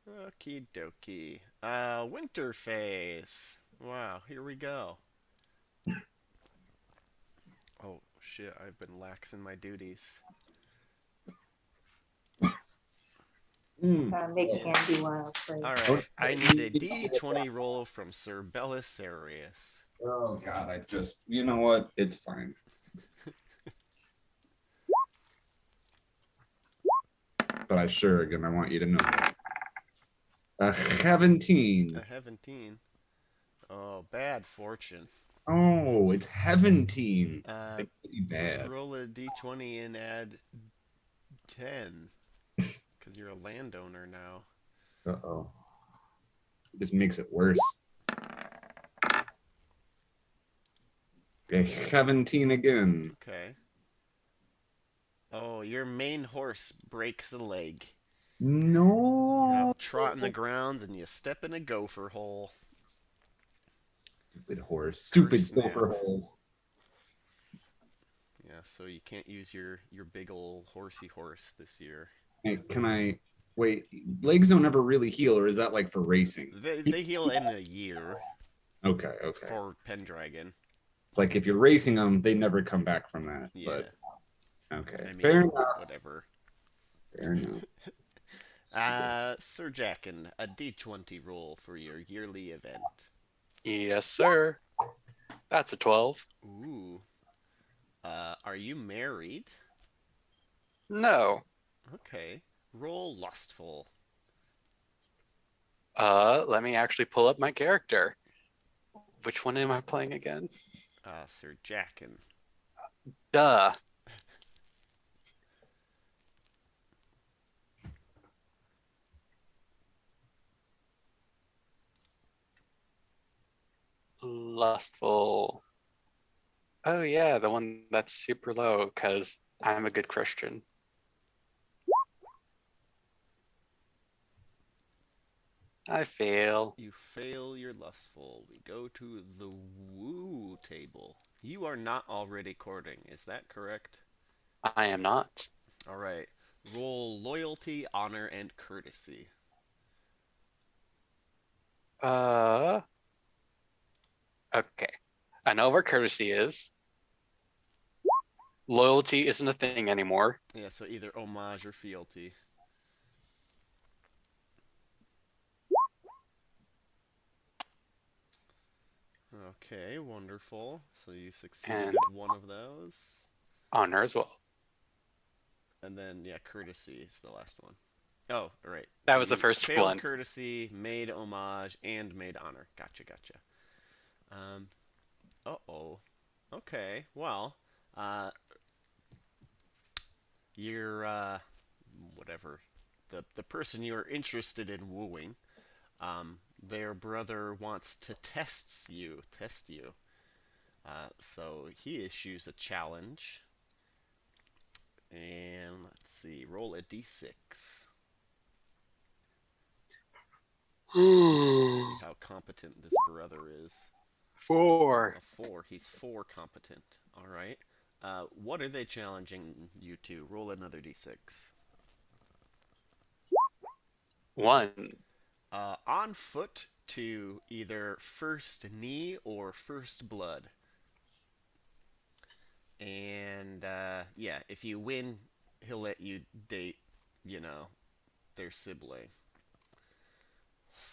Okie dokie. Winter phase. Wow, here we go. Oh shit, I've been lax in my duties. Mm. Make candy while I play. Alright, I need a D20 roll from Sir Belisarius. Oh God, you know what? It's fine. But again, I want you to know that. 17. A 17. Oh, bad fortune. Oh, it's 17. Uh, Like, pretty bad. roll a D20 and add 10. Because you're a landowner now. Uh-oh. It just makes it worse. Okay, 17 again. Okay. Oh, your main horse breaks a leg. You're No. out trotting the grounds and you step in a gopher hole. Stupid horse. Curse Stupid snap. gopher holes. Yeah, so you can't use your big ol' horsey horse this year. Hey, can I wait? Legs don't ever really heal, or is that like for racing? They heal in a year Okay, okay. for Pendragon. It's like if you're racing them, they never come back from that. But Yeah, okay, I fair mean, enough. whatever. Fair enough. Sir Jackin, a D20 roll for your yearly event. Yes, sir. That's a 12. Ooh. Are you married? No. Okay. Roll lustful. Let me actually pull up my character. Which one am I playing again? Sir Jackin. Duh. Lustful. Oh yeah, the one that's super low because I'm a good Christian. I fail. You fail your lustful. We go to the woo table. You are not already courting, is that correct? I am not. Alright. Roll loyalty, honor, and courtesy. Uh, okay. I know where courtesy is. Loyalty isn't a thing anymore. Yeah, so either homage or fealty. Okay, wonderful. So you succeeded And with one of those. honor as well. And then, yeah, courtesy is the last one. Oh, right. That So was the you first failed one. courtesy, made homage, and made honor. Gotcha, gotcha. Um, uh-oh. Okay, well, uh, you're, whatever, the person you're interested in wooing, their brother wants to test you. So he issues a challenge, and let's see, roll a d6. See how competent this brother is. 4. A 4, he's 4 competent. All right. What are they challenging you to? Roll another d6. 1. On foot to either first knee or first blood. And yeah, if you win, he'll let you date, you know, their sibling.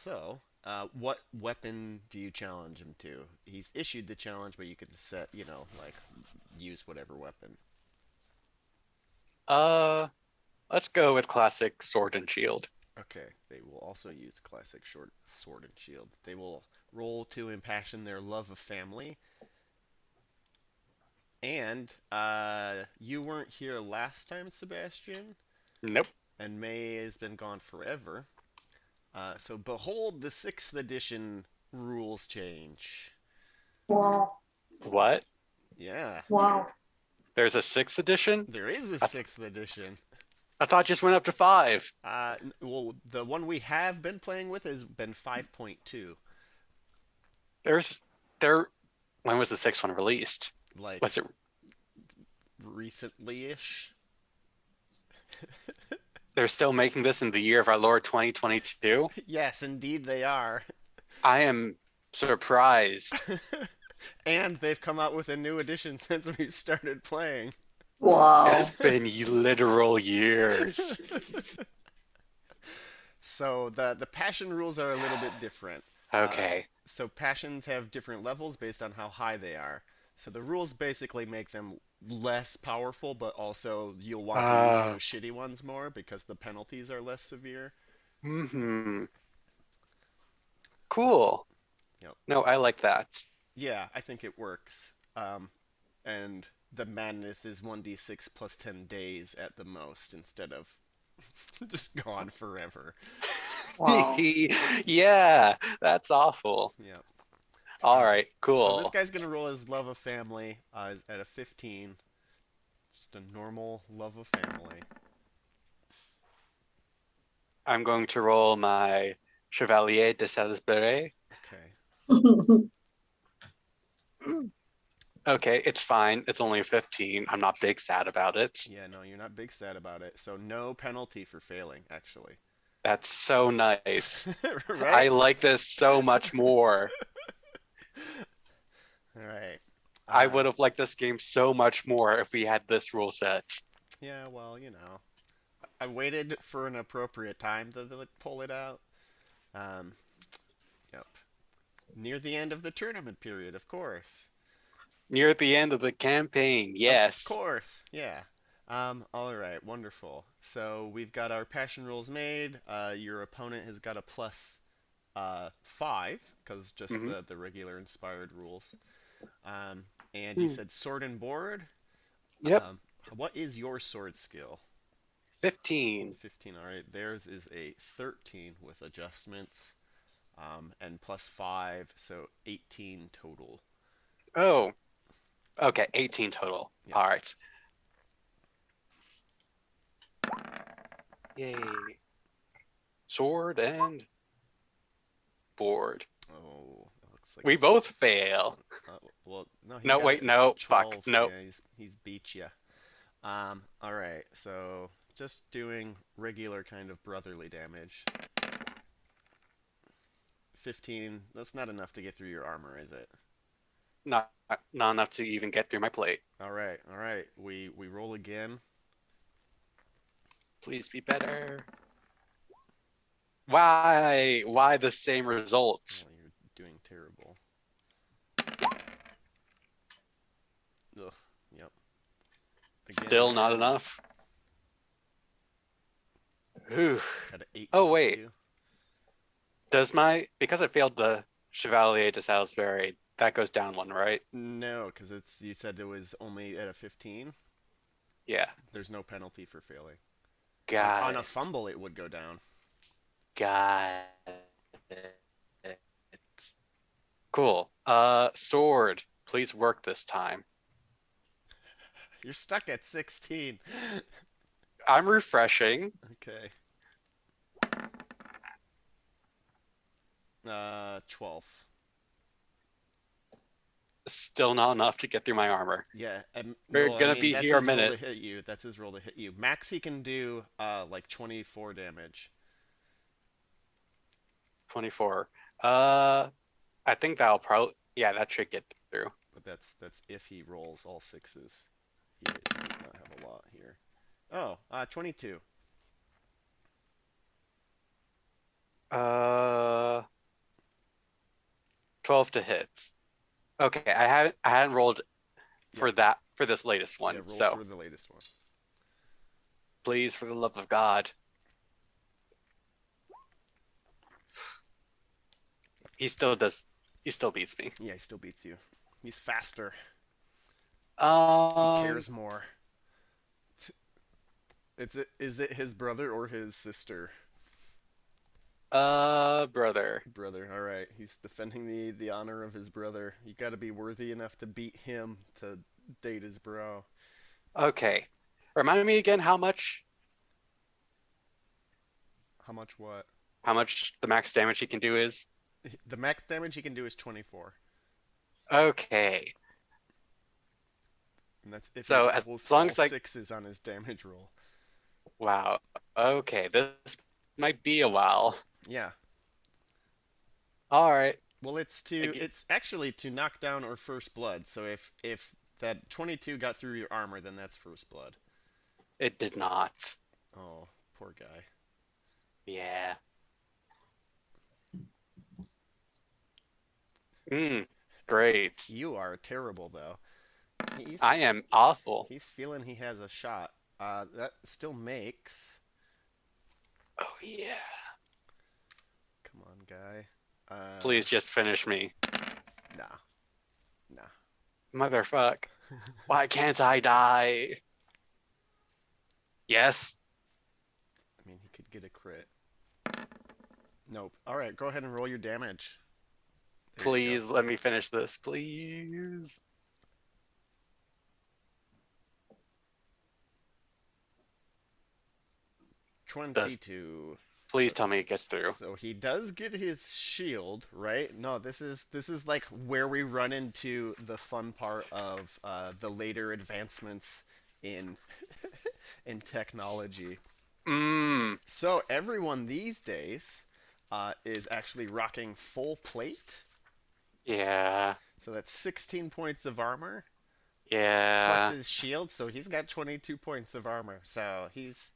So, what weapon do you challenge him to? He's issued the challenge, but you can set, like use whatever weapon. Uh, let's go with classic sword and shield. Okay, they will also use classic short sword and shield. They will roll to impassion their love of family. And you weren't here last time, Sebastian, Nope. and May has been gone forever. So behold the 6th edition rules change. Wow. What? Yeah, Wow. There's a 6th edition? there is a I, th 6th edition. I thought it just went up to 5. Well, the one we have been playing with has been 5.2, There's there. When was the 6th one released? like Was it? recently-ish. They're still making this in the year of our Lord 2022. Yes, indeed they are. I am surprised. And they've come out with a new edition since we started playing. It's Whoa. been literal years. So the passion rules are a little bit different. Okay. So passions have different levels based on how high they are. So the rules basically make them less powerful, but also you'll want to use those shitty ones more because the penalties are less severe. Hmm. Cool. Yep. No, I like that. Yeah, I think it works. And the madness is 1d6 plus 10 days at the most instead of just gone forever. Wow. Yeah, that's awful. Yeah. All right, So this cool. guy's gonna roll his love of family at a 15. Just a normal love of family. I'm going to roll my Chevalier de Salisbury. Okay. Okay, it's fine. It's only a 15. I'm not big sad about it. Yeah, no, you're not big sad about it. So no penalty for failing, actually. That's so nice. I Right? like this so much more. All right. I would have liked this game so much more if we had this rule set. Yeah, well, I waited for an appropriate time to like, pull it out. Um, yep. Near the end of the tournament period, of course. Near the end of the campaign, Of yes. course, yeah. All right, wonderful. So we've got our passion rules made. Your opponent has got a plus 5, because just Hmm. the regular inspired rules. And you Hmm. said sword and board. Yep, Um, what is your sword skill? 15. 15. All right. Theirs is a 13 with adjustments, and plus 5, so 18 total. Oh, okay, 18 total. Yeah. All right. Yay. Sword and board. Oh, that looks like We both fail. well, no, he No, got wait, a no, fuck, 12. no. Yeah, he's beat you. All right. So just doing regular kind of brotherly damage. 15. That's not enough to get through your armor, is it? Not not enough to even get through my plate. All right. All right. We roll again. Please be better. Why? Why the same results? Well, you're doing terrible. Ugh. Yep. Still not Again. enough. Whew. Got an 8 Oh to hit wait, you. because I failed the Chevalier de Salisbury, that goes down one, right? No, because you said it was only at a 15. Yeah. There's no penalty for failing. Got On a it. fumble, it would go down. Got it. Cool. Sword, please work this time. You're stuck at 16. I'm refreshing. Okay. 12. Still not enough to get through my armor. Yeah, We're well, I gonna mean, be that's here a his roll to minute. hit you. That's his roll to hit you. Max, he can do like 24 damage. 24. I think that'll probably, yeah, that should get through. But that's if he rolls all sixes. He does not have a lot here. Oh, 22. 12 to hits. Okay, I hadn't rolled for Yep. that for this latest Yeah, one. roll So for the latest one. please, for the love of God. He still does. He still beats me. Yeah, he still beats you. He's faster. He Um, cares more. Is it his brother or his sister? brother. Brother. All right. He's defending the honor of his brother. You got to be worthy enough to beat him to date his bro. Okay. Remind me again How much what? how much the max damage he can do is. The max damage he can do is 24. Okay. And that's if he So as rolls long all as I sixes on his damage roll. Wow. Okay, this might be a while. Yeah. All right. Well, it's actually to knock down or first blood. So if that 22 got through your armor, then that's first blood. It did not. Oh, poor guy. Yeah. Mm, great. You are terrible though. He's I am awful. he's feeling he has a shot. That still makes. Oh yeah. Come on, guy. Please just finish me. Nah, nah. Motherfuck. Why can't I die? Yes. I mean, he could get a crit. Nope. All right, go ahead and roll your damage. There you go. Please let me finish this, please. 22. Please So tell me it gets through. so he does get his shield, right? No, this is like where we run into the fun part of the later advancements in in technology. Mmm. So everyone these days is actually rocking full plate. Yeah. So that's 16 points of armor plus Yeah. his shield. So he's got 22 points of armor. So he's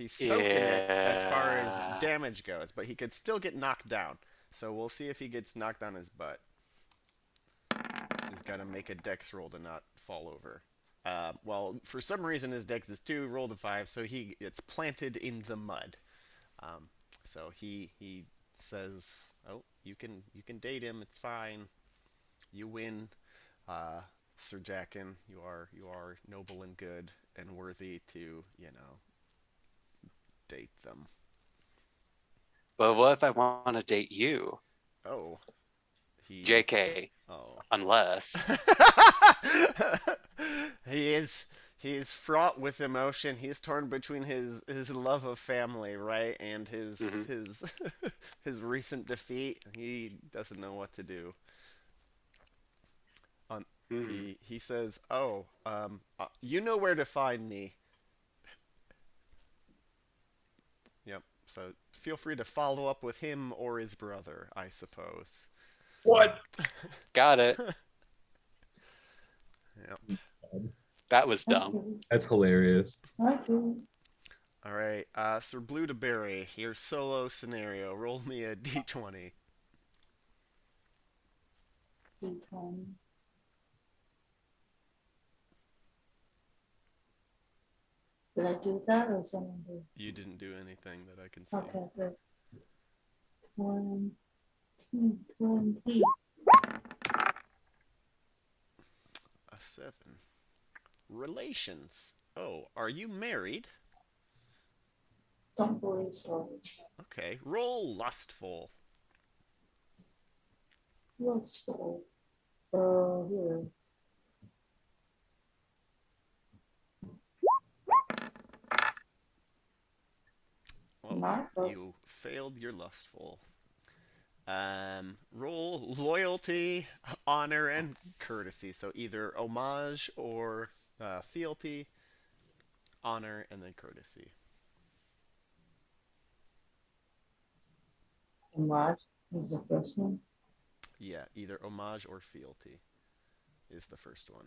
soaking it as far as Yeah. damage goes, but he could still get knocked down. So we'll see if he gets knocked on his butt. He's got to make a dex roll to not fall over. Well, for some reason his dex is 2, rolled a 5, so it's planted in the mud. Um, so he says, "Oh, you can date him. It's fine. You win, uh, Sir Jackin. You are noble and good and worthy to date them." But what if I want to date you? Oh, he JK. oh. Unless. he is he is fraught with emotion. He's torn between his love of family, right, and his Hmm. his his recent defeat. He doesn't know what to do. On Hmm. he says, "Oh, you know where to find me." Yep. So feel free to follow up with him or his brother, I suppose. What? Got it. Yep. That was dumb. Okay. That's hilarious. Okay. All right, Sir Blue to Berry, your solo scenario. Roll me a d20. D20. Did I do that or someone did? You didn't do anything that I can see. Okay, good. 20, 20. A 7. Relations. Oh, are you married? Don't worry, sorry. Okay, roll lustful. Let's go. Here. Oh, Not love. you failed your lustful. Roll loyalty, honor, and courtesy. So either homage or fealty, honor, and then courtesy. Homage is the first one. Yeah, either homage or fealty is the first one.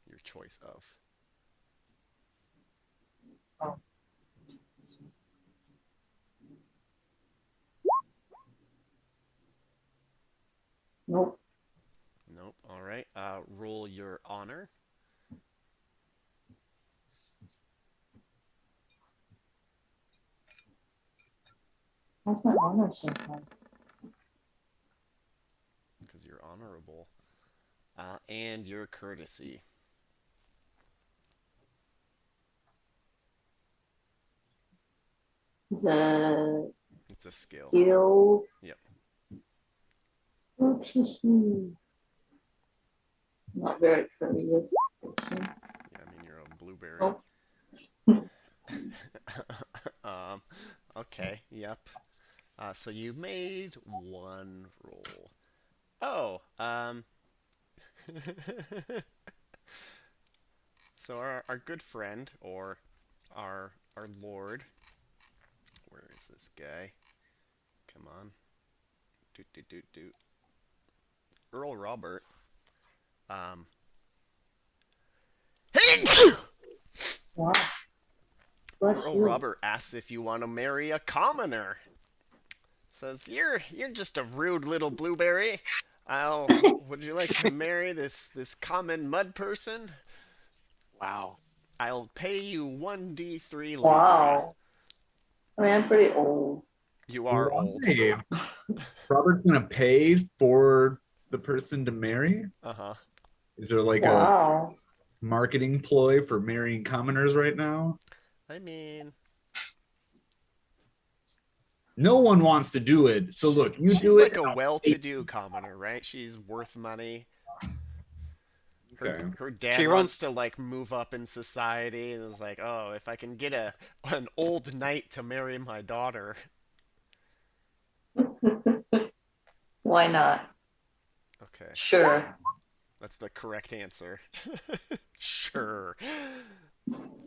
Your choice of. Oh. Nope. Nope. All right. Roll your honor. How's my honor so high? Because you're honorable. And your courtesy. The It's a skill. skill. Yep. Not very courteous person. Yeah, I mean you're a blueberry. Nope. um, okay. Yep. So you made one roll. Oh. So our good friend or our our lord. Where is this guy? Come on. Doot doot doot doot. Earl Robert. Um. Hey! Wow. Bless Earl you. Robert asks if you want to marry a commoner. Says you're just a rude little blueberry. Would you like to marry this common mud person? Wow. I'll pay you 1d3 Libra. Wow. I mean, I'm pretty old. You are old. Why? Robert's gonna pay for the person to marry? Uh-huh. Is there like a Wow. marketing ploy for marrying commoners right now? I mean, No one wants to do it. So look, you she's do it. like a And I'll pay well-to-do commoner, right? She's worth money. you. Okay. Her dad She wants runs. to like move up in society and is like, "Oh, if I can get an old knight to marry my daughter." Why not? Okay. Sure. That's the correct answer. Sure.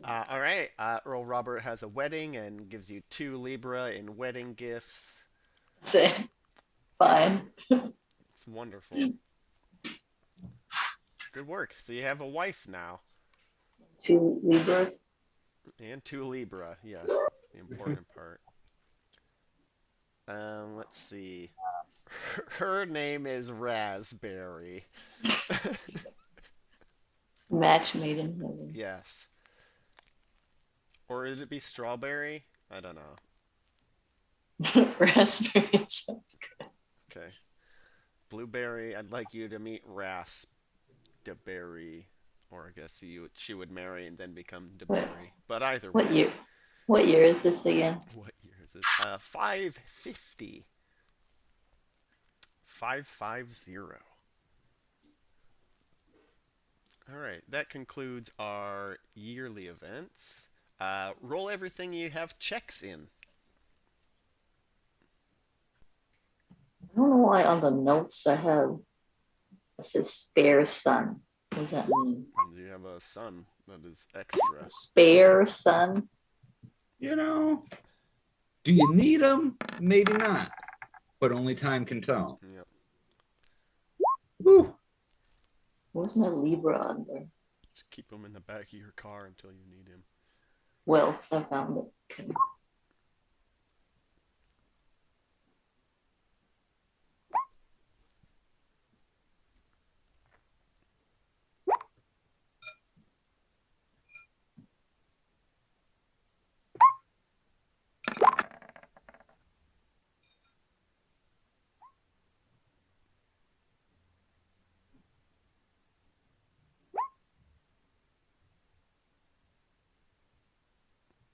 All right. Earl Robert has a wedding and gives you 2 Libra in wedding gifts. Say, fine. It's wonderful. Good work. So you have a wife now 2 Libras. and 2 Libra. Yes, the important part. Let's see. Her name is Raspberry. Match made in heaven. Yes. Or would it be Strawberry? I don't know. Raspberries. Okay. Blueberry, I'd like you to meet Raspberry. Or I guess she would marry and then become What, DeBerry. But either what way, year? What year is this again? what year is it? 550. 550. All right, that concludes our yearly events. Roll everything you have checks in. I don't know why on the notes I have it says spare son. What does that mean? You have a son that is extra. Spare son? You know, do you need them? Maybe not, but only time can tell. Yep. Woo. Where's my Libra on there? Just keep him in the back of your car until you need him. Wealth, I found it. Okay.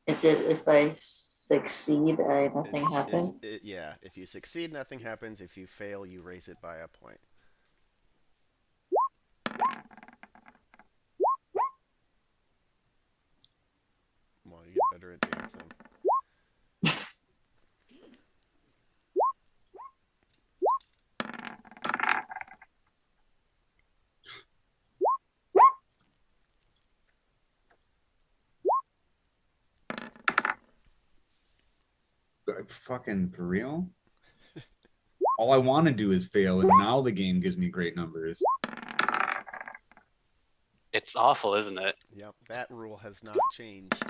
Is it if I succeed, nothing happens? Yeah, if you succeed, nothing happens. If you fail, you raise it by a point. Well, you get better at dancing. Fucking for real? All I want to do is fail, and now the game gives me great numbers. It's awful, isn't it? Yep, that rule has not changed.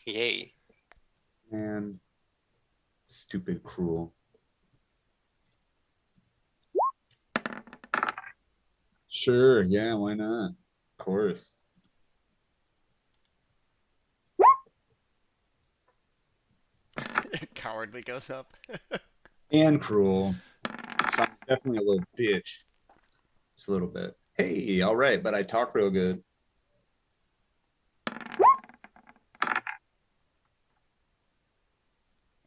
Yay. Man, stupid, cruel. Sure, yeah, why not? Of course. Cowardly goes up. And cruel. So I'm definitely a little bitch. Just a little bit. Hey, all right, but I talk real good.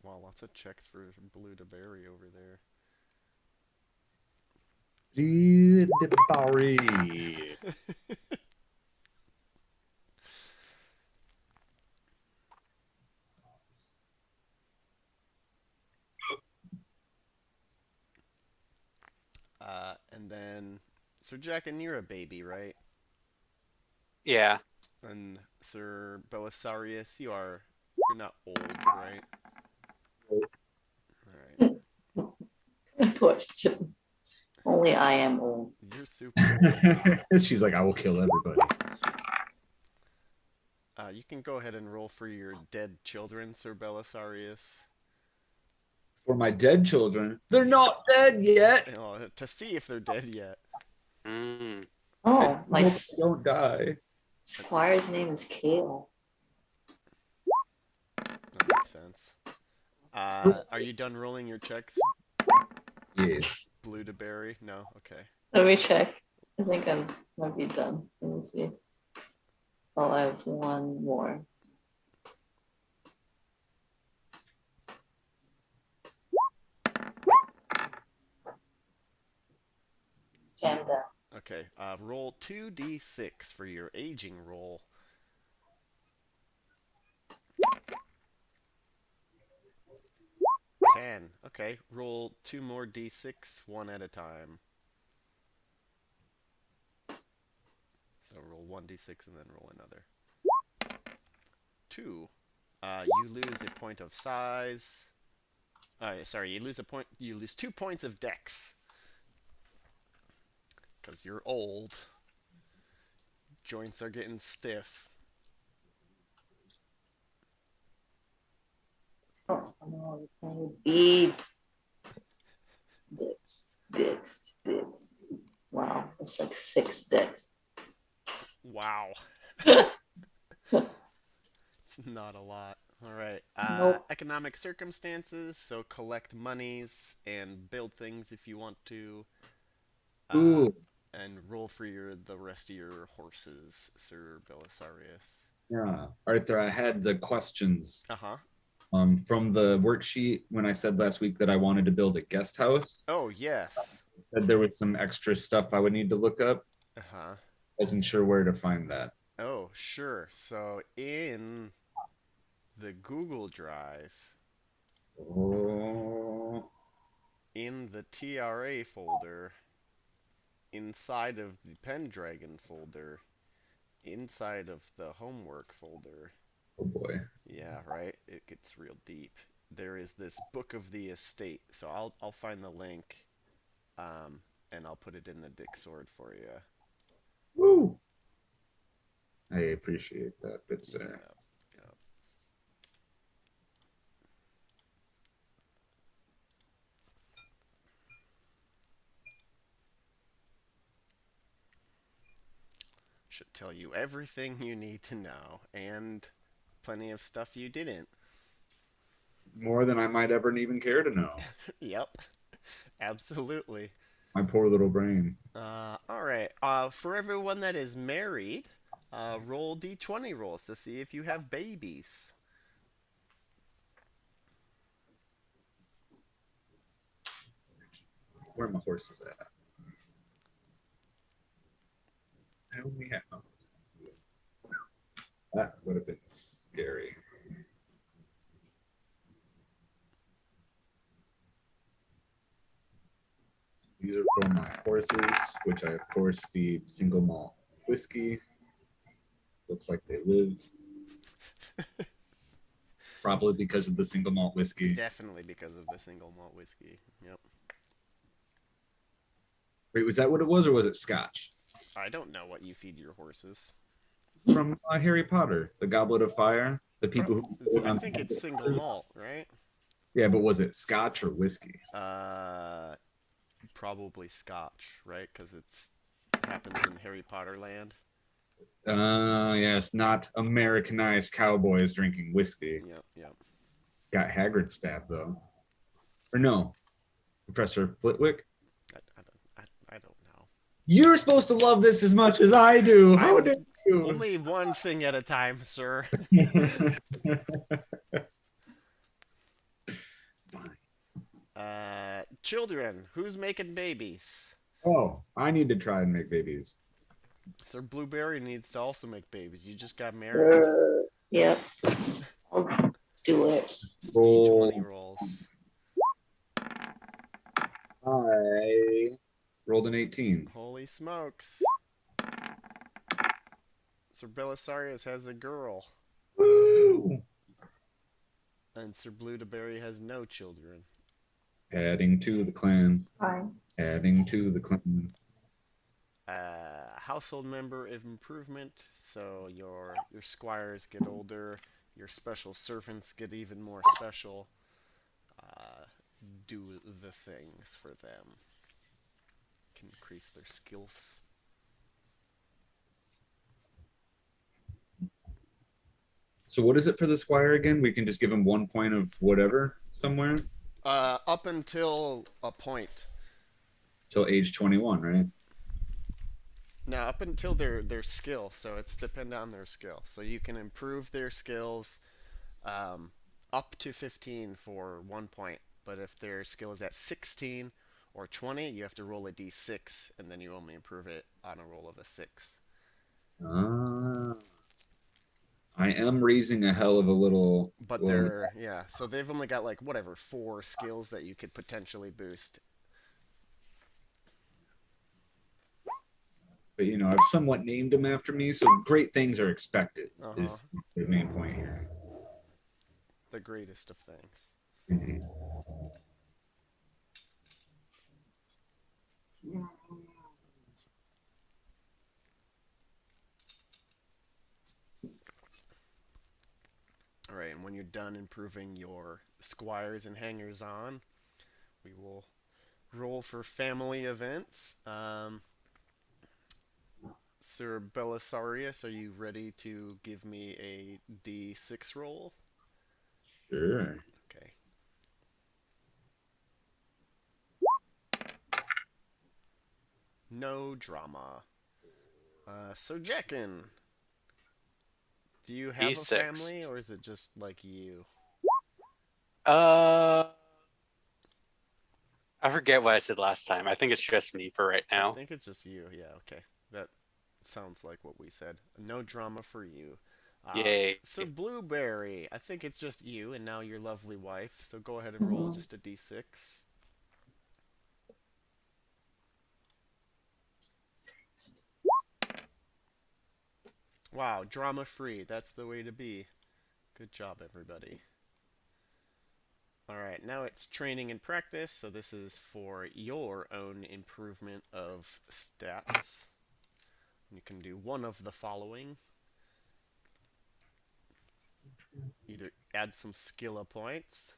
Wow, lots of checks for Blue to Berry over there. Barry. And then, so Jack, and you're a baby, right? Yeah. And Sir Belisarius, you're not old, right? All right. Good question. Only I am old. You're super old. She's like, I will kill everybody. You can go ahead and roll for your dead children, Sir Belisarius. For my dead children, they're not dead yet. To see if they're dead yet. Mm. Oh, I hope they don't die. squire's name is Kale. That makes sense. Are you done rolling your checks, Yes. Blue to Berry? No? Okay. Let me check. I think I might be done. Let me see. Oh, I have one more. Jam down. Okay. Roll 2d6 for your aging roll. 10. Okay. Roll 2 more d6, one at a time. So roll 1d6 and then roll another. 2. You lose a point of size. Sorry, you lose a point. You lose 2 points of dex because you're old. Joints are getting stiff. Oh, no, playing beads. Dicks. Wow, it's like 6 dicks. Wow. Not a lot. All right. Nope. Economic circumstances. So collect monies and build things if you want to. Ooh. And roll for the rest of your horses, Sir Belisarius. Yeah. Arthur, I had the questions Uh-huh. from the worksheet when I said last week that I wanted to build a guest house. Oh, yes. Said there was some extra stuff I would need to look up. Uh-huh. I wasn't sure where to find that. Oh, sure. So in the Google Drive, Oh. in the TRA folder, inside of the Pendragon folder, inside of the homework folder. Oh boy. Yeah, right. It gets real deep. There is this book of the estate. So I'll find the link, and I'll put it in the Discord for you. Woo. I appreciate that, good Yeah, sir. yeah. Should tell you everything you need to know, and plenty of stuff you didn't. More than I might ever even care to know. Yep, absolutely. My poor little brain. All right. For everyone that is married, roll d20 rolls to see if you have babies. Where are my horses at? I only have. That would have been scary. These are for my horses, which I, of course, feed single malt whiskey. Looks like they live. Probably because of the single malt whiskey. Definitely because of the single malt whiskey. Yep. Wait, was that what it was, or was it scotch? I don't know what you feed your horses. From Harry Potter, the Goblet of Fire. The people who. I think it's single malt, right? Yeah, but was it scotch or whiskey? Probably Scotch, right? Because it's happens in Harry Potter land. Yes, not Americanized cowboys drinking whiskey. Yep. Got Hagrid stabbed though, or no, Professor Flitwick. I don't know. You're supposed to love this as much as I do. How dare you? Only one thing at a time, sir. Fine. Children, who's making babies? Oh, I need to try and make babies. Sir Blueberry needs to also make babies. You just got married. Yep. I'll do it. D20 rolls. I rolled an 18. Holy smokes. Sir Belisarius has a girl, Woo! and Sir Blueberry has no children. Adding to the clan. Fine. Adding to the clan. Household member of improvement, so your squires get older, your special servants get even more special. Uh, do the things for them. Can increase their skills. So what is it for the squire again? We can just give him 1 point of whatever somewhere Up until a point. till age 21, right? Now, up until their skill, so it's depend on their skill. So you can improve their skills up to 15 for 1 point. But if their skill is at 16 or 20, you have to roll a d6, and then you only improve it on a roll of a 6. Ah, I am raising a hell of a little. But Well, yeah, so they've only got like whatever 4 skills that you could potentially boost. but I've somewhat named him after me, so great things are expected. Is the main point here. The greatest of things. Mhm. All right, and when you're done improving your squires and hangers on, we will roll for family events. Sir Belisarius, are you ready to give me a d6 roll? Sure. Okay. No drama. Sir Jackin, do you have a D6. family or is it just like you? Uh, I forget what I said last time. I think it's just me for right I now. think it's just you. Yeah, okay. That sounds like what we said. No drama for you. Yay. So Blueberry, I think it's just you and now your lovely wife. So go ahead and roll just a d6. Wow, drama free. That's the way to be. Good job, everybody. Alright, now it's training and practice, so this is for your own improvement of stats. You can do one of the following. Either add some skill points,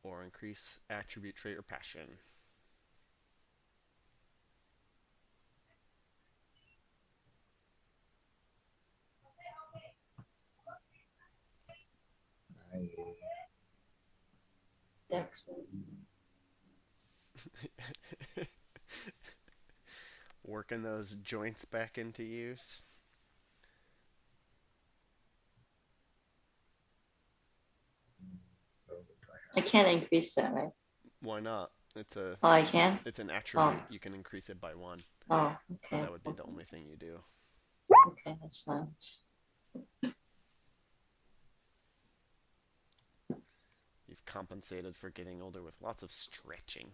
or increase attribute, trait, or passion. Dex. Working those joints back into use. I can't increase that, right? Why not? Oh, I can? It's an attribute. You can increase it by 1. Oh, But okay. that would be the only thing you do. Okay, that's fine. You've compensated for getting older with lots of stretching.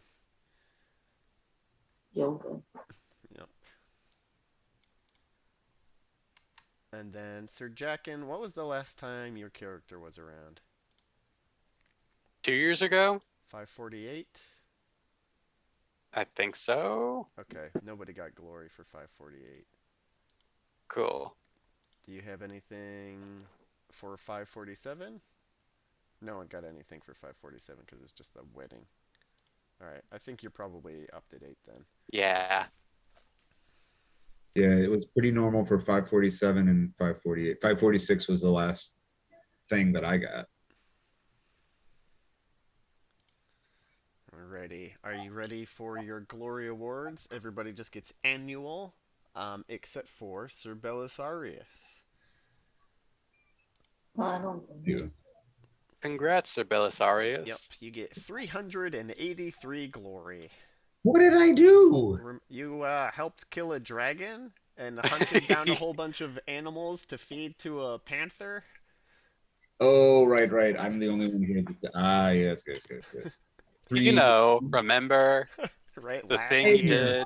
Yoga. Yep. And then Sir Jackin, what was the last time your character was around? 2 years ago? 548? I think so. Okay, nobody got glory for 548. Cool. Do you have anything for 547? No one got anything for 547 because it's just a wedding. Alright, I think you're probably up to date then. Yeah. Yeah, it was pretty normal for 547 and 548. 546 was the last thing that I got. Alrighty, are you ready for your glory awards? Everybody just gets annual, except for Sir Belisarius. Well, I don't. You. Congrats, Sir Belisarius. Yep, you get 383 glory. What did I do? You helped kill a dragon and hunted down a whole bunch of animals to feed to a panther. Oh, right. I'm the only one here. Yes. You Three. know, remember Right, the last thing you year.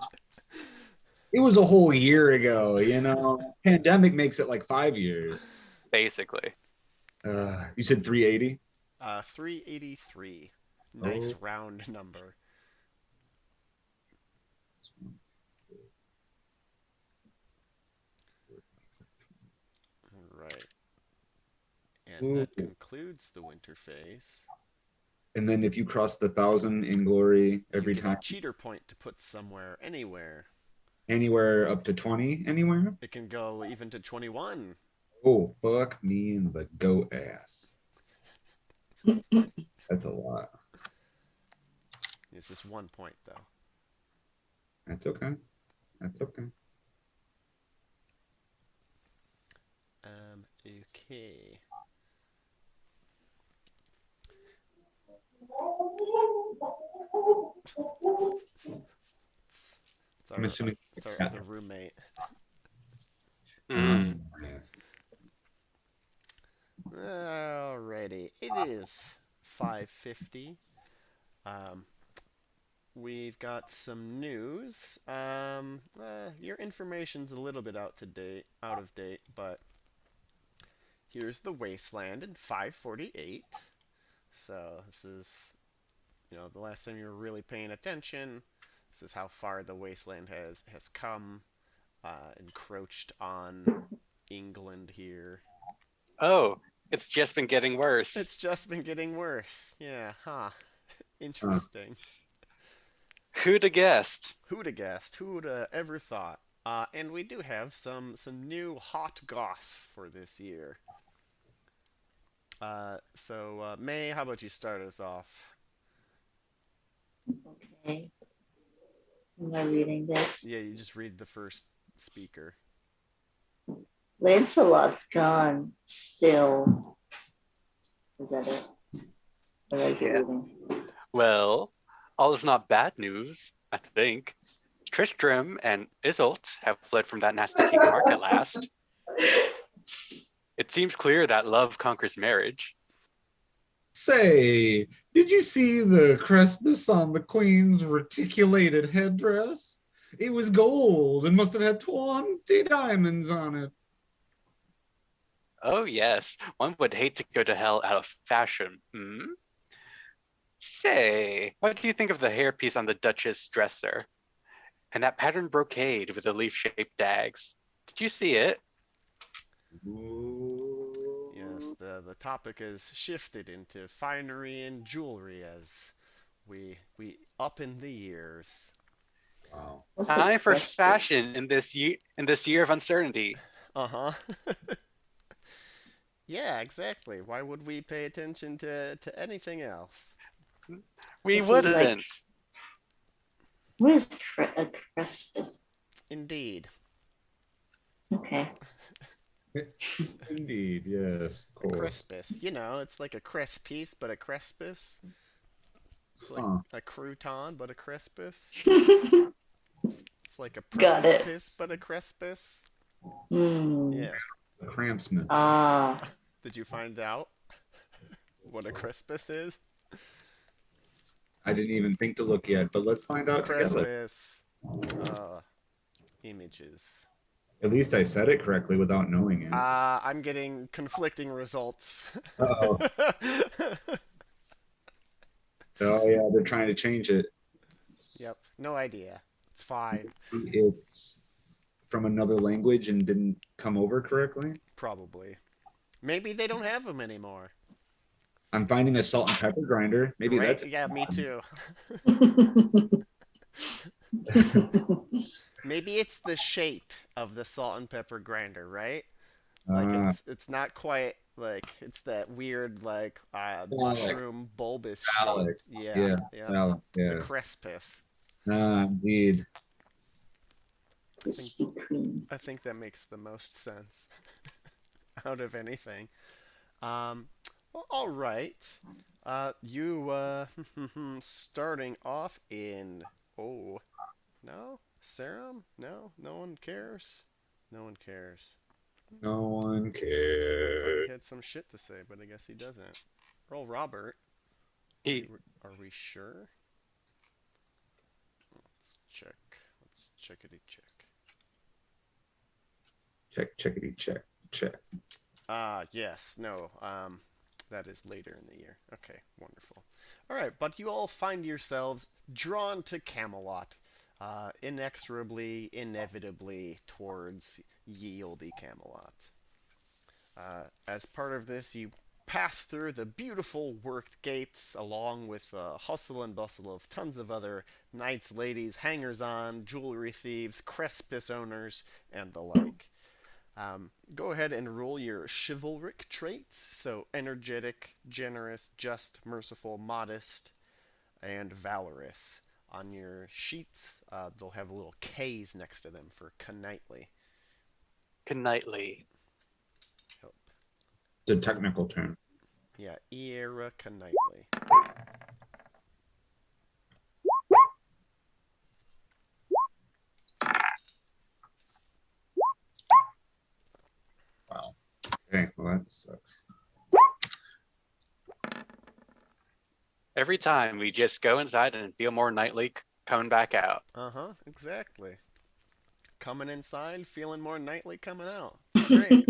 did? It was a whole year ago, you know. Pandemic makes it like 5 years. Basically. You said 380? 383. Nice Oh, round number. All right. And ooh. that concludes the winter phase. And then if you cross the 1,000 in glory You every get a time, cheater point to put somewhere, anywhere. anywhere up to 20, anywhere. It can go even to 21. Oh, fuck me in the goat ass. That's a lot. It's just 1 point, though. That's okay. That's okay. Okay. It's I'm our, assuming. it's our Yeah. other roommate. Mm. Yeah. Alrighty. It is 5:50. Um, we've got some news. Your information's a little bit out of date, but here's the wasteland in 548. So this is, the last time you were really paying attention. This is how far the wasteland has come, encroached on England here. Oh, it's just been getting worse. It's just been getting worse. Yeah, huh. Uh, Interesting. Who'd have guessed? Who'd have guessed? Who'd have ever thought? And we do have some new hot goss for this year. May, how about you start us off? Okay. Am I reading this? Yeah, you just read the first speaker. Lancelot's gone still. Is that it? What are you Yeah. reading? Well, all is not bad news, I think. Tristram and Isolt have fled from that nasty king Mark at last. It seems clear that love conquers marriage. Say, did you see the crespus on the queen's reticulated headdress? It was gold and must have had 20 diamonds on it. Oh yes, one would hate to go to hell out of fashion. Hmm? Say, what do you think of the hairpiece on the Duchess' dresser? And that patterned brocade with the leaf-shaped dags? Did you see it? Yes, the topic is shifted into finery and jewelry as we up in the years. Wow. What's a Time for crespus? fashion in this year of uncertainty. Uh-huh. Yeah, exactly. Why would we pay attention to anything else? We This is like, wouldn't. what is a crespus? Indeed. Okay. Indeed, yes, of A course. crespus. It's like a crest piece, but a crespus. It's like Huh. a crouton, but a crespus. It's like a Got it. precipice, but a crespus. Hmm. Yeah. The Crampsman. Ah. Did you find out what a crespus is? I didn't even think to look yet, but let's find out together. Crespus. Images. At least I said it correctly without knowing it. I'm getting conflicting results. Oh, oh yeah, they're trying to change it. Yep, no idea. It's fine. It's from another language and didn't come over correctly. Probably. Maybe they don't have them anymore. I'm finding a salt and pepper grinder. Maybe Great. that's Yeah, me too. Maybe it's the shape of the salt and pepper grinder, right? Like uh, it's not quite like it's that weird like phallic, mushroom bulbous shape. phallic. Yeah, Yeah, yeah. phallic, The yeah. crespus. Indeed. I think Krispy Kreme. I think that makes the most sense out of anything. Um, well, all right. You starting off in no serum? No, no one cares. No one cares. No one I thought he cares. had some shit to say, but I guess he doesn't. Roll Robert. He, Are we sure? Let's check. Let's checkity check. Check, checkity, check, check. Yes, no, that is later in the year. Okay, wonderful. All right, but you all find yourselves drawn to Camelot, inexorably, inevitably towards ye olde Camelot. As part of this, you pass through the beautiful worked gates along with the hustle and bustle of tons of other knights, ladies, hangers-on, jewelry thieves, crespis owners, and the like. Go ahead and roll your chivalric traits. So energetic, generous, just, merciful, modest, and valorous. On your sheets, they'll have little K's next to them for knightly. Knightly. Yep. It's a technical term. Yeah, era knightly. Wow. Okay, well that sucks. Every time we just go inside and feel more knightly coming back out. Uh-huh, exactly. Coming inside, feeling more knightly coming out. Great.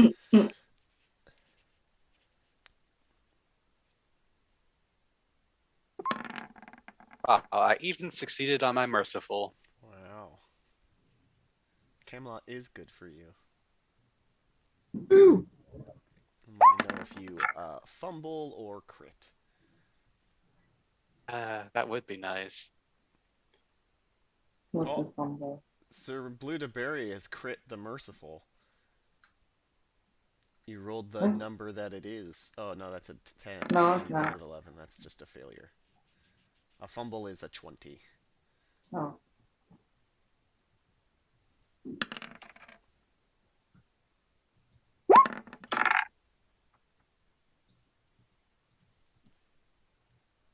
I even succeeded on my merciful. Wow. Camelot is good for you. Woo! Let me know if you fumble or crit. That would be nice. What's Oh. a fumble? Sir Blue de Berry has crit the merciful. You rolled the What? number that it is. Oh no, that's a 10. No, And it's you not. rolled 11. That's just a failure. A fumble is a 20. Oh.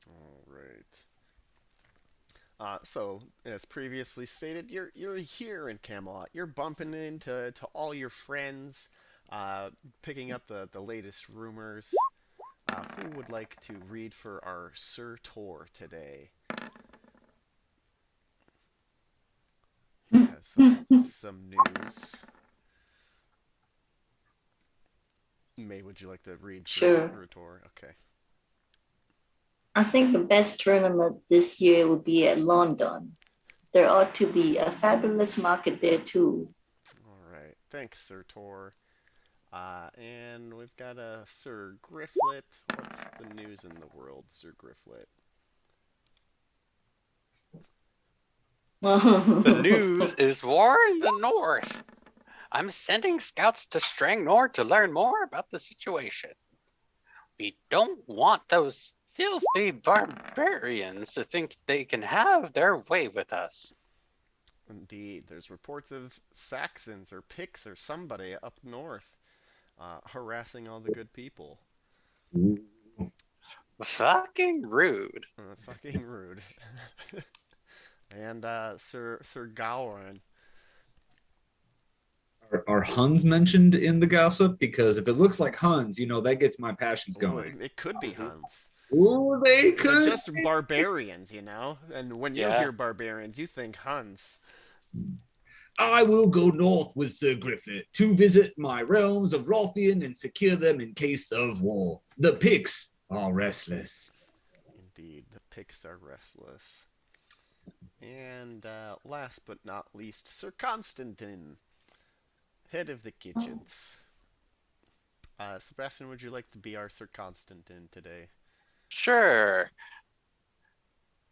All right. So, as previously stated, you're here in Camelot. You're bumping into all your friends, picking up the latest rumors. Who would like to read for our Sir Tor today? Has some news. May, would you like to read for Sure. Sir Tor? Okay. I think the best tournament this year would be at London. There ought to be a fabulous market there too. All right. Thanks, Sir Tor. And we've got a Sir Grifflet. What's the news in the world, Sir Grifflet? The news is war in the north. I'm sending scouts to Strangnor to learn more about the situation. We don't want those filthy barbarians to think they can have their way with us. Indeed, there's reports of Saxons or Picts or somebody up north harassing all the good people. Fucking rude. Fucking rude. And Sir Gowron. Are Huns mentioned in the gossip? Because if it looks like Huns, that gets my passions Well, going. it could be Mhm. Huns. Ooh, they They're could. just barbarians, And when you Yeah. hear barbarians, you think Huns. I will go north with Sir Grifflet to visit my realms of Lothian and secure them in case of war. The Picts are restless. Indeed, the Picts are restless. And last but not least, Sir Constantine, head of the kitchens. Sebastian, would you like to be our Sir Constantine today? Sure.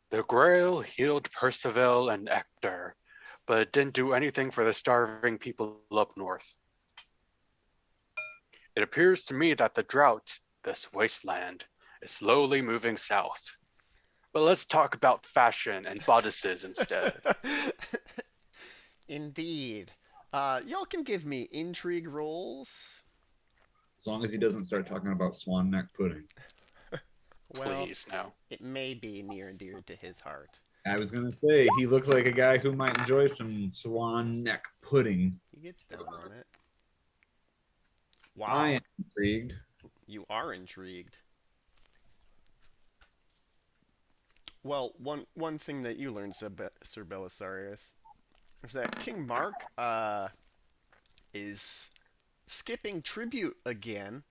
The Grail healed Percival and Ector, but it didn't do anything for the starving people up north. It appears to me that the drought, this wasteland, is slowly moving south. But let's talk about fashion and bodices instead. Indeed. Y'all can give me intrigue rolls. As long as he doesn't start talking about swan neck pudding. Well, Please, no. it may be near and dear to his heart. I was going to say, he looks like a guy who might enjoy some swan neck pudding. He gets down on it. I Wow, am intrigued. you are intrigued. Well, one thing that you learned, Sir Belisarius, is that King Mark is skipping tribute again,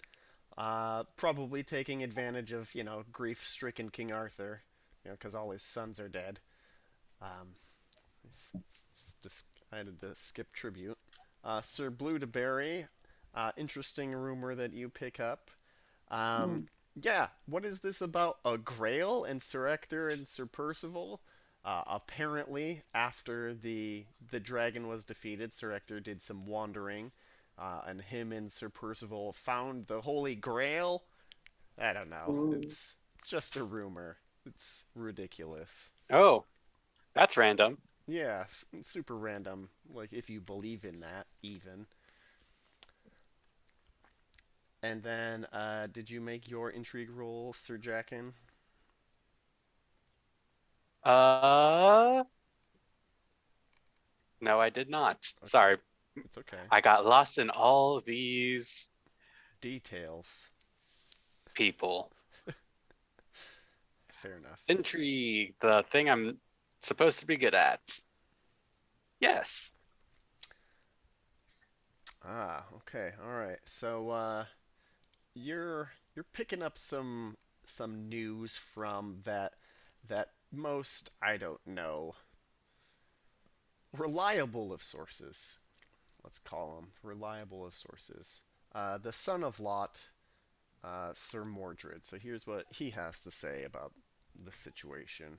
probably taking advantage of, grief-stricken King Arthur, because all his sons are dead. Um, I had to skip tribute. Sir Blue de Berry, interesting rumor that you pick up. Um, Mm. yeah, what is this about a Grail and Sir Ector and Sir Percival? Apparently, after the dragon was defeated, Sir Ector did some wandering, and him and Sir Percival found the Holy Grail. I don't know. Ooh. It's just a rumor. It's ridiculous. Oh, that's random. Yeah, super random. Like if you believe in that, even. And then, did you make your intrigue roll, Sir Jackin? Uh, no, I did not. Okay, Sorry, it's okay. I got lost in all these Details. people. Fair enough. Intrigue, the thing I'm supposed to be good at. Yes. Okay, all right. So, you're picking up some news from that most, I don't know, reliable of sources. Let's call them reliable of sources. The son of Lot, Sir Mordred. So here's what he has to say about the situation.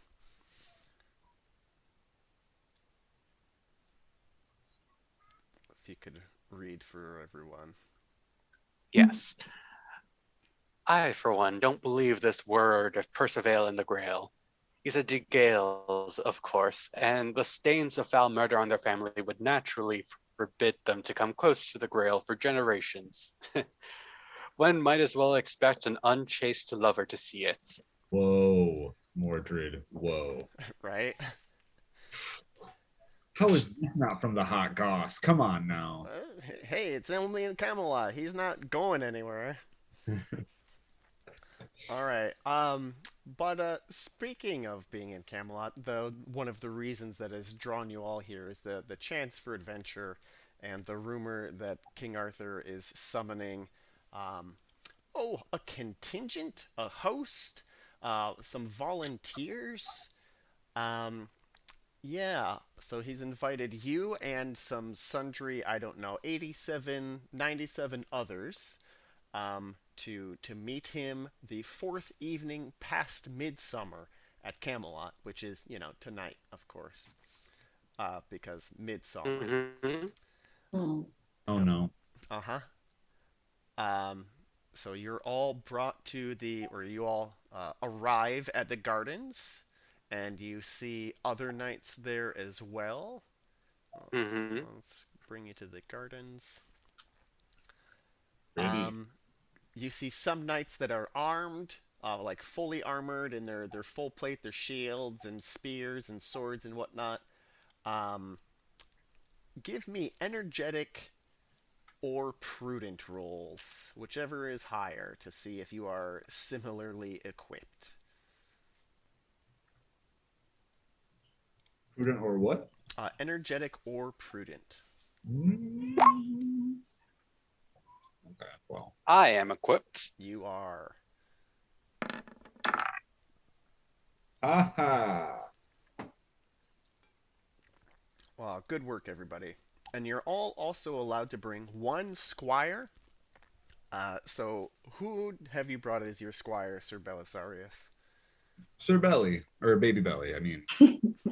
If you could read for everyone. Yes. I, for one, don't believe this word of Percival in the Grail. He's a de Gales, of course, and the stains of foul murder on their family would naturally forbid them to come close to the Grail for generations. One might as well expect an unchaste lover to see it. Whoa, Mordred. Whoa. Right? How is this not from the hot goss? Come on now. Hey, it's only in Camelot. He's not going anywhere. All right. But speaking of being in Camelot, the one of the reasons that has drawn you all here is the chance for adventure and the rumor that King Arthur is summoning um a contingent, a host, some volunteers. Um yeah, so he's invited you and some sundry, I don't know, 87, 97 others to meet him the fourth evening past midsummer at Camelot, which is, tonight, of course, because midsummer. Mm-hmm. Mm. Oh Yep. no. Uh-huh. Um, so you're all brought to or you all arrive at the gardens, and you see other knights there as well. Mm-hmm. Let's bring you to the gardens. Ready. Um, you see some knights that are armed, like fully armored in their full plate, their shields and spears and swords and whatnot. Um, give me energetic or prudent rolls, whichever is higher, to see if you are similarly equipped. Prudent or what? Energetic or prudent. Mm. Okay, well. I am equipped. You are. Aha. Well, good work, everybody. And you're all also allowed to bring one squire. So who have you brought as your squire, Sir Belisarius? Sir Belly, or Baby Belly, I mean.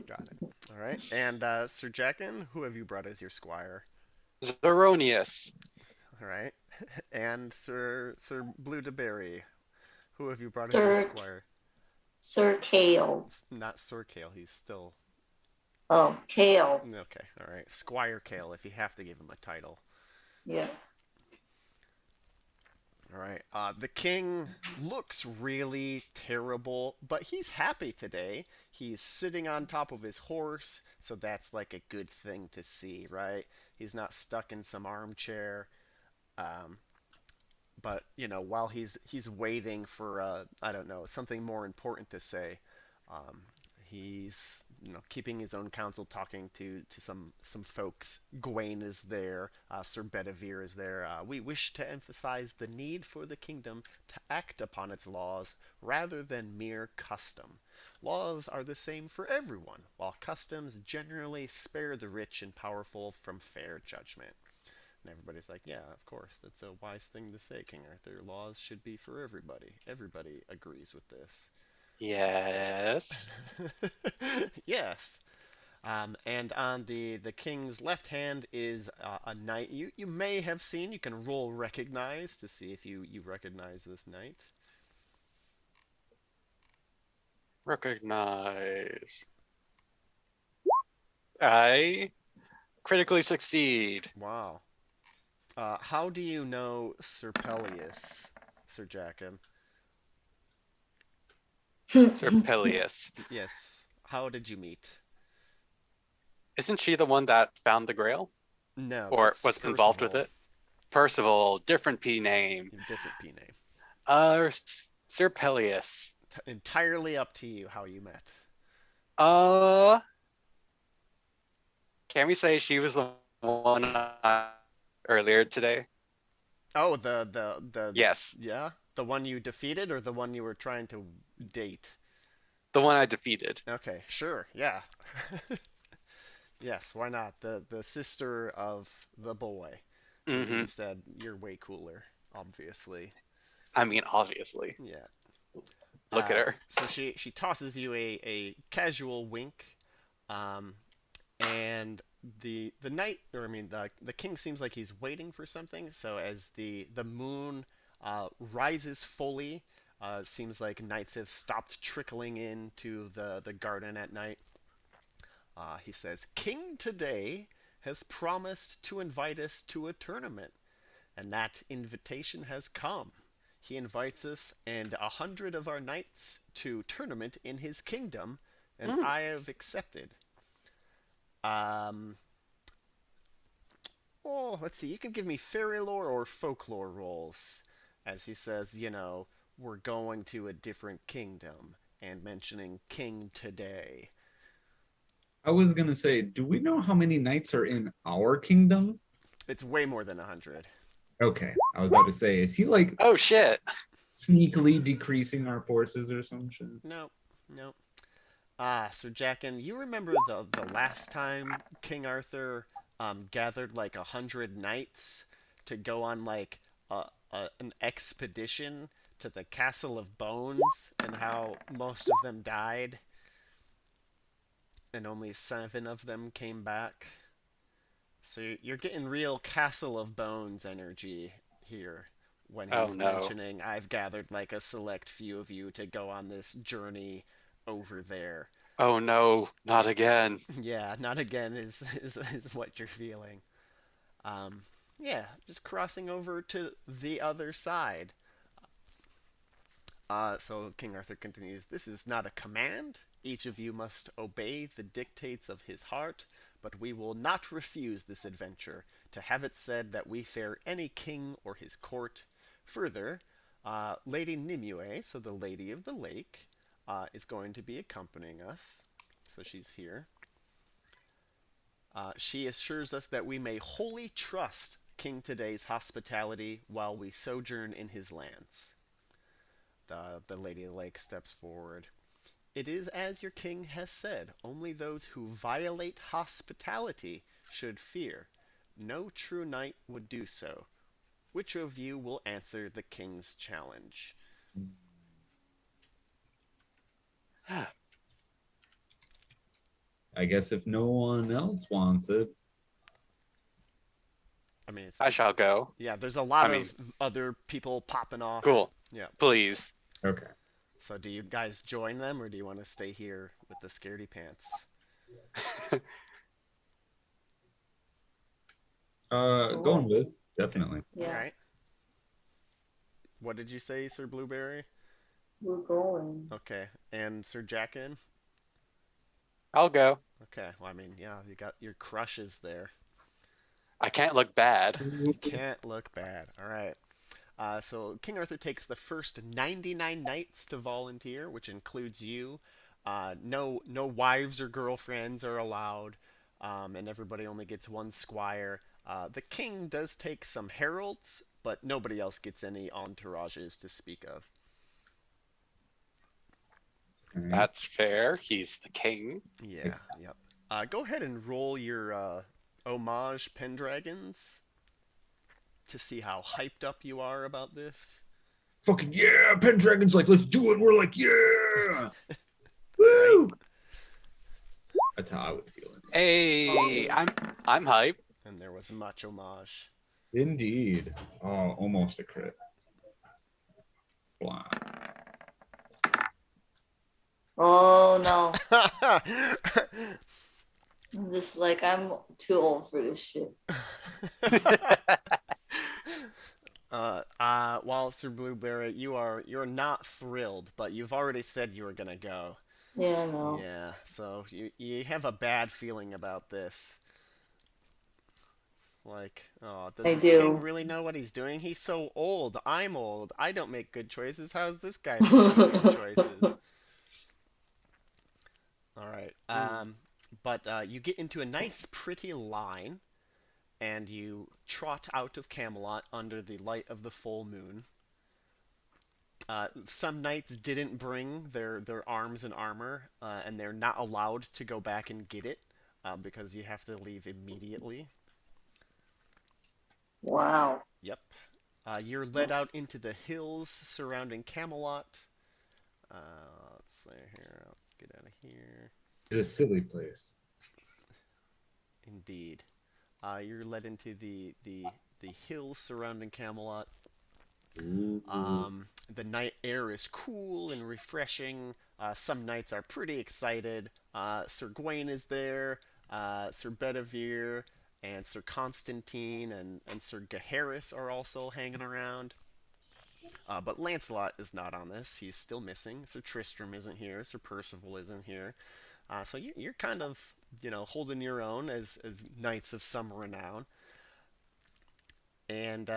Got it. All right. And Sir Jackin, who have you brought as your squire? Zeronius. All right. And Sir Blue de Berry, who have you brought as your Sir squire? Sir Kale. Not Sir Kale. He's still Oh, Kale. okay. All right. Squire Kale, if you have to give him a title. Yeah. All right. The king looks really terrible, but he's happy today. He's sitting on top of his horse, so that's like a good thing to see, right? He's not stuck in some armchair. Um, but while he's waiting for I don't know, something more important to say, um, He's keeping his own counsel, talking to some folks. Gawain is there. Sir Bedivere is there. We wish to emphasize the need for the kingdom to act upon its laws rather than mere custom. Laws are the same for everyone, while customs generally spare the rich and powerful from fair judgment. And everybody's like, yeah, of course, that's a wise thing to say, King Arthur. Laws should be for everybody. Everybody agrees with this. Yes. Yes. And on the king's left hand is a knight you may have seen. You can roll recognize to see if you recognize this knight. Recognize. I critically succeed. Wow. How do you know Sir Peleus, Sir Jackin? Sir Peleus. Yes. How did you meet? Isn't she the one that found the Grail? No, Or that's was involved with Percival. it? Percival, different P name. Different P name. Sir Peleus. Entirely up to you how you met. Uh, can we say she was the one earlier today? Oh, the Yes, yeah, the one you defeated or the one you were trying to date? the one I defeated. Okay, sure, yeah. Yes, why not? The sister of the boy. You Mm-hmm. said you're way cooler, obviously. I mean, obviously. Yeah. Look at her. So she tosses you a casual wink, um, and the knight, or I mean the king seems like he's waiting for something. So as the moon rises fully, it seems like knights have stopped trickling into the garden at night. He says, King today has promised to invite us to a tournament, and that invitation has come. He invites us and 100 of our knights to tournament in his kingdom, and Mm. I have accepted. Um, oh, let's see. You can give me fairy lore or folklore rolls, as he says, we're going to a different kingdom, and mentioning King today. I was gonna say, do we know how many knights are in our kingdom? It's way more than 100. Okay, I was about to say, is he like Oh shit. sneakily decreasing our forces or some shit? No, no. Sir Jackin, you remember the last time King Arthur gathered like 100 knights to go on like an expedition to the Castle of Bones, and how most of them died and only 7 of them came back? So you're getting real Castle of Bones energy here when Oh he's no. mentioning I've gathered like a select few of you to go on this journey over there. Oh no. Not again. Yeah, not again is what you're feeling. Um, yeah, just crossing over to the other side. So King Arthur continues, This is not a command. Each of you must obey the dictates of his heart, but we will not refuse this adventure, to have it said that we fare any king or his court. Further, Lady Nimue, so the Lady of the Lake, is going to be accompanying us. So she's here. She assures us that we may wholly trust King Today's hospitality while we sojourn in his lands. The Lady of the Lake steps forward. It is as your king has said, only those who violate hospitality should fear. No true knight would do so. Which of you will answer the king's challenge? I guess if no one else wants it. I mean, I shall go. yeah, there's a I lot mean, of other people popping off. cool. Yeah. Please. Okay. So do you guys join them, or do you want to stay here with the scaredy pants? Going with, definitely. All Yeah, right. What did you say, Sir Blueberry? we're going. Okay. And Sir Jackin? I'll go. Okay. Well, I mean, yeah, you got your crushes there. I can't look bad. You can't look bad. All right. So King Arthur takes the first 99 knights to volunteer, which includes you. No wives or girlfriends are allowed, and everybody only gets one squire. The king does take some heralds, but nobody else gets any entourages to speak of. Okay. That's fair. He's the king. Yeah, yep. Go ahead and roll your homage Pendragons to see how hyped up you are about this. Fucking yeah, Pendragon's like, let's do it. We're like, yeah, Right? woo. That's how I would feel. Hey, Oh, I'm hype. And there was much homage. Indeed. Oh, almost a crit. Blah. oh no. I'm just like, I'm too old for this shit. While Sir Blueberry, you're not thrilled, but you've already said you were gonna go. Yeah, no. Yeah, so you have a bad feeling about this. Like, oh, does I this king do. really know what he's doing? He's so old. I'm old. I don't make good choices. How's this guy making good choices? All right. But you get into a nice, pretty line, and you trot out of Camelot under the light of the full moon. Some knights didn't bring their arms and armor, and they're not allowed to go back and get it because you have to leave immediately. Wow. Yep. You're led out That's into the hills surrounding Camelot. Uh, let's see here. Let's get out of here. It's a silly place. Indeed. You're led into the hills surrounding Camelot. Ooh. The night air is cool and refreshing. Some knights are pretty excited. Sir Gawain is there, Sir Bedivere, and Sir Constantine and Sir Gaheris are also hanging around. But Lancelot is not on this. He's still missing. Sir Tristram isn't here. Sir Percival isn't here. So you're kind of, holding your own as knights of some renown. And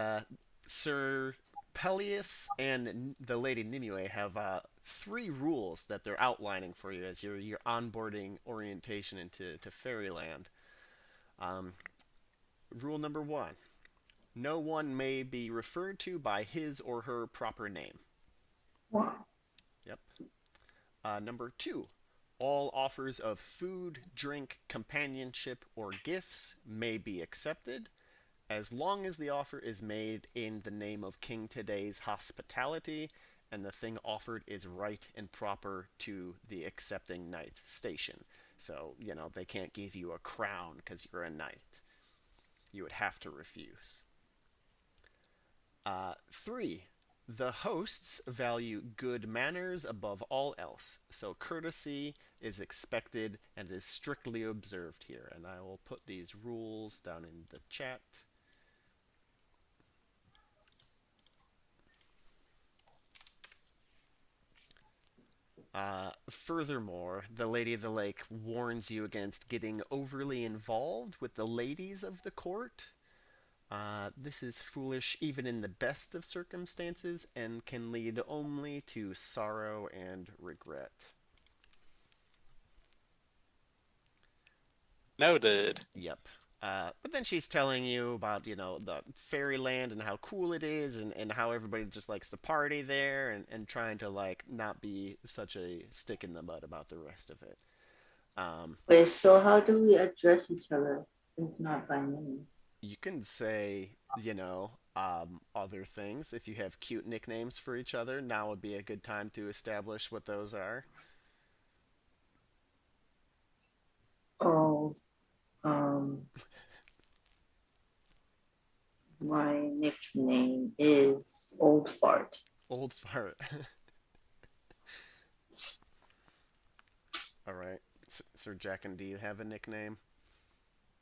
Sir Peleus and the Lady Nimue have three rules that they're outlining for you as your onboarding orientation into Fairyland. Um, Rule number one: no one may be referred to by his or her proper name. wow. Yep. Number two: all offers of food, drink, companionship, or gifts may be accepted, as long as the offer is made in the name of King Today's hospitality and the thing offered is right and proper to the accepting knight's station. So, they can't give you a crown because you're a knight. You would have to refuse. Three, the hosts value good manners above all else, so courtesy is expected and is strictly observed here. And I will put these rules down in the chat. Furthermore, the Lady of the Lake warns you against getting overly involved with the ladies of the court. This is foolish even in the best of circumstances and can lead only to sorrow and regret. Noted. Yep. But then she's telling you about, the fairyland and how cool it is and how everybody just likes to party there and trying to, like, not be such a stick in the mud about the rest of it. Wait, so how do we address each other if not by name? You can say, other things. If you have cute nicknames for each other, now would be a good time to establish what those are. Oh, um, my nickname is Old Fart. Old fart. All right. Sir Jack, and do you have a nickname?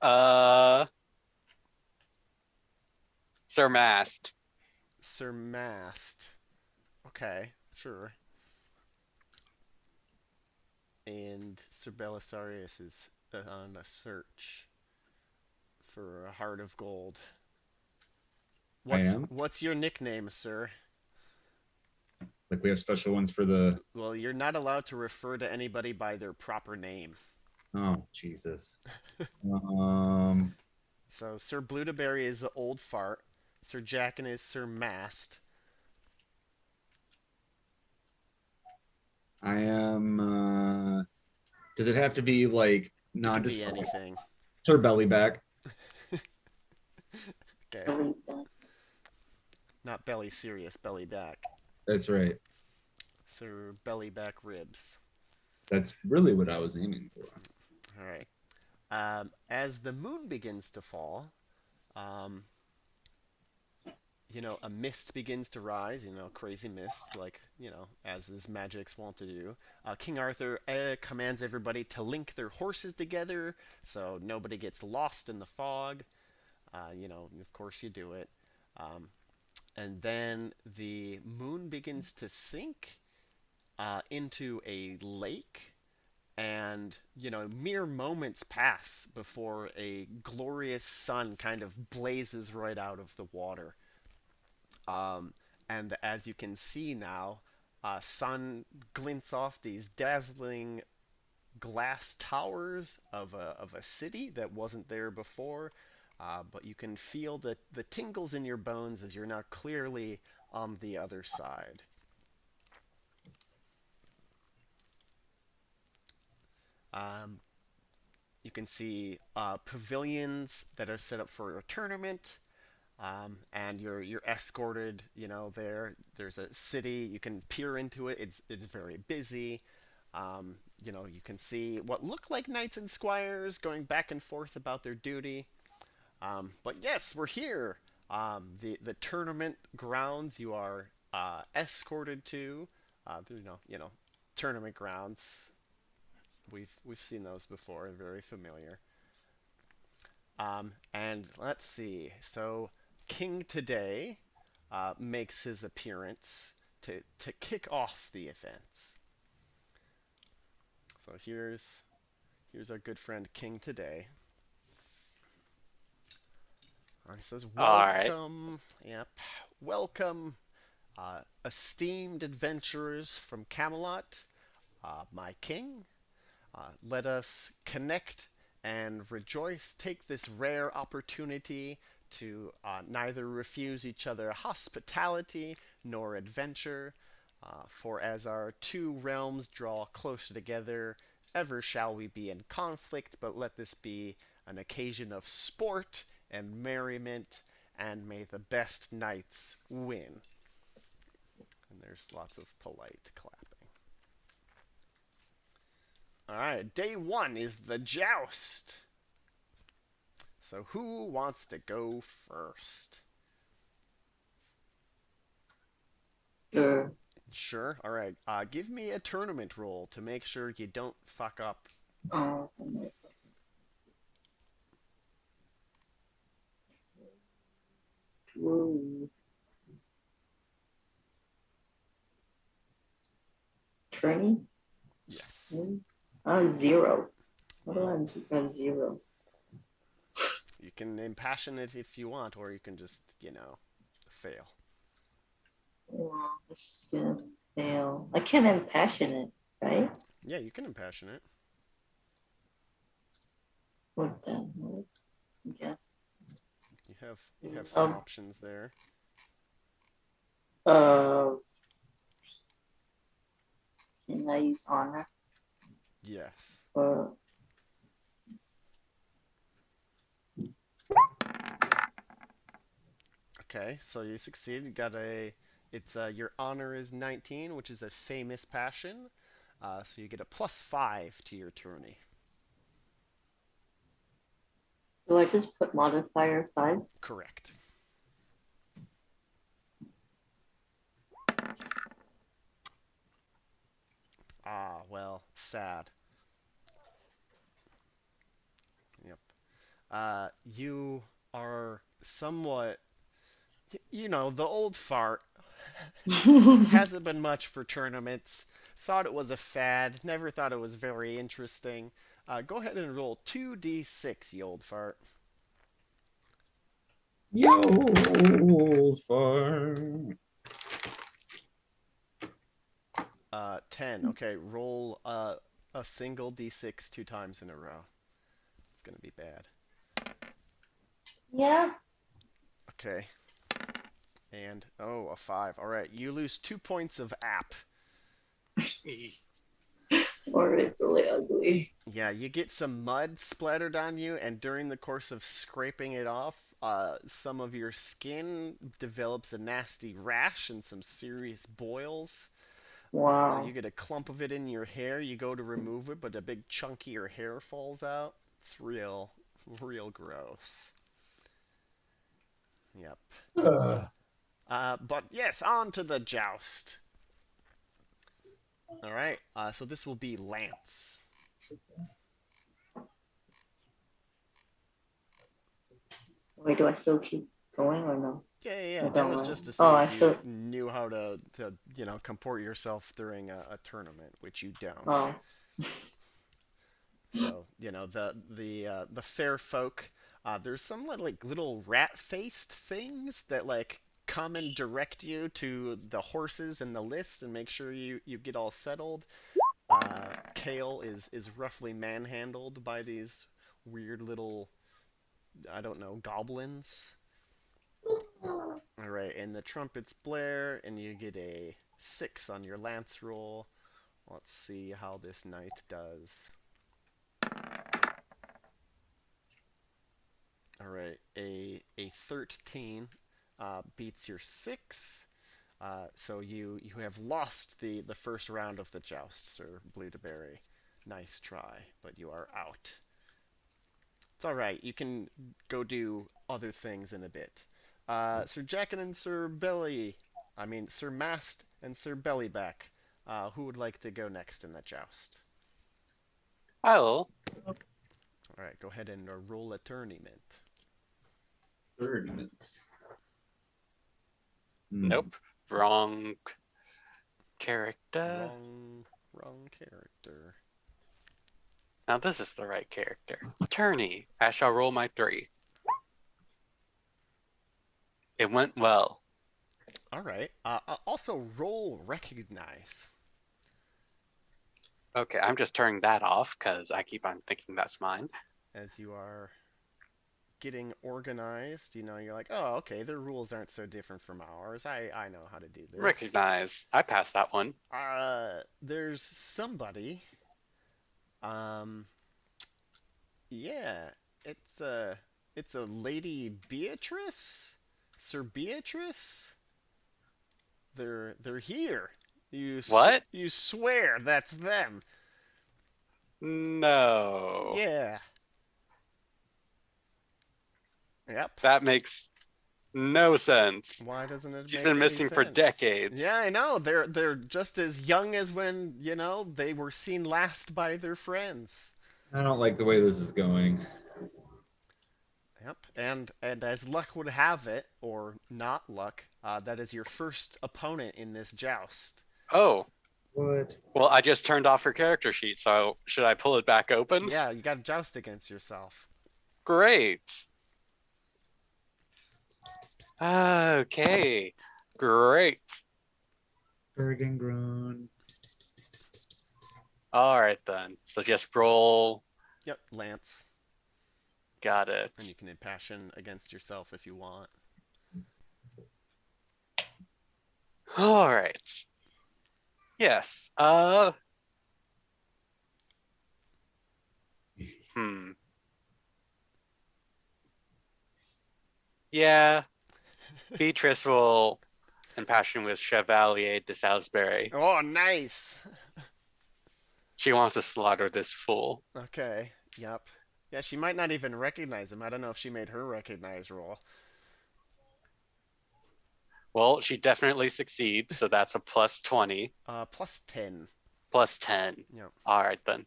Uh, Sir Mast. Sir Mast. Okay, sure. And Sir Belisarius is on a search for a heart of gold. I What's am. what's your nickname, sir? Like we have special ones for the. Well, you're not allowed to refer to anybody by their proper name. Oh Jesus. Um, So Sir Bluteberry is the old fart. Sir Jackin is Sir Mast. I am. Does it have to be like It not can just be anything. Sir Bellyback? Okay. Not belly serious, belly back. That's right. Sir Bellyback Ribs. That's really what I was aiming for. All right. As the moon begins to fall, um, a mist begins to rise, crazy mist, like, as his magics want to do. King Arthur commands everybody to link their horses together so nobody gets lost in the fog. Of course you do it. Um, and then the moon begins to sink into a lake, and mere moments pass before a glorious sun kind of blazes right out of the water. um, and as you can see now, sun glints off these dazzling glass towers of a city that wasn't there before, but you can feel the tingles in your bones as you're now clearly on the other side. Um, you can see pavilions that are set up for a tournament, and you're escorted. There's a city. You can peer into it. It's very busy. You can see what look like knights and squires going back and forth about their duty. But yes, we're here. The tournament grounds you are escorted to. Tournament grounds. We've seen those before. They're very familiar. And let's see. So King today makes his appearance to kick off the events. So here's our good friend King today. He says, All right. "Welcome, yep, welcome, esteemed adventurers from Camelot, my king. Let us connect and rejoice. Take this rare opportunity to neither refuse each other hospitality nor adventure. For as our two realms draw closer together, ever shall we be in conflict, but let this be an occasion of sport and merriment, and may the best knights win." And there's lots of polite clapping. Alright, day one is the joust. So who wants to go first? Sure. Sure. Alright, give me a tournament roll to make sure you don't fuck up. Oh, whoa. 20? Yes. Zero. What do Well, I have zero? you can impassion it if you want, or you can just, fail. Well, this is gonna fail. I can't impassion it, right? Yeah, you can impassion it. What then? What? I guess. You have some options there. Uh, can I use honor? Yes. Or Okay, so you succeed. You got your honor is 19, which is a famous passion. So you get a +5 to your tourney. do I just put modifier 5? Correct. Ah, well, sad. Yep. You are somewhat, the old fart hasn't been much for tournaments. Thought it was a fad. Never thought it was very interesting. Go ahead and roll 2d6, you old fart. Yo, far. 10. Okay, roll a single d6 two times in a row. It's gonna be bad. Yeah. Okay. And oh, a 5. All right, you lose 2 points of app. Or it's really ugly. Yeah, you get some mud splattered on you, and during the course of scraping it off, some of your skin develops a nasty rash and some serious boils. You Wow. get a clump of it in your hair. You go to remove it, but a big chunk of your hair falls out. It's real gross. Yep. Uh, But yes, on to the joust. All right. So this will be Lance. Wait, do I still keep going or no? Yeah. I That don't was know. just to Oh, see I if you still. knew how to comport yourself during a tournament, which you don't. Oh. So the fair folk. There's some like little rat-faced things that like come and direct you to the horses and the lists and make sure you get all settled. Kale is roughly manhandled by these weird little, I don't know, goblins. All right, and the trumpets blare, and you get a 6 on your lance roll. Let's see how this knight does. All right, a 13 beats your 6. So you have lost the first round of the joust, Sir Blueberry. Nice try, but you are out. It's all right. You can go do other things in a bit. Sir Jackin and Sir Belly, I mean Sir Mast and Sir Bellyback. Who would like to go next in that joust? I'll. All right, go ahead and roll a tournament. tournament. Nope. Wrong character. Wrong character. Now this is the right character. Tourney. I shall roll my 3. It went well. All right. Also roll recognize. Okay, I'm just turning that off because I keep on thinking that's mine. As you are getting organized, you're like, oh, okay, their rules aren't so different from ours. I know how to do this. Recognize. I passed that one. There's somebody. Um, yeah, it's a Lady Beatrice, Sir Beatrice. They're here. What? You swear that's them? No. Yeah. Yep. That makes no sense. Why doesn't it She's make been any missing for sense? decades. Yeah, I know. They're just as young as when, they were seen last by their friends. I don't like the way this is going. Yep. And as luck would have it, or not luck, that is your first opponent in this joust. Oh, What? well, I just turned off her character sheet, so should I pull it back open? Yeah, you got to joust against yourself. Great. Okay. Great. Bergengrun. All right then. So just roll. Yep, Lance. Got it. And you can impassion against yourself if you want. All right. Yes. Hmm. Yeah. Beatrice will impassion with Chevalier de Salisbury. Oh, nice. She wants to slaughter this fool. Okay. Yep. Yeah, she might not even recognize him. I don't know if she made her recognize roll. Well, she definitely succeeds, so that's a plus 20. Plus 10. Plus 10. Yep. All right then.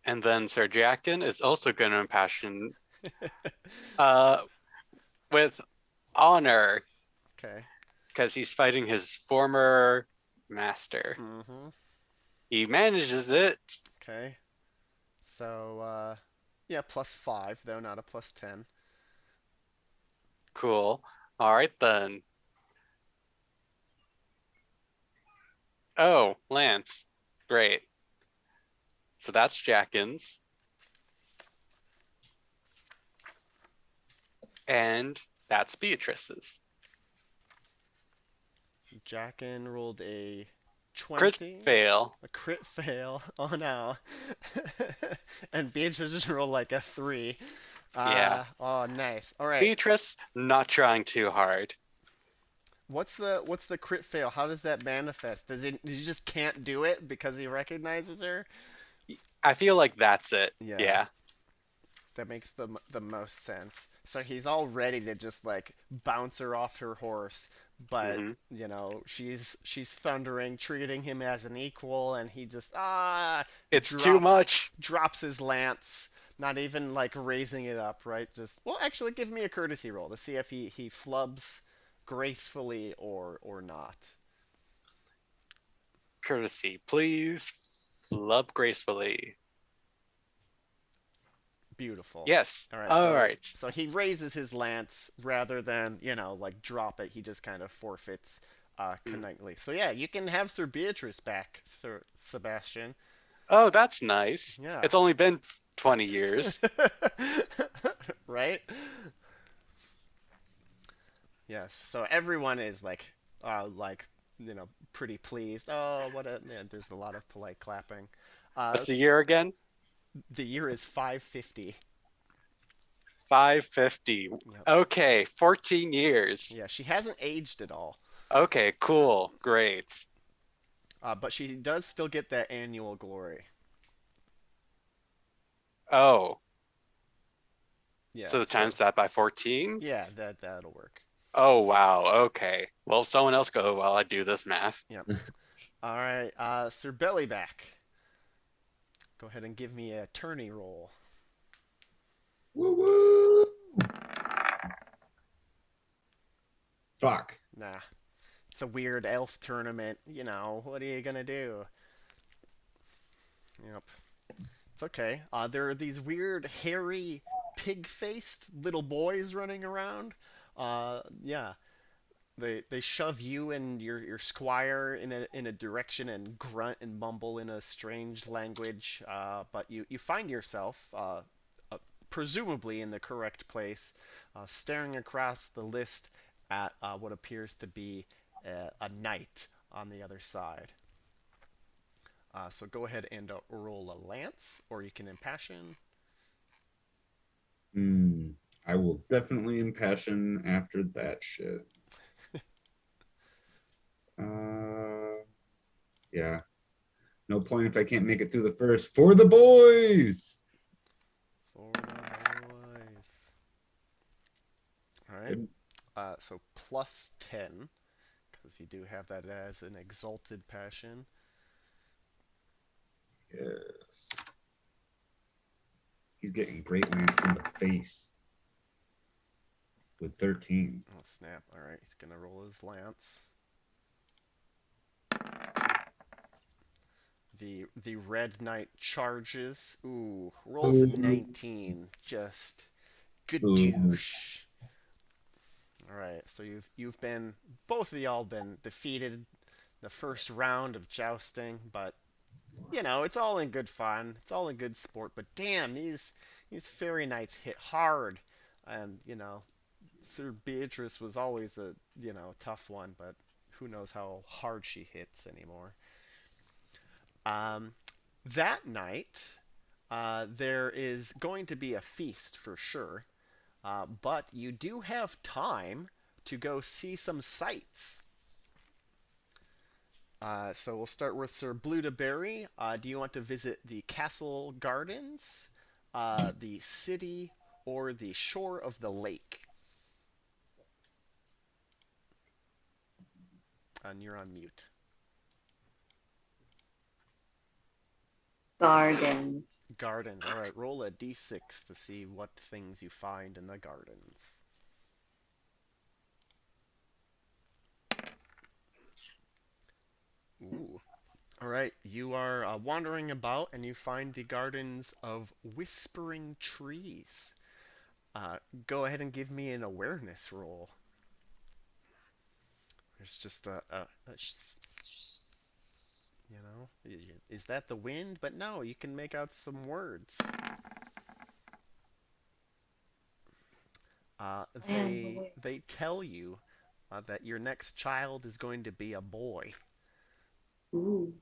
And then Sir Jackin is also going to impassion with honor Okay. because he's fighting his former master. Mm-hmm. He manages it. Okay. So, yeah, plus 5, though, not a plus 10. Cool. All right then. Oh, Lance. Great. So that's Jackin's. And that's Beatrice's. Jackin rolled a Crit 20, fail. a crit fail. Oh no. And Beatrice just rolled like a 3. Yeah. Oh nice. All right. Beatrice not trying too hard. What's the crit fail? How does that manifest? He just can't do it because he recognizes her? I feel like that's it. Yeah. Yeah. That makes the most sense. So he's all ready to just like bounce her off her horse, but hmm she's thundering, treating him as an equal, and he just It's too drops much. drops his lance, not even like raising it up, right? Just well, actually, give me a courtesy roll to see if he flubs gracefully or not. Courtesy, please. Flub gracefully. Beautiful. Yes. All right, All so right. so he raises his lance rather than, like drop it. He just kind of forfeits Mm. knightly. So yeah, you can have Sir Beatrice back, Sir Sebastian. Oh, that's nice. Yeah. It's only been 20 years. Right? Yes. So everyone is pretty pleased. Oh, what a yeah, there's a lot of polite clapping. What's the year again? The year is 550. 550. Yep. Okay, 14 years. Yeah, she hasn't aged at all. Okay, cool. Great. But she does still get that annual glory. Oh, Yeah, so so times that by 14? yeah, that'll work. Oh, wow. Okay. Well, someone else go while I do this math. Yep. All right, Sir Bellyback. Go ahead and give me a tourney roll. Woo woo. Fuck. Nah, it's a weird elf tournament. What are you gonna do? Yep, it's okay. There are these weird, hairy, pig-faced little boys running around. Yeah, they shove you and your squire in a direction and grunt and mumble in a strange language. But you find yourself uh, presumably in the correct place, staring across the list at what appears to be a knight on the other side. So go ahead and roll a lance, or you can impassion. Hmm. I will definitely impassion after that shit. Uh, yeah. No point if I can't make it through the first. For the boys. For the boys. All right. Good. So plus 10, because you do have that as an exalted passion. Yes. He's getting great lanced in the face with 13. Oh, snap. All right. He's going to roll his lance. The red knight charges. Ooh, rolls a Ooh. 19. Just good Ooh. douche. All right. So you've been both of y'all been defeated the first round of jousting, but it's all in good fun. It's all in good sport. But damn, these fairy knights hit hard, and Sir Beatrice was always a tough one, but who knows how hard she hits anymore. Um, that night, there is going to be a feast for sure, but you do have time to go see some sights. So we'll start with Sir Blueberry. Do you want to visit the castle gardens, the city, or the shore of the lake? And you're on mute. Gardens. Gardens. All right, roll a d6 to see what things you find in the gardens. Ooh. All right, you are wandering about and you find the gardens of whispering trees. Go ahead and give me an awareness roll. There's just a Is that the wind? But no, you can make out some words. Uh, I am they aware. they tell you that your next child is going to be a boy. Ooh,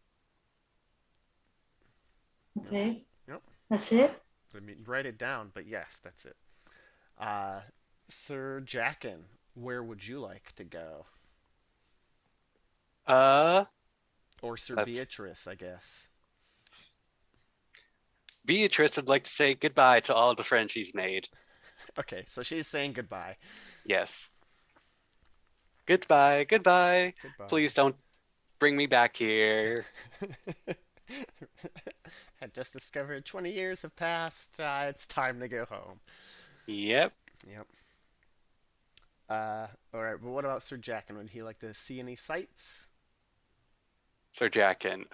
Yep. okay. Yep. That's it? I mean, write it down, but yes, that's it. Uh, Sir Jackin, where would you like to go? Uh, Or Sir that's Beatrice, I guess. Beatrice would like to say goodbye to all the friends she's made. Okay, so she's saying goodbye. Yes. Goodbye, goodbye. Goodbye. Please don't bring me back here. Had just discovered 20 years have passed. It's time to go home. Yep. Yep. All right. But what about Sir Jackin? Would he like to see any sights? Sir Jackin.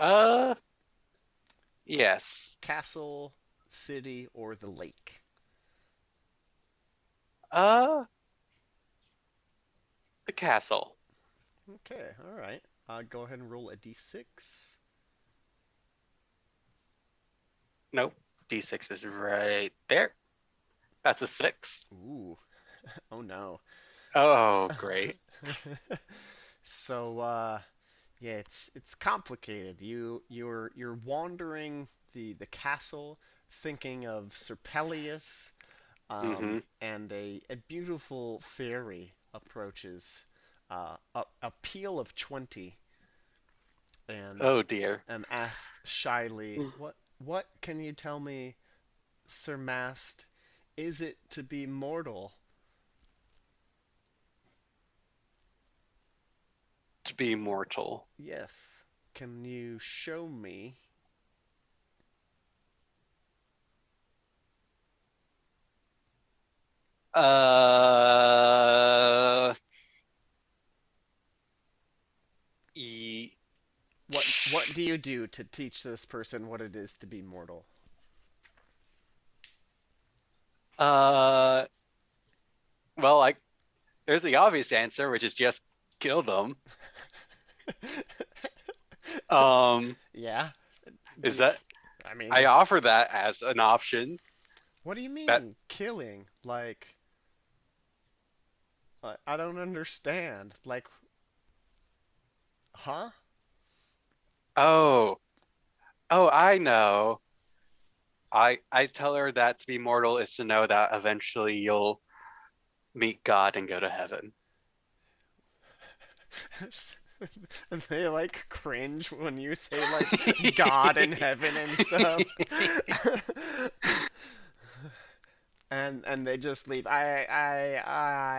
Yes. Castle, city, or the lake? Uh, the castle. Okay. All right. Go ahead and roll a d6. Nope. D6 is right there. That's a 6. Ooh. Oh no. Oh, great. So yeah, it's complicated. You're wandering the castle, thinking of Sir Pellias, Mm-hmm. and a beautiful fairy approaches, a peal of 20, and Oh dear. asks shyly, "What can you tell me, Sir Mast? Is it to be mortal?" To be mortal. Yes. Can you show me? Uh, e- What do you do to teach this person what it is to be mortal? uh, well, like, there's the obvious answer, which is just kill them. Um, Yeah. is Do, that I I mean, offer that as an option. what do you That mean killing? Like, I don't understand. Like, huh? oh, oh, I know. I tell her that to be mortal is to know that eventually you'll meet God and go to heaven. And they like cringe when you say like God in heaven and stuff. And they just leave. I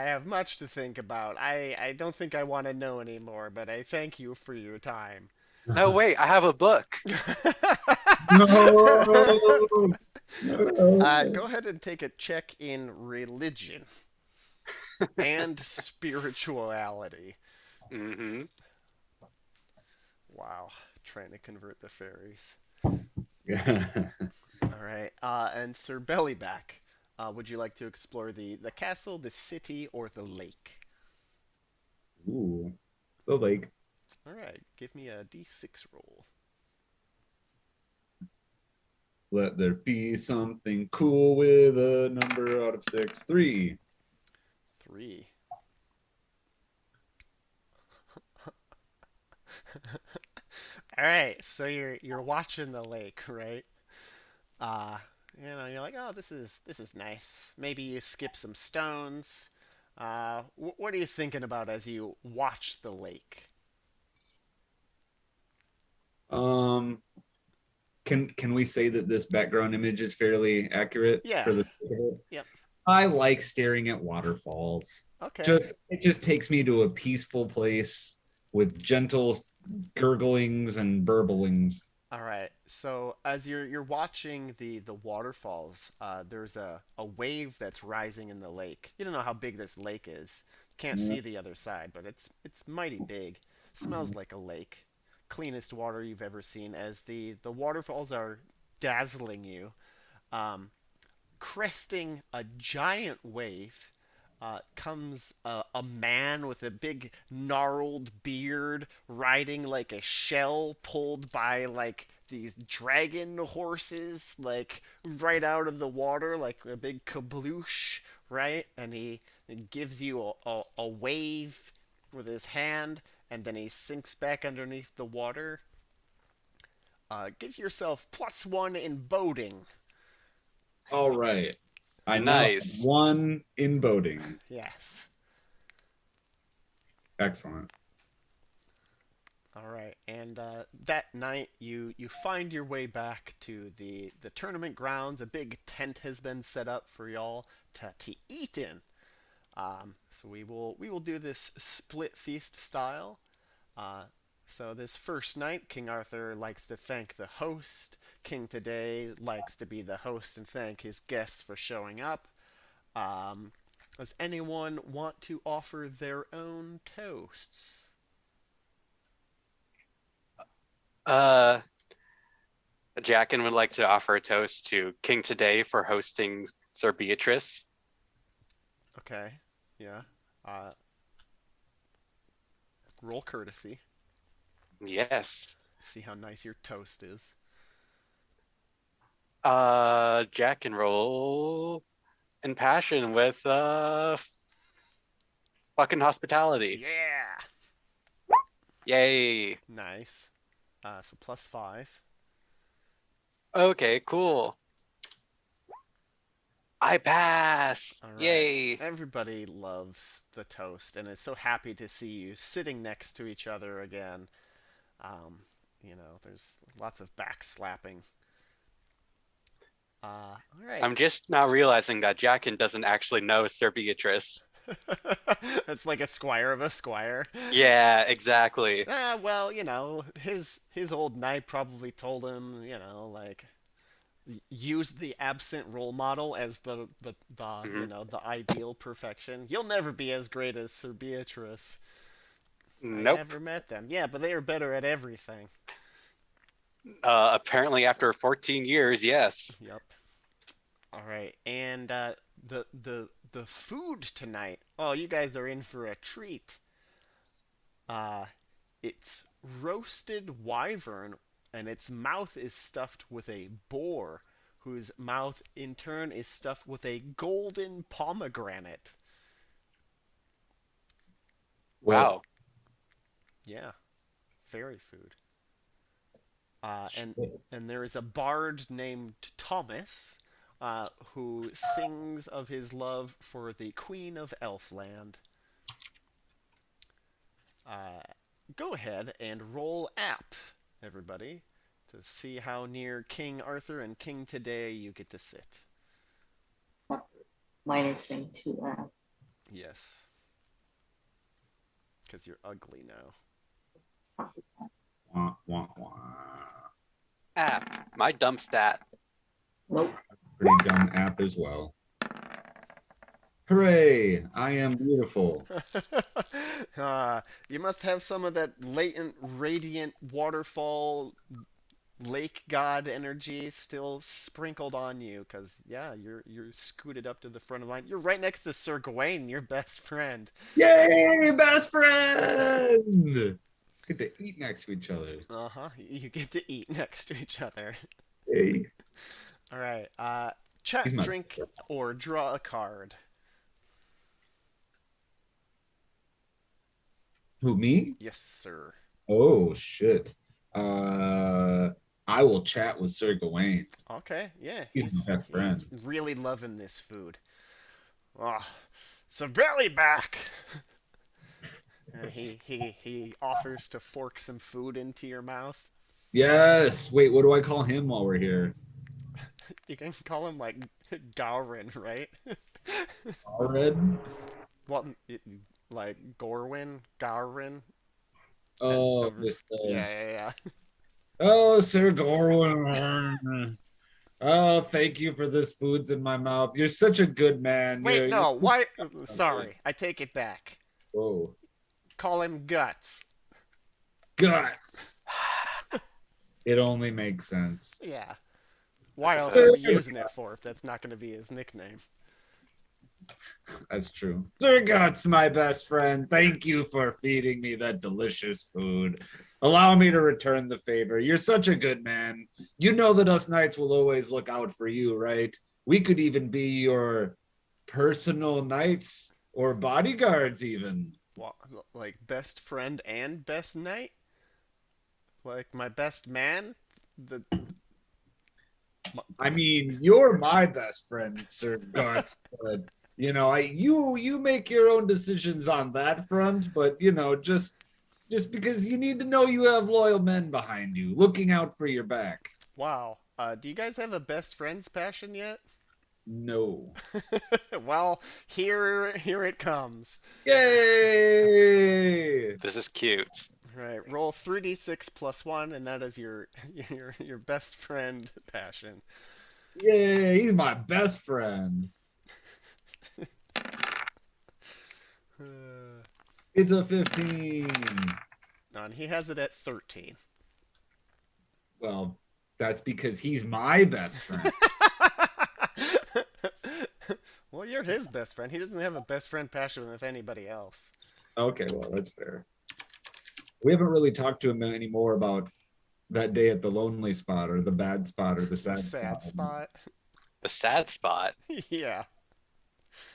have much to think about. I don't think I want to know anymore, but I thank you for your time. No, wait, I have a book. No. No. Go ahead and take a check in religion and spirituality. Mm-hmm. Wow, trying to convert the fairies. Yeah. All right, and Sir Bellyback, would you like to explore the castle, the city, or the lake? Ooh. So like, All right, give me a d6 roll. let there be something cool with a number out of six. Three. 3. All right, so you're watching the lake, right? Uh, you're like, oh, this is nice. Maybe you skip some stones. What are you thinking about as you watch the lake? Um, can we say that this background image is fairly accurate Yeah. for the Yep. I like staring at waterfalls. Okay. Just it just takes me to a peaceful place with gentle gurglings and burblings. All right. So as you're watching the waterfalls, there's a wave that's rising in the lake. You don't know how big this lake is. Can't Yeah. see the other side, but it's mighty big. Smells like a lake. Cleanest water you've ever seen. As the waterfalls are dazzling you, um, cresting a giant wave, comes a man with a big gnarled beard riding like a shell pulled by like these dragon horses like right out of the water like a big kabloosh, right? And he gives you a wave with his hand, and then he sinks back underneath the water. Give yourself +1 in boating. All right. I now have Nice. 1 in boating. Yes. Excellent. All right, and that night you find your way back to the tournament grounds. A big tent has been set up for y'all to eat in. So we will do this split feast style. Uh, so this first night, King Arthur likes to thank the host. King Today likes to be the host and thank his guests for showing up. Um, does anyone want to offer their own toasts? Uh, Jackin would like to offer a toast to King Today for hosting Sir Beatrice. Okay, yeah. Uh, roll courtesy. Yes. See how nice your toast is. Jack can roll in passion with fucking hospitality. Yeah. Yay. Nice. So +5. Okay, cool. I pass. All right. Yay. Everybody loves the toast and is so happy to see you sitting next to each other again. There's lots of backslapping. All right. I'm just now realizing that Jackin doesn't actually know Sir Beatrice. It's like a squire of a squire. Yeah, exactly. Well, his old knight probably told him, like use the absent role model as Mhm. the ideal perfection. You'll never be as great as Sir Beatrice. I Nope. never met them. Yeah, but they are better at everything. Apparently after 14 years, yes. Yep. All right, and the food tonight. Oh, you guys are in for a treat. Uh, it's roasted wyvern, and its mouth is stuffed with a boar, whose mouth in turn is stuffed with a golden pomegranate. Well, Wow. Yeah, fairy food. Uh, and shit. and there is a bard named Thomas, who sings of his love for the Queen of Elfland. Uh, Go ahead and roll app, everybody, to see how near King Arthur and King Today you get to sit. Minusing 2. Yes, because you're ugly now. Wah, wah, wah. My dump stat. Nope. Pretty dumb app as well. Hooray! I am beautiful. You must have some of that latent, radiant waterfall lake god energy still sprinkled on you, because yeah, you're scooted up to the front of the line. You're right next to Sir Gawain, your best friend. Yay, best friend! Get to eat next to each other. Uh-huh. You get to eat next to each other. Hey. All right. He's Chat, my drink, or draw a card. Who, me? Yes, sir. Oh shit. Uh I will chat with Sir Gawain. Okay. Yeah, He's he's my best he's friend. really loving this food. Oh, so belly back. And he offers to fork some food into your mouth. Yes. Wait, what do I call him while we're here? You can call him like Gowrin, right? Alred? Well, like Gorwin, Gowrin. Oh, Ever- this Yeah, yeah, yeah. Oh, Sir Gawain. Oh, thank you for this food's in my mouth. You're such a good man. Wait, You're no. Why? Sorry, I take it back. Whoa. Call him Guts. Guts. It only makes sense. Yeah. That's Why else are we offensive. using it for if that's not going to be his nickname? That's true. Sir Guts, my best friend, thank you for feeding me that delicious food. Allow me to return the favor. You're such a good man. You know that us knights will always look out for you, right? We could even be your personal knights or bodyguards, even. Like best friend and best knight? Like my best man? The I mean, you're my best friend, Sir Guts, but you make your own decisions on that front, but just because you need to know you have loyal men behind you, looking out for your back. wow. Do you guys have a best friend's passion yet? No. Well, here it comes. Yay! This is cute. Right, roll 3d6 plus 1, and that is your your best friend passion. Yay! He's my best friend. It's a 15. And he has it at 13. Well, that's because he's my best friend. Well, you're his best friend. He doesn't have a best friend passion with anybody else. Okay, well, that's fair. We haven't really talked to him anymore about that day at the lonely spot or the bad spot or the The sad sad spot. The sad spot. Yeah.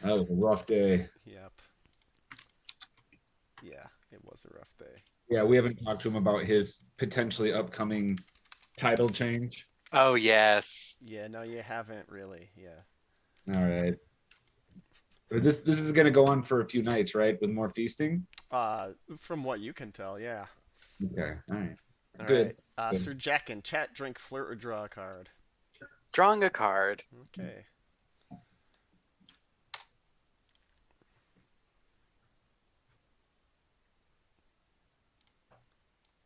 That was a rough day. Yep. Yeah, it was a rough day. Yeah, we haven't talked to him about his potentially upcoming title change. Oh, yes. Yeah, no, you haven't really. Yeah. All right. But this is going to go on for a few nights, right? With more feasting? From what you can tell, yeah. Okay. All right. All Good. right. Good. Sir Jackin, chat, drink, flirt, or draw a card. Drawing a card. Okay.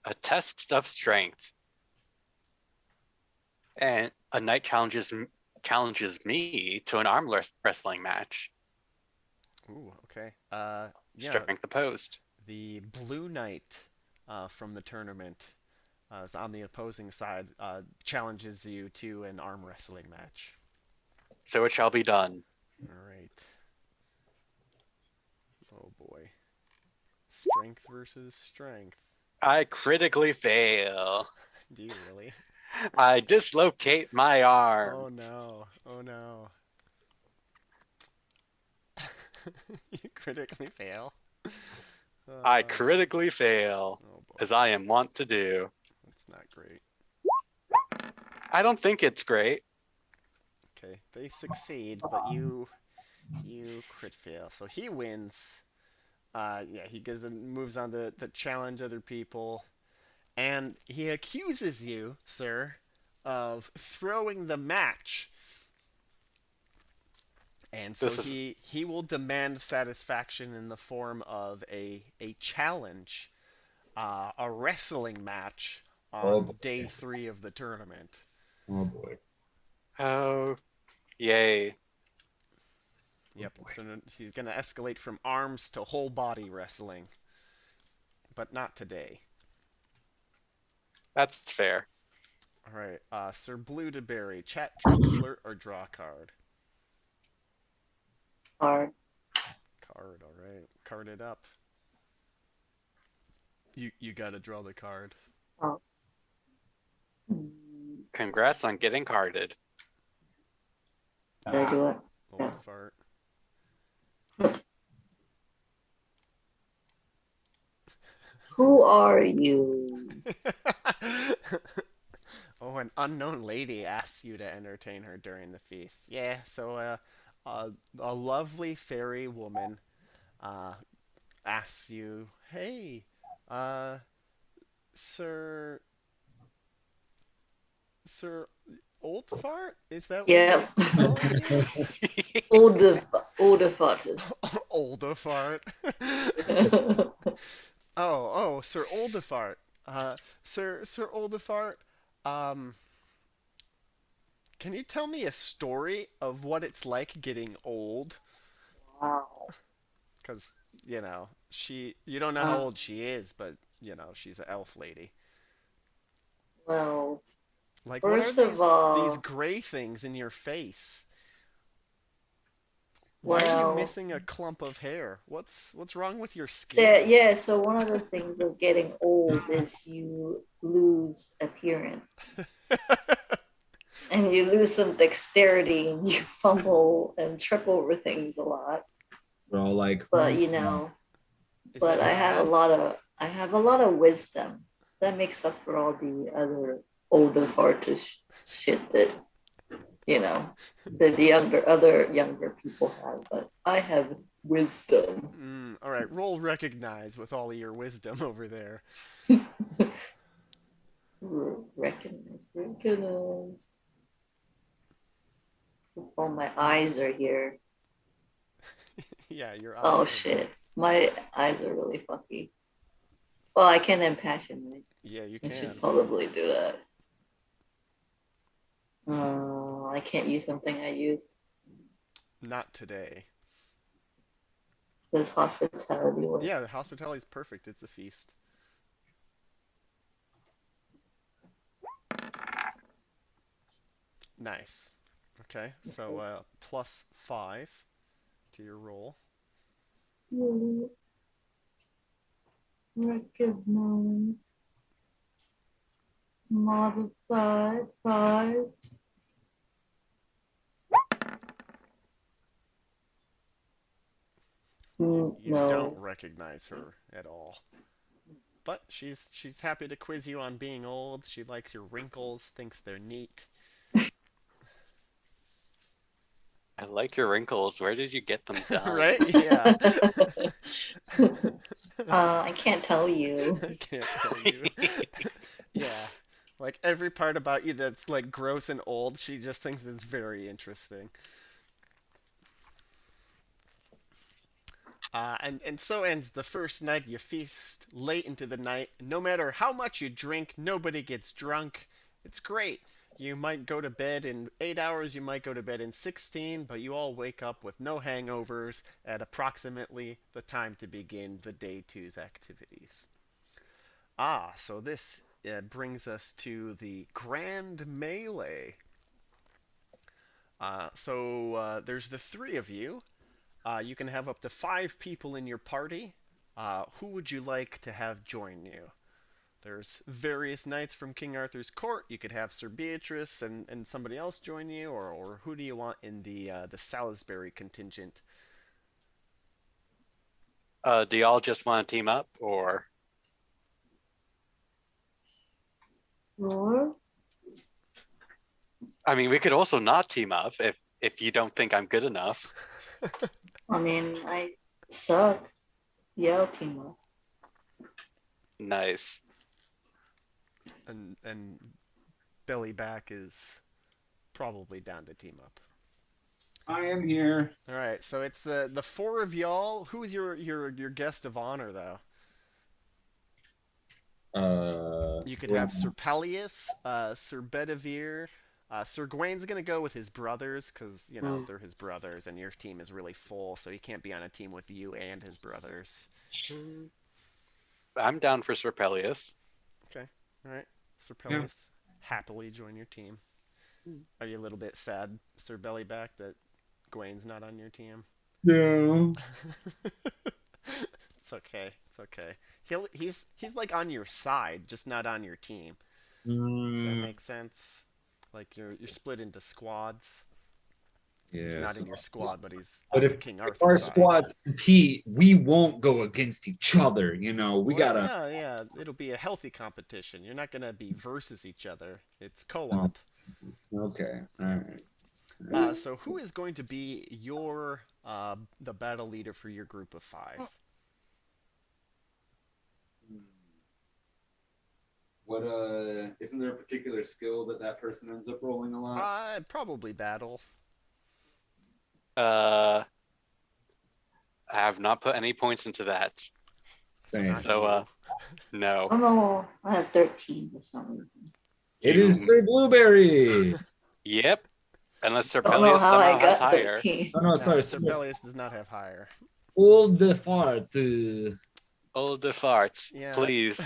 A test of strength. And a knight challenges me to an arm wrestling match. Ooh, okay. Yeah, Strength opposed. the Blue Knight from the tournament is on the opposing side, challenges you to an arm wrestling match. So it shall be done. All right. Oh boy. Strength versus strength. I critically fail. Do you really? I dislocate my Oh arm. no. Oh no. You critically fail. I Uh, critically fail, oh boy. as I am wont to do. That's not great. I don't think it's great. Okay, they succeed, but you crit fail. So he wins. Yeah, he moves on to challenge other people, and he accuses you, sir, of throwing the match. And so This is he will demand satisfaction in the form of a challenge, a wrestling match Oh on day boy. 3 of the tournament. Oh boy. oh, yay. Yep. Oh boy. So he's gonna escalate from arms to whole body wrestling, but not today. That's fair. All right, Sir Blue to Berry, chat, drink, flirt, or draw a card. Card. Card. All right, card it up. You gotta draw the card. Oh. Congrats on getting carded. Did I do it? Old Yeah. fart. Who are you? Oh, an unknown lady asks you to entertain her during the feast. Yeah, so a lovely fairy woman uh, asks you, "Hey, uh, Sir Sir Old Fart? Is that what Yep. you're calling me? Older father. Older Fart. Oh, Sir Oldefart. Sir Oldefart, um, can you tell me a story of what it's like getting old? Wow. Because, you don't know how Uh, old she is, but, she's an elf lady. well, Like, what are first of these all, gray things in your face? Why are you Well, missing a clump of hair? What's wrong with your so skin? yeah, so one of the things of getting old is you lose appearance and you lose some dexterity and you fumble and trip over things a lot. We're all like, But Is but that bad? I have a lot of wisdom that makes up for all the other older fartish shit that you know that the other younger people have. But I have wisdom. All right, roll recognize with all of your wisdom over there. Recognize. Oh, my eyes are here. Yeah, your eyes Oh are back. shit, my eyes are really fucky. Well, I can impassion, right? Yeah, you I should can. probably do that. I can't use something I used. Not today. Does hospitality work? Yeah, the hospitality is perfect. It's a feast. Nice. Okay, so +5 to your roll. Really recognize modified by You don't no. recognize her at all. But she's happy to quiz you on being old. She likes your wrinkles, thinks they're neat. I like your wrinkles. Where did you get them done? Right? Yeah. I can't tell you. I can't tell you. Yeah. Like every part about you that's like gross and old, she just thinks is very interesting. And so ends the first night. You feast late into the night. No matter how much you drink, nobody gets drunk. It's great. You might go to bed in 8 hours, you might go to bed in 16, but you all wake up with no hangovers at approximately the time to begin the day two's activities. So this brings us to the Grand Melee. There's the three of you. You can have up to 5 people in your party. Who would you like to have join you? There's various knights from King Arthur's court. You could have Sir Beatrice and somebody else join you, or who do you want in the Salisbury contingent? Do y'all just want to team up, or Or I mean, we could also not team up if you don't think I'm good enough. I mean, I suck. Yell team up. Nice. And Bellyback is probably down to team up. I am here. All right, so it's the four of y'all. Who's your guest of honor though? You could have Sir Pellias, Sir Bedivere. Sir Gawain's gonna go with his brothers because they're his brothers, and your team is really full, so he can't be on a team with you and his brothers. I'm down for Sir Pellias. Okay, all right. Sir Yeah. Pellias, happily join your team. Are you a little bit sad, Sir Bellyback, that Gawain's not on your team? No. It's okay. It's okay. He's like on your side, just not on your team. Does that Mm, make sense? Like you're split into squads. He's not yes. in your squad, but he's But on the if, King if Arthur our side. squad compete, we won't go against each other. We Well, gotta. yeah, yeah. It'll be a healthy competition. You're not gonna be versus each other. It's Oh, co-op. okay. All right. So who is going to be your the battle leader for your group of 5? What isn't there a particular skill that person ends up rolling a lot? Probably battle. Uh, I have not put any points into that. So Same. not So, you. no. Oh no, I have 13 or something. It is You, Sir Blueberry. yep. Unless Sir Don't know Pellias how I somehow has got higher. 13. Oh no, Nah, sorry, Sir Sir Bellius does not have higher. Old the Fart. Oh, the farts. Yeah. Please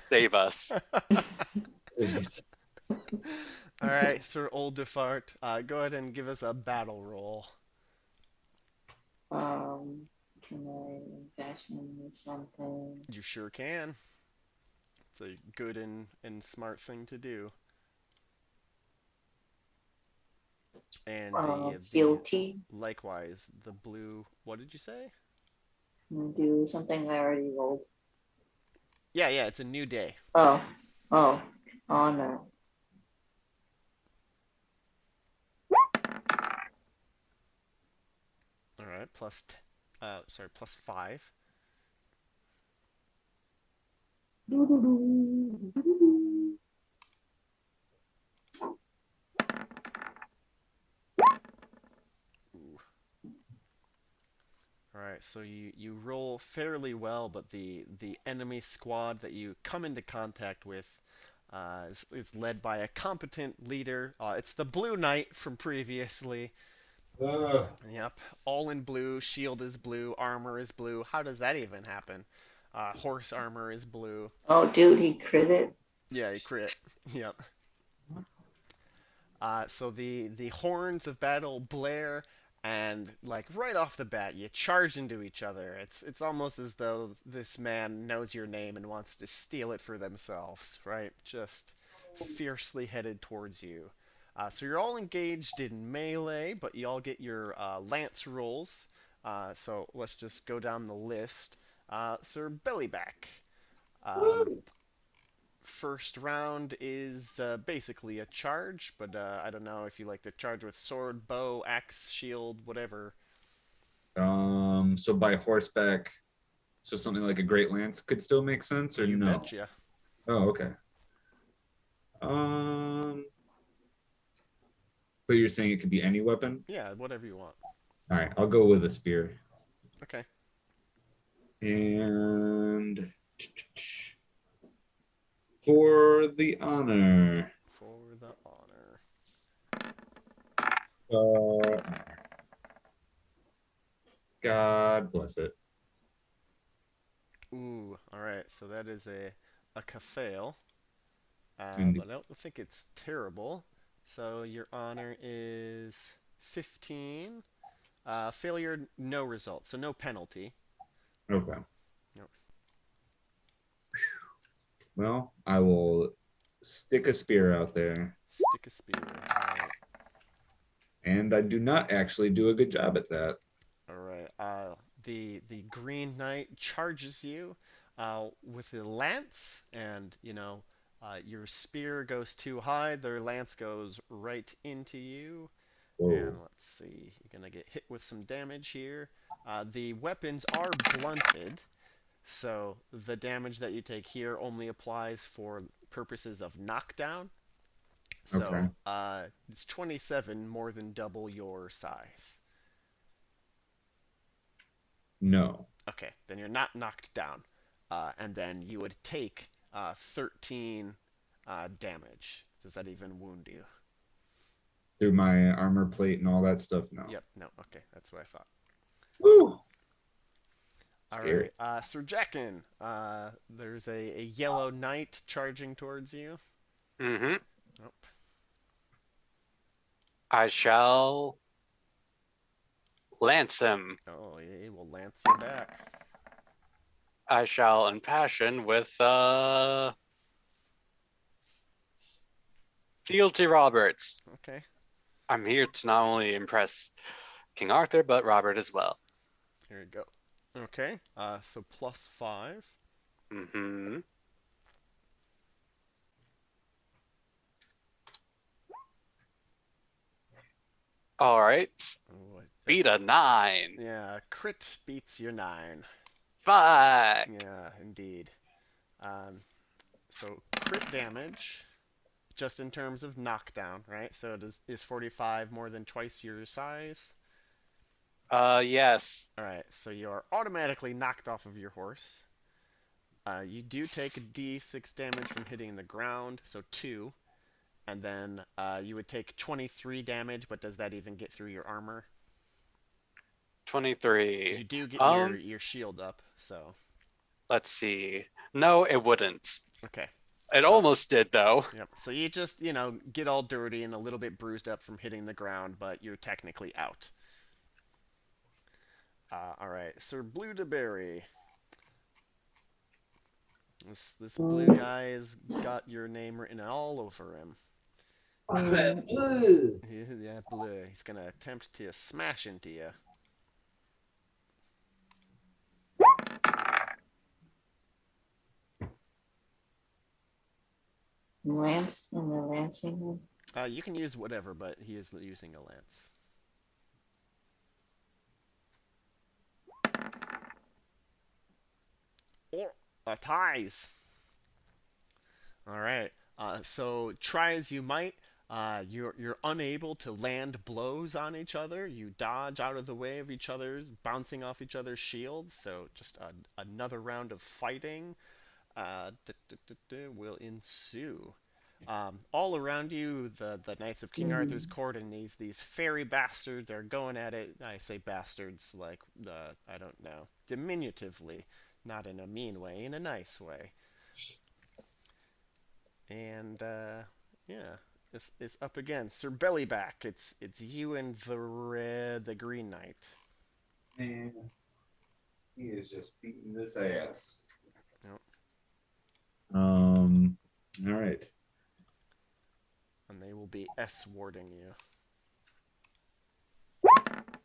save us. All right, Sir Old Defart, go ahead and give us a battle roll. Um, can I fashion something? You sure can. It's a good and smart thing to do. And the Fealty? likewise the blue. What did you say? Can I do something I already rolled? Yeah, yeah. It's a new day. Oh, oh, honor. All right, sorry, plus five. Ooh. All right, so you roll fairly well, but the enemy squad that you come into contact with is led by a competent leader. It's the Blue Knight from previously. Ugh. Yep, all in blue. Shield is blue. Armor is blue. How does that even happen? Horse armor is blue. Oh, dude, he critted. Yeah, he crit. Yep. So the horns of battle blare, and like right off the bat, you charge into each other. It's almost as though this man knows your name and wants to steal it for themselves, right? Just fiercely headed towards you. So you're all engaged in melee, but you all get your lance rolls. So let's just go down the list. So bellyback. Um, First round is basically a charge, but I don't know if you like to charge with sword, bow, axe, shield, whatever. So by horseback, so something like a great lance could still make sense, or You no? betcha. Oh, okay. Um, but you're saying it could be any weapon? Yeah, whatever you want. All right, I'll go with a spear. Okay. And for the honor, For the honor. uh, God bless it. Ooh, all right. So that is a fail, Indeed. but I don't think it's terrible. So your honor is 15. Failure, no result, so no penalty. Okay. Yep. Well, I will stick a spear out there, Stick a spear. All right. and I do not actually do a good job at that. All right. The Green Knight charges you with a lance, and your spear goes too high. Their lance goes right into you, and Whoa. let's see. You're gonna get hit with some damage here. The weapons are blunted, so the damage that you take here only applies for purposes of knockdown. Okay. So it's 27, more than double your size. No. Okay, then you're not knocked down. And then you would take 13 damage. Does that even wound you? Through my armor plate and all that stuff, no. Yep, no, okay, that's what I thought. Woo! All Scary. right, Sir Jackin, there's a yellow knight charging towards you. Mm-hmm. Nope. I shall lance him. Oh, he will lance you back. I shall impassion with Fealty Roberts. Okay, I'm here to not only impress King Arthur, but Robert as well. here we go. Okay, so plus 5. Mm-hmm. All right. Oh, Beat a 9. yeah, crit beats your 9. Fuck. Yeah, indeed. Um, so crit damage, just in terms of knockdown, right? So is 45 more than twice your size? Yes. All right, so you are automatically knocked off of your horse. You do take a d6 damage from hitting the ground, so 2. And then you would take 23 damage, but does that even get through your armor? 23. You do get your shield up, so Let's see. No, it wouldn't. okay. It So almost did though. yep. So you just, get all dirty and a little bit bruised up from hitting the ground, but you're technically out. All right, Sir Blueberry. This blue Mm, guy has got your name written all over him. Ugh. Yeah, blue. He's gonna attempt to smash into you. Lance and the lancing one. You can use whatever, but he is using a lance. Or ties. All right. So try as you might, you're unable to land blows on each other. You dodge out of the way of each other's, bouncing off each other's shields. So just another round of fighting will ensue. All around you, the Knights of King Arthur's Mm. court and these fairy bastards are going at it. I say bastards like I don't know, diminutively, not in a mean way, in a nice way. And yeah, this is up again. Sir Bellyback. It's you and the Green Knight. Man, he is just beating this ass. Yep. All right. And they will be S-warding you.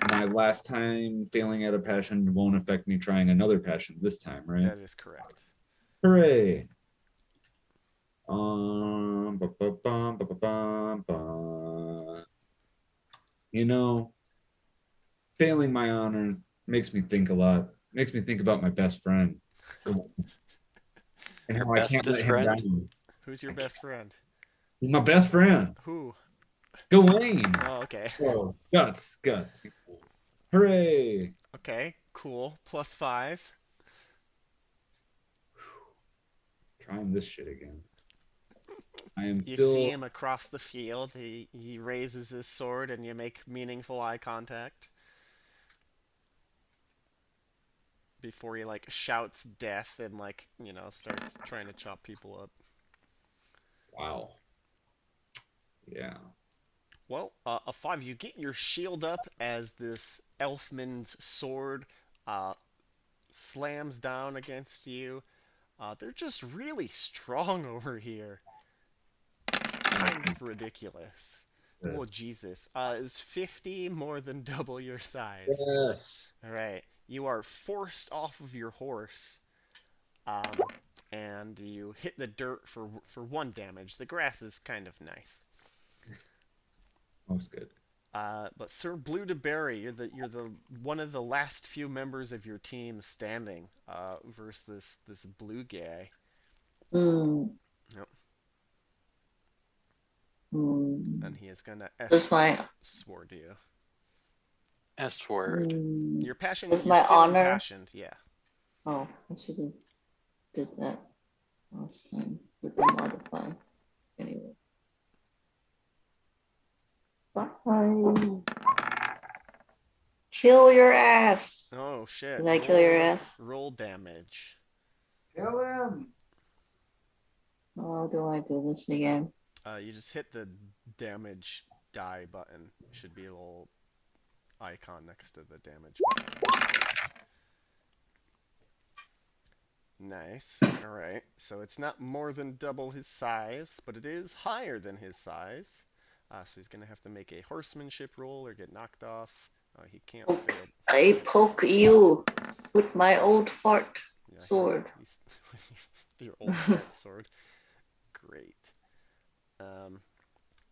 My last time failing at a passion won't affect me trying another passion this time, right? That is correct. Hooray! Ba, ba, bum, ba, ba, bum, ba. You know, failing my honor makes me think a lot. Makes me think about my best friend and Your how I can't let bestest him friend? down. Who's your best friend? He's my best friend, Who? Gawain. Oh, okay. Oh, guts. Hooray! Okay, cool. +5. Trying this shit again. I am You see still him across the field. He raises his sword and you make meaningful eye contact before he like shouts death and like, starts trying to chop people up. wow. Yeah. Well, a 5. You get your shield up as this elfman's sword uh, slams down against you. They're just really strong over here. It's kind of ridiculous. Oh, Yes. Jesus. Is 50 more than double your size? Yes. Alright. You are forced off of your horse, um, and you hit the dirt for 1 damage. The grass is kind of nice. Most good. But Sir Blue to Berry, you're the one of the last few members of your team standing versus this blue guy. Mm. Yep. And Mm. he is gonna Does my sword you. S word. mm. You're passion. Does You're my still honor? impassioned. Yeah. Oh, I should have did that last time with the modify. Anyway. Bye. Kill your ass. Oh shit. Did I kill your ass? Roll damage. Kill him. How do I do this again? You just hit the damage die button. Should be a little icon next to the damage button. Nice. Alright. So it's not more than double his size, but it is higher than his size. So he's going to have to make a horsemanship roll or get knocked off. He can't Poke. fail. I poke you with my old fart Yeah, sword. he's your old fart sword. Great.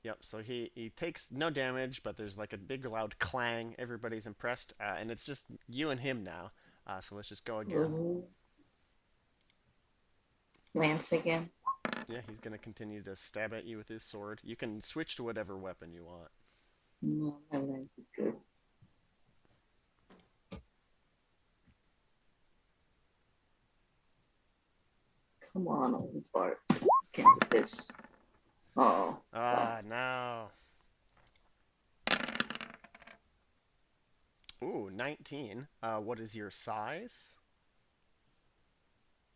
Yep, so he takes no damage, but there's like a big loud clang. Everybody's impressed, and it's just you and him now. So let's just go again. Lance again. Yeah, he's gonna continue to stab at you with his sword. You can switch to whatever weapon you want. No, my lance is good. Come on, old fart. Can't do this. Oh. No. Ooh, 19. What is your size?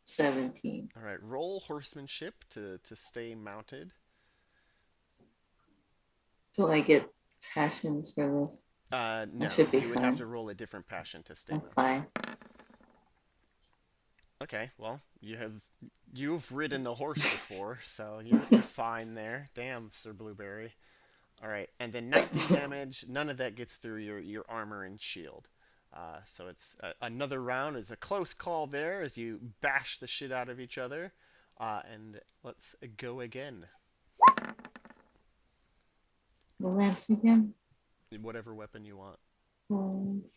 17. All right, roll horsemanship to stay mounted. Do I get passions for this? That No, should be you would have fine. to roll a different passion to stay That's mounted. fine. Okay, well, you've ridden a horse before, so you're fine there. Damn, Sir Blueberry. All right, and then 19 damage. None of that gets through your armor and shield. So it's another round. Is a close call there as you bash the shit out of each other. And let's go again. The lance again. Whatever weapon you want. Lance.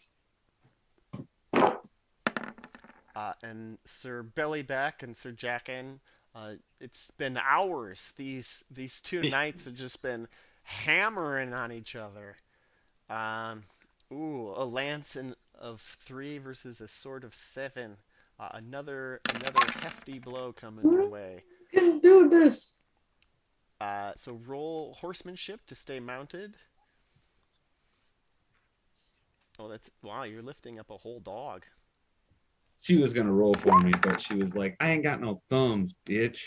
And Sir Bellyback and Sir Jackin, it's been hours. These two knights have just been hammering on each other. Um, a lance of 3 versus a sword of 7. Another hefty blow coming your We way. can do this. So roll horsemanship to stay mounted. Oh, that's wow! You're lifting up a whole dog. She was gonna roll for me, but she was like, "I ain't got no thumbs, bitch."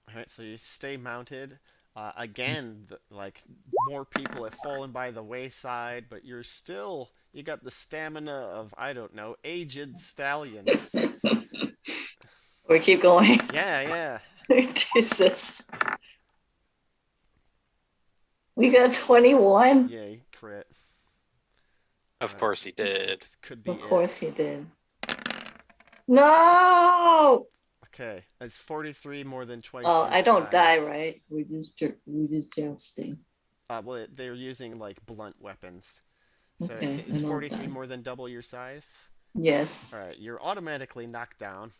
All right, so you stay mounted. Again, like more people have fallen by the wayside, but you got the stamina of I don't know, aged stallions. We keep going. Yeah, yeah. Jesus. We got 21. Yay, crit. Of Alright, course he did. this could be Of it. course he did. No. Okay, that's 43 more than twice Oh, your I don't die, size. right? We just jousting. Well, they're using like blunt weapons. So Okay, I is don't 43 die. more than double your size? Yes. Alright, you're automatically knocked down.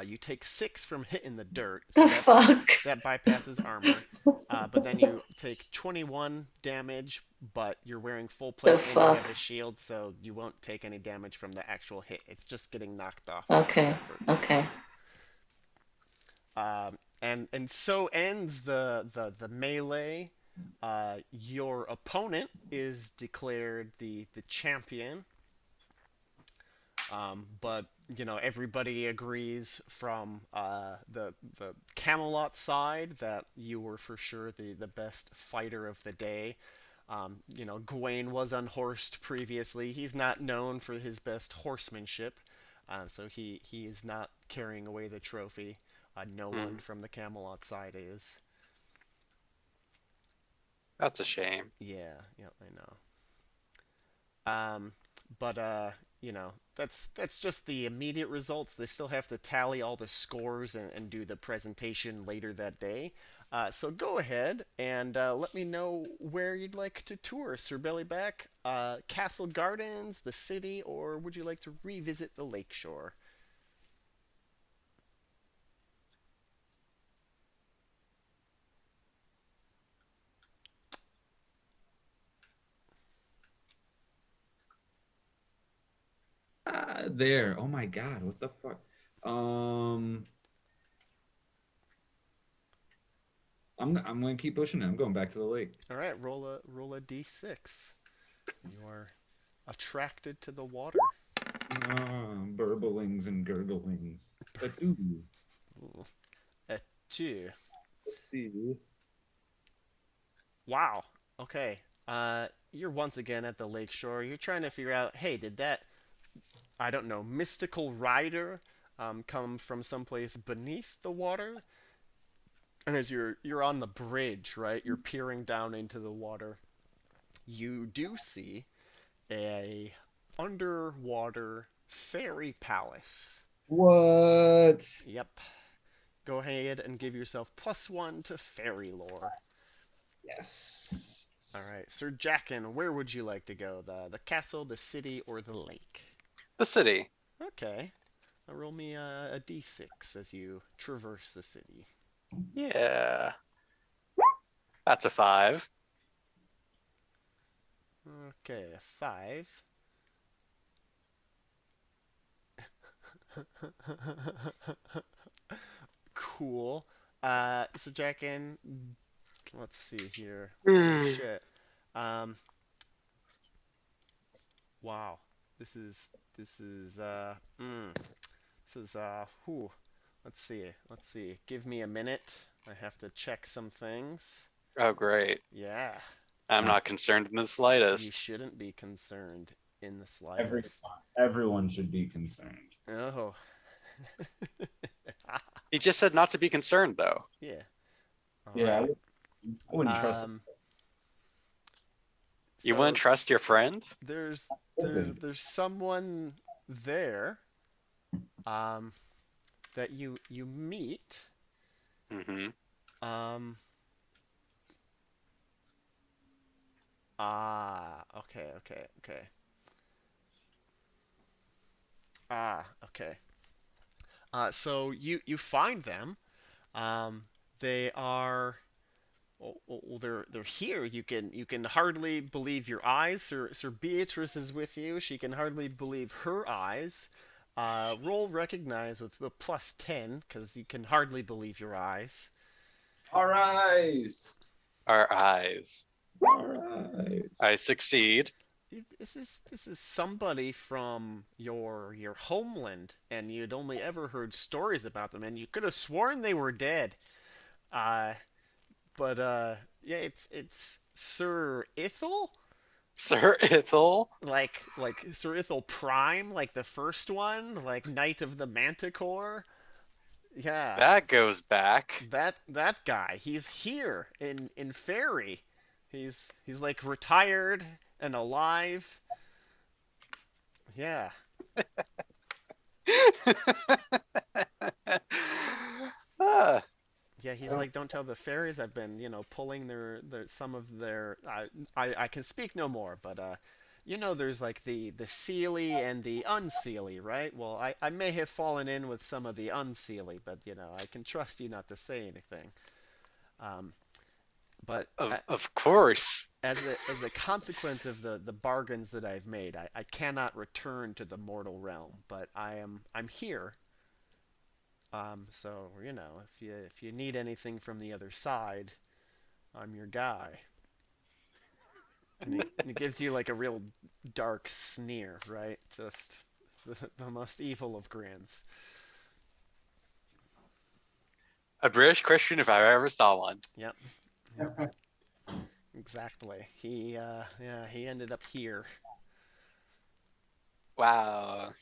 You take 6 from hitting the dirt, so The fuck. that bypasses armor. But then you take 21 damage, but you're wearing full The plate and you have fuck. a shield, so you won't take any damage from the actual hit. It's just getting knocked off by the Okay. effort. Okay. And so ends the melee. Your opponent is declared the champion. But everybody agrees from the Camelot side that you were for sure the best fighter of the day. Gawain was unhorsed previously. He's not known for his best horsemanship, so he is not carrying away the trophy. No one Hmm, from the Camelot side is. that's a shame. Yeah, yeah, I know. Um, but that's just the immediate results. They still have to tally all the scores and do the presentation later that day. So go ahead and let me know where you'd like to tour, Sir Bellyback. Castle Gardens, the city, or would you like to revisit the lakeshore? There. Oh my god, what the fuck? Um, I'm gonna keep pushing it. I'm going back to the lake. All right, roll a d6. You are attracted to the water. Burblings and gurglings. But ooh, Ooh, a 2. see. Wow. Okay. You're once again at the lakeshore. You're trying to figure out, hey, did that, I don't know, mystical rider come from someplace beneath the water? And as you're on the bridge, right? You're peering down into the water. You do see a underwater fairy palace. What? Yep. Go ahead and give yourself +1 to fairy lore. Yes. All right, Sir Jackin, where would you like to go? The castle, the city, or the lake? The city. Okay. Roll me a d6 as you traverse the city. Yeah. That's a 5. Okay, a 5. Cool. So Jackin, let's see here. Oh Hmm. shit. Um, wow. This is this is whew. Let's see. Let's see. Give me a minute. I have to check some things. Oh, great. Yeah. I'm Uh, not concerned in the You slightest. shouldn't be concerned in the everyone, slightest. everyone should be concerned. Oh. He just said not to be concerned, though. Yeah. All Yeah, right. I wouldn't trust Um. You wouldn't So trust your friend? there's citizens. there's someone there um that you meet. Mm-hmm. Um. Okay. Okay. Okay. Okay. So you find them. Um. They are. Well, they're here. You can hardly believe your eyes. Sir Beatrice is with you. She can hardly believe her eyes. Roll recognize with plus 10 because you can hardly believe your eyes. Our eyes. Our eyes. Our eyes. I succeed. This is somebody from your homeland, and you'd only ever heard stories about them, and you could have sworn they were dead. Uh, but yeah, it's Sir Ithel. Sir Ithel? Like Sir Ithel Prime, like the first one, like Knight of the Manticore. Yeah, That goes back. that guy. He's here in Fairy. He's like retired and alive. Yeah, Ah, yeah. He's like, don't tell the fairies. I've been pulling their some of their. I can speak no more, but there's like the Seelie and the Unseelie, right? Well, I may have fallen in with some of the Unseelie, but I can trust you not to say anything. Um, but of course. as a consequence of the bargains that I've made, I cannot return to the mortal realm, but I'm here. So if you need anything from the other side, I'm your guy. And he gives you like a real dark sneer, right? Just the most evil of grins. A British Christian if I ever saw one. Yep, yep, exactly. He ended up here. Wow.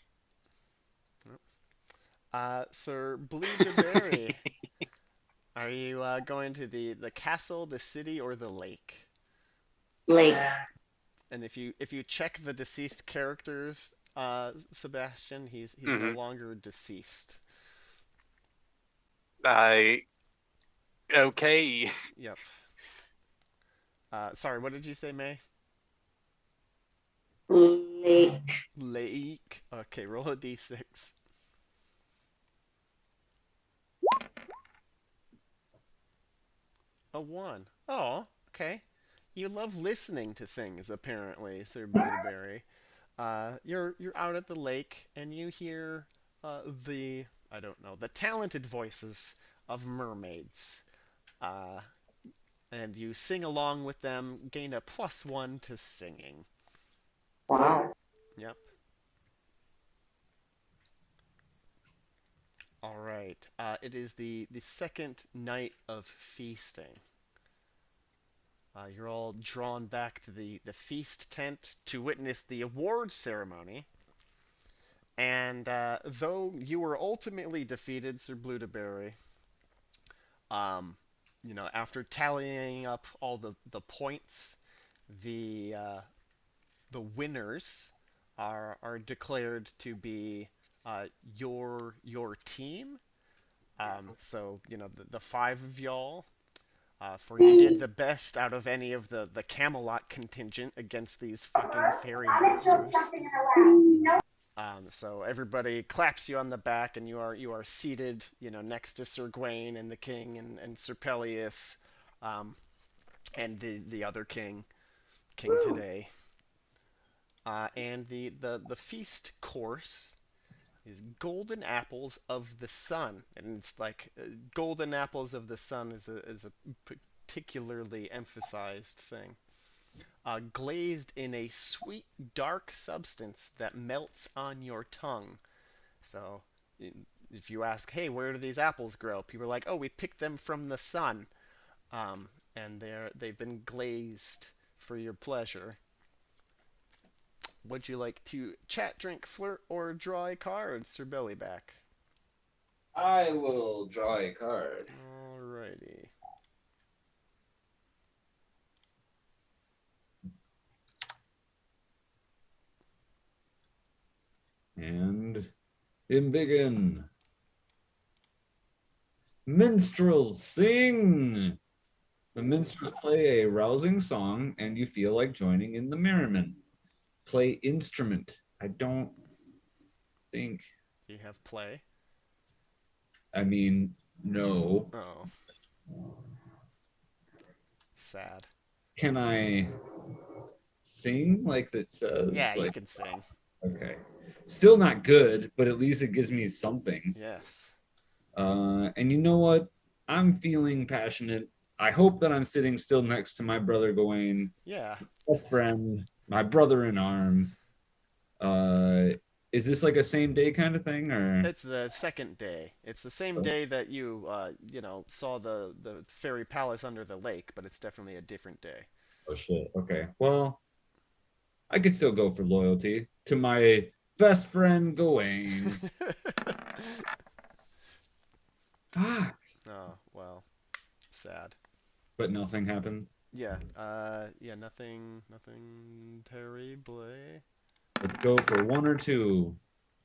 Sir Blue de Berry, are you going to the castle, the city, or the lake? Like, And if you check the deceased characters, Sebastian, he's no Hmm. longer deceased. I okay. Yep. Sorry, what did you say, May? like, Lake. Okay, roll a d6. A one. Oh, okay. You love listening to things, apparently, Sir Blueberry. You're out at the lake and you hear the I don't know the talented voices of mermaids. Uh, and you sing along with them, gain a plus one to singing. wow. Yep. All right. It is the second night of feasting. You're all drawn back to the feast tent to witness the awards ceremony. And though you were ultimately defeated, Sir Blueberry, um, after tallying up all the points, the the winners are declared to be your team. So the five of y'all, for you did the best out of any of the Camelot contingent against these fucking fairy monsters. So everybody claps you on the back, and you are seated, next to Sir Gawain and the king and Sir Peleus, um, and the other king, King Today. And the feast course is golden apples of the sun, and it's like golden apples of the sun is a particularly emphasized thing. Glazed in a sweet dark substance that melts on your tongue. So if you ask, hey, where do these apples grow? People are like, oh, we picked them from the sun, and they've been glazed for your pleasure. Would you like to chat, drink, flirt, or draw a card, Sir Bellyback? I will draw a card. Alrighty. And begin. Minstrels sing. The minstrels play a rousing song, and you feel like joining in the merriment. Play instrument. I don't think. Do you have play? I mean, no. Oh, sad. Can I sing like it says? Yeah, you Like, can sing. okay. Still not good, but at least it gives me something. Yes. And you know what? I'm feeling passionate. I hope that I'm sitting still next to my brother Gawain, Yeah. a friend, my brother in arms. Is this like a same day kind of thing, or? It's the second day. It's the same day that you saw the fairy palace under the lake, but it's definitely a different day. Oh shit. Okay. Well, I could still go for loyalty to my best friend Gawain. Fuck. Oh, well, sad. But nothing happens. Yeah, yeah, nothing terrible. Let's go for one or two.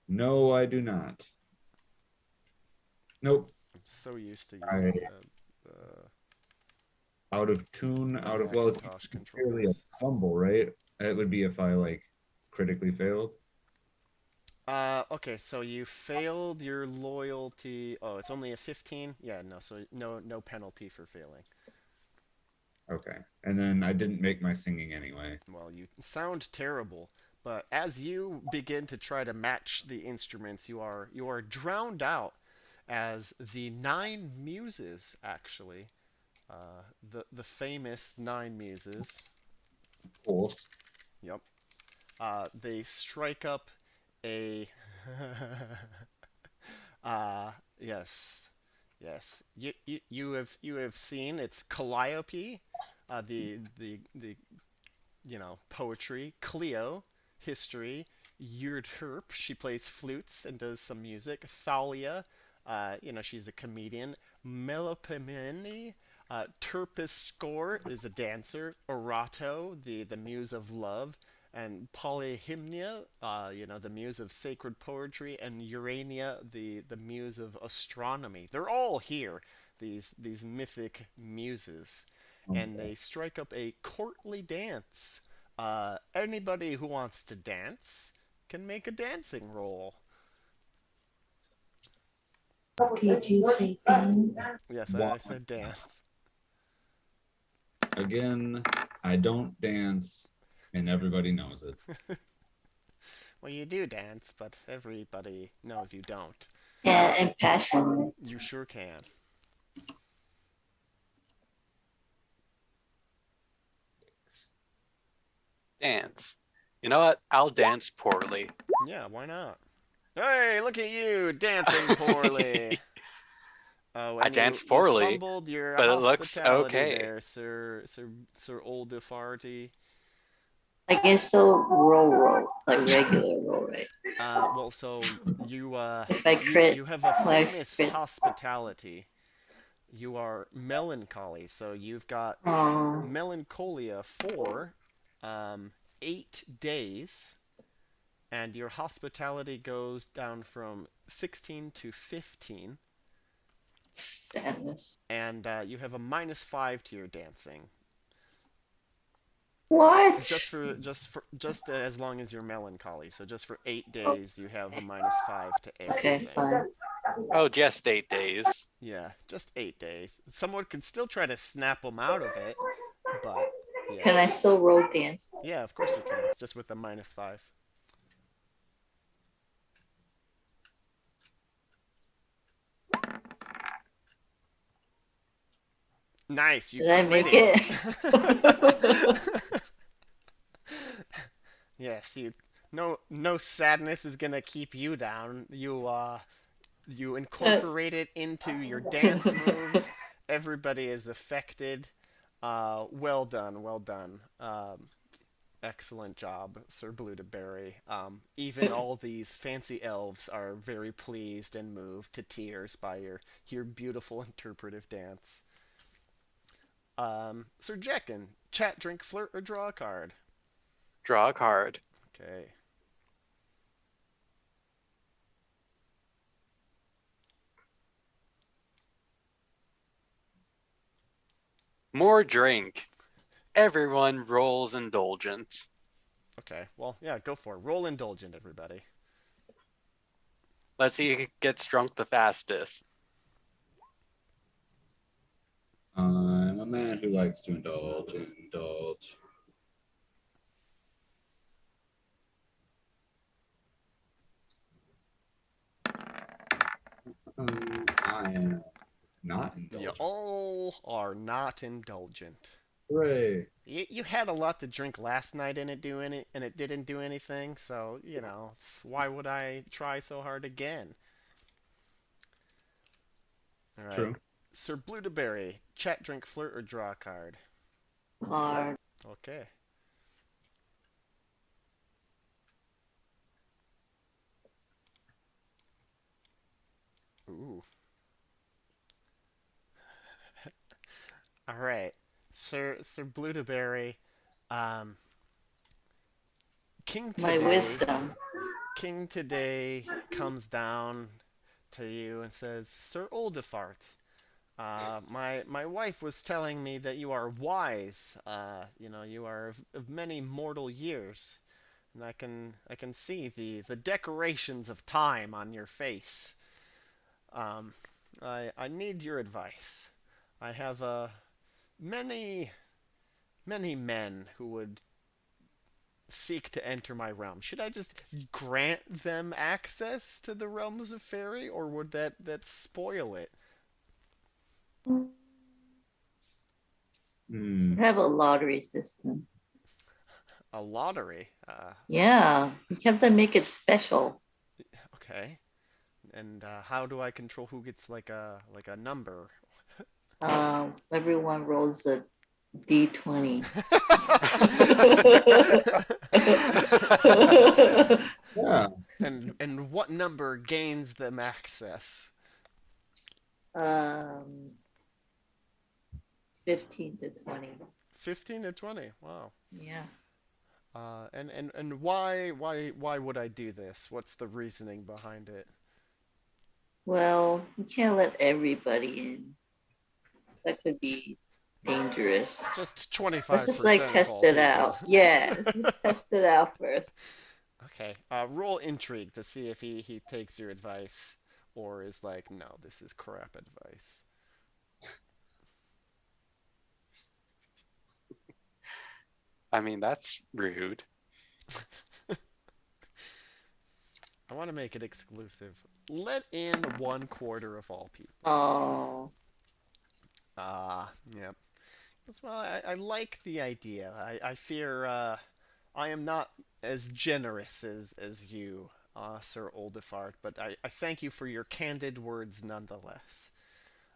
No, I do not. Nope. I'm so used to I using out of tune, the out of well, it's Macintosh clearly a controls. fumble, right? It would be if I like critically failed. Okay, so you failed your loyalty. Oh, it's only a 15? Yeah, no, so no penalty for failing. Okay. And then I didn't make my singing anyway. Well, you sound terrible, but as you begin to try to match the instruments, you are drowned out as the nine muses, actually, the famous nine muses. Of course. Yep. They strike up a yes, yes. You have seen it's Calliope, the poetry. Cleo, history. Yurdherp, she plays flutes and does some music. Thalia, she's a comedian. Melopomene, Terpsichore is a dancer. Orato, the muse of love. And Polyhymnia, the muse of sacred poetry. And Urania, the muse of astronomy. They're all here, these mythic muses, and Okay. they strike up a courtly dance. Anybody who wants to dance can make a dancing roll. Did you say things? Yes, One. I said dance. Again, I don't dance, and everybody knows it. Well, you do dance, but everybody knows you don't. Yeah, and passionate. You sure can. Dance. You know what? I'll dance poorly. Yeah, why not? Hey, look at you dancing poorly. Oh, I and you dance you poorly, fumbled your but it looks hospitality okay. there, Sir Oldefarty. I guess so. Roll, like regular roll, right? Well, so you If I you crit, you have a my famous crit. hospitality. You are melancholy, so you've got Oh, melancholia for 8 days, and your hospitality goes down from 16 to 15, sadness. and you have a -5 to your dancing. What? Just as long as you're melancholy. So just for 8 days, you have a -5 to Okay, everything. fine. Oh, just 8 days. Yeah, just 8 days. Someone could still try to snap them out of it, but Can yeah, I still roll dance? yeah, of course you can. Just with a -5. Nice, you Did I make crit it? it. Yes, no sadness is gonna keep you down. You incorporate it into your dance moves. Everybody is affected. Well done, well done. Excellent job, Sir Blueberry. Even all these fancy elves are very pleased and moved to tears by your beautiful interpretive dance. Sir Jekken, chat, drink, flirt, or draw a card. Draw a card. Okay. More drink. Everyone rolls indulgent. Okay. Well, yeah, go for it. Roll indulgent, everybody. Let's see who gets drunk the fastest. I'm a man who likes to indulge and indulge. I am not You indulgent. all are not indulgent. Hooray. You had a lot to drink last night and it didn't do anything, so why would I try so hard again? All right, True. Sir Blueberry, chat, drink, flirt, or draw a card. Card. Okay. Ooh. All right, Sir Blueberry, um, King My today, wisdom. King today comes down to you and says, Sir Oldefart, my wife was telling me that you are wise. You are of many mortal years, and I can see the decorations of time on your face. Um, I need your advice. I have many many men who would seek to enter my realm. Should I just grant them access to the realms of fairy, or would that spoil it? Hmm. Have a lottery system. A lottery. Yeah, you have to make it special. Okay. And how do I control who gets like a number? Everyone rolls a d20. Yeah. And what number gains them access? um, 15 to 20. 15 to 20. Wow. Yeah. And why would I do this? What's the reasoning behind it? Well, you can't let everybody in. That could be dangerous. Just Let's just like 25% of test all it people. out. Yeah, let's just test it out first. Okay. Roll intrigue to see if he takes your advice or is like, no, this is crap advice. I mean, that's rude. I want to make it exclusive. Let in 1/4 of all people. Oh, Yep. Well, I like the idea. I fear I am not as generous as you, Sir Oldefart, but I thank you for your candid words nonetheless.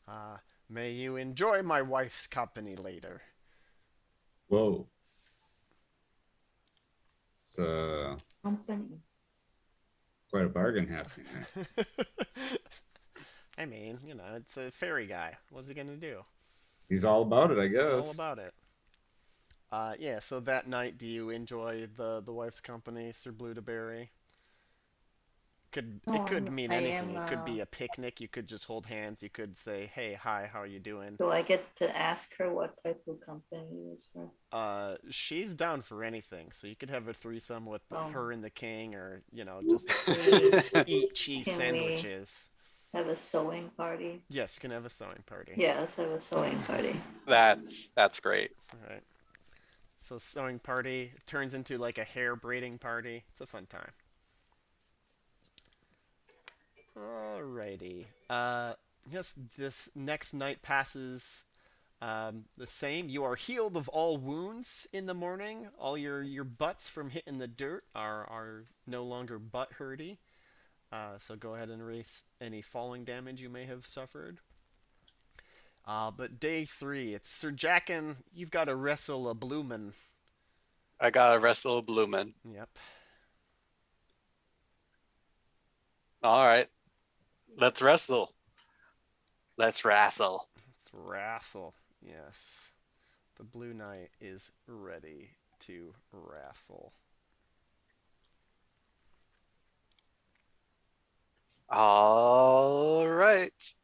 Uh, may you enjoy my wife's company later. Whoa. It's company. quite a bargain happening there. I mean, it's a fairy guy. What's he gonna do? He's all about it, I He's all guess. about it. Yeah. So that night, do you enjoy the wife's company, Sir Blueberry? It could Oh, mean I anything. am. It could be a picnic. You could just hold hands. You could say, "Hey, hi, how are you doing?" Do I get to ask her what type of company it is for? She's down for anything. So you could have a threesome with Um, her and the king, or just we eat cheese can we sandwiches. have a sewing party? Yes, you can have a sewing party. Yeah, let's have a sewing party. That's great. All right. So sewing party turns into like a hair braiding party. It's a fun time. Alrighty. Yes, this next night passes the same. You are healed of all wounds in the morning. All your butts from hitting the dirt are no longer butt hurty. So go ahead and erase any falling damage you may have suffered. But day three, it's Sir Jackin. You've got to wrestle a bloomin'. I gotta wrestle Bloomin'. Yep. All right, let's wrestle. Let's wrestle. It's wrestle. Yes. The Blue Knight is ready to wrestle. All right.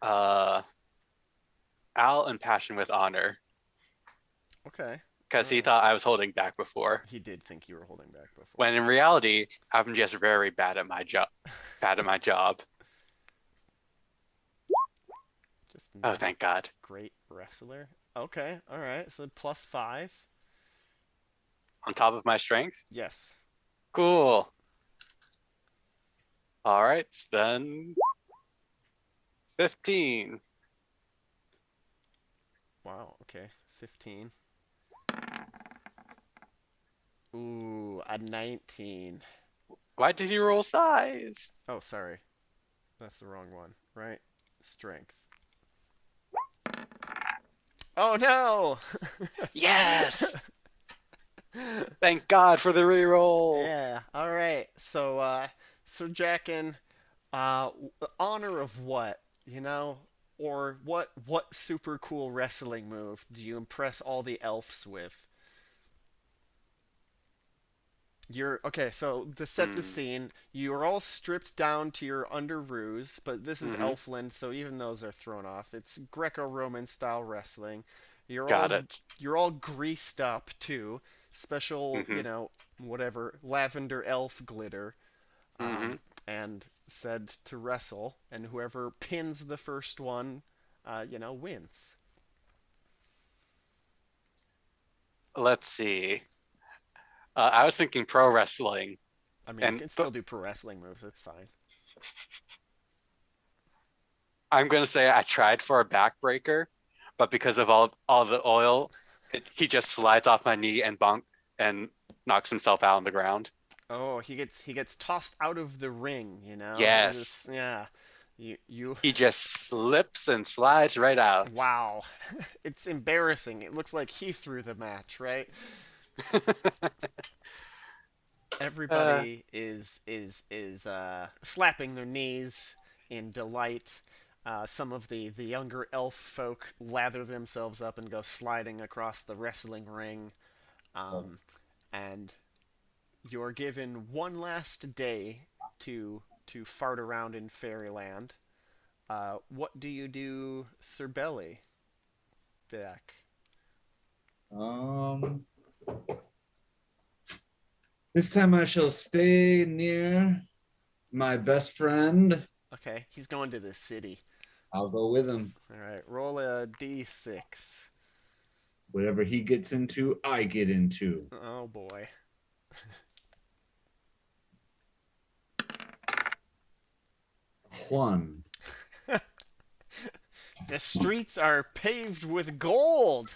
Uh, I'll impassion with honor Okay. because he Alright. thought I was holding back before. He did think you were holding back before. When in reality, I'm just very bad at my job. Bad at my job. Just Oh, not a thank God. great wrestler. Okay, alright. So +5. On top of my strength. Yes. Cool. All right, then 15. Wow, okay. 15. Ooh, a 19. Why did he roll size? Oh, sorry. That's the wrong one, right? Strength. Oh no! Yes. Thank God for the reroll. Yeah, alright. So, Sir Jackin, honor of what? You know? Or what super cool wrestling move do you impress all the elves with? You're okay, so to set the Hmm. scene, you're all stripped down to your underoos, but this is Mm-hmm. Elfland, so even those are thrown off. It's Greco-Roman style wrestling. You're Got all it. you're all greased up too. Special, Mm-hmm. whatever, lavender elf glitter, Mm-hmm. and said to wrestle, and whoever pins the first one, wins. Let's see. I was thinking pro wrestling, I mean, you and can but still do pro wrestling moves, it's fine. I'm gonna say I tried for a backbreaker, but because of all the oil, he just slides off my knee and bonk and knocks himself out on the ground. Oh, he gets tossed out of the ring, you know? Yes, Yeah. You he just slips and slides right out. wow. It's embarrassing. It looks like he threw the match, right? uh, Everybody is slapping their knees in delight. Some of the younger elf folk lather themselves up and go sliding across the wrestling ring. Um, and you're given one last day to fart around in fairyland. What do you do, Sir Belly? Back. Um, this time I shall stay near my best friend. Okay, he's going to the city. I'll go with him. All right, roll a d6. Whatever he gets into, I get into. Oh boy. One. The streets are paved with gold.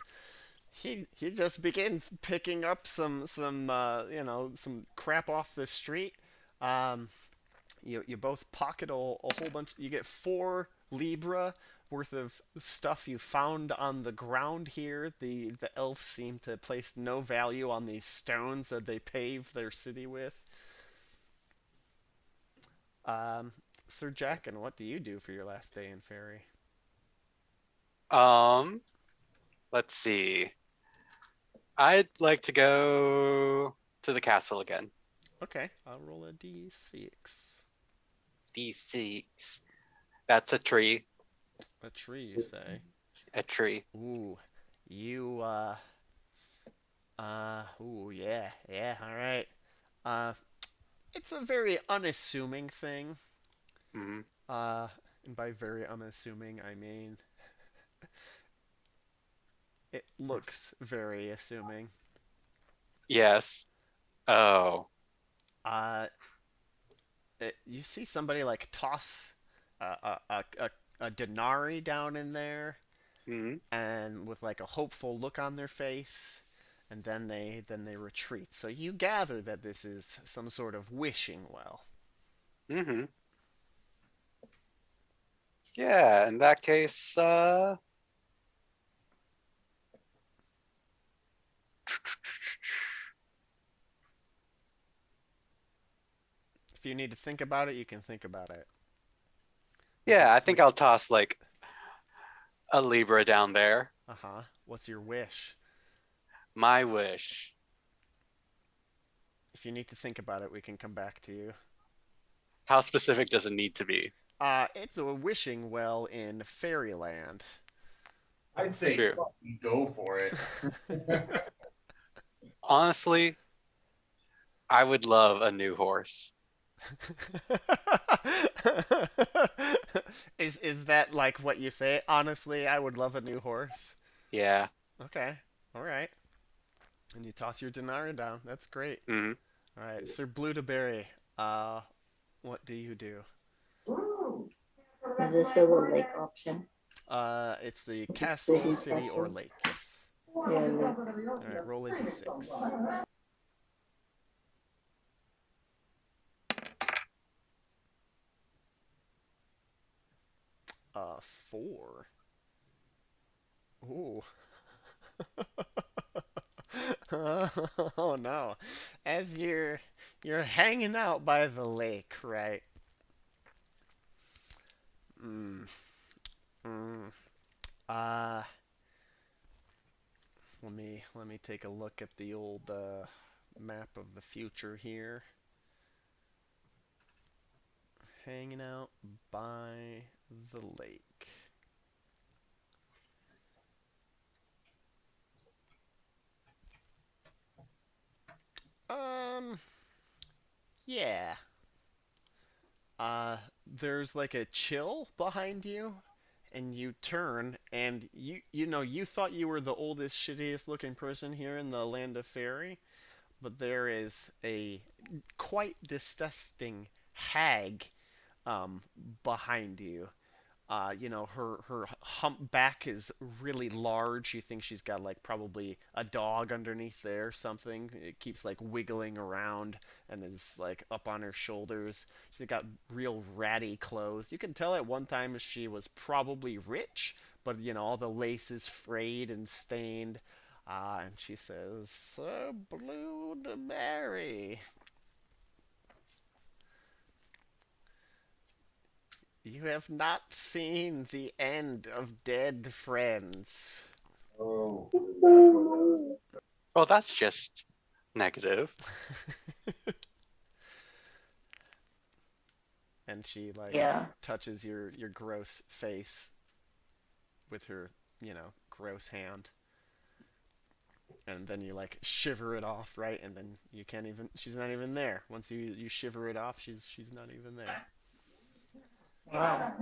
He just begins picking up some crap off the street. Um, you both pocket a whole bunch. You get 4 libra worth of stuff you found on the ground here. The elves seem to place no value on these stones that they pave their city with. Um, Sir Jackin, what do you do for your last day in Fairy? um, let's see. I'd like to go to the castle again. Okay, I'll roll a d6. D6. That's a tree. A tree, you say? A tree. Ooh, you ooh, yeah, yeah, all right. Uh, it's a very unassuming thing. Mm-hmm. Uh, and by very unassuming, I mean it looks very assuming. Yes. Oh. Uh, you see somebody like toss a denarii down in there, Mm-hmm. and with like a hopeful look on their face, and then they retreat. So you gather that this is some sort of wishing well. Mm-hmm. Yeah, in that case, If you need to think about it, you can think about it. yeah, I think I'll toss like a Libra down there. Uh-huh. What's your wish? My wish. If you need to think about it, we can come back to you. How specific does it need to be? It's a wishing well in Fairyland. I'd say True. fucking go for it. Honestly, I would love a new horse. Is that like what you say? Honestly, I would love a new horse. Yeah. Okay. All right. And you toss your denarii down. That's great. Hmm. All right, Sir Blueberry. Uh, what do you do? Is there still a lake option? It's the It's a castle, city city, or castle. lake. Yes. Yeah, lake. All right, roll a d6. 4. Ooh. Oh no. As you're hanging out by the lake, right? Mm. Mm. Uh, let me take a look at the old map of the future here. Hanging out by the lake. Um, yeah. There's like a chill behind you, and you turn, and you thought you were the oldest, shittiest looking person here in the land of fairy, but there is a quite disgusting hag behind you. Her hump back is really large. You think she's got like probably a dog underneath there or something. It keeps like wiggling around and is like up on her shoulders. She's got real ratty clothes. You can tell at one time she was probably rich, but all the lace is frayed and stained. And she says, "Sir Blue to marry. You have not seen the end of dead friends." Oh. Well, that's just negative. And she like Yeah. touches your gross face with her, gross hand. And then you like shiver it off, right? And then you can't even she's not even there. Once you shiver it off, she's not even there. Wow.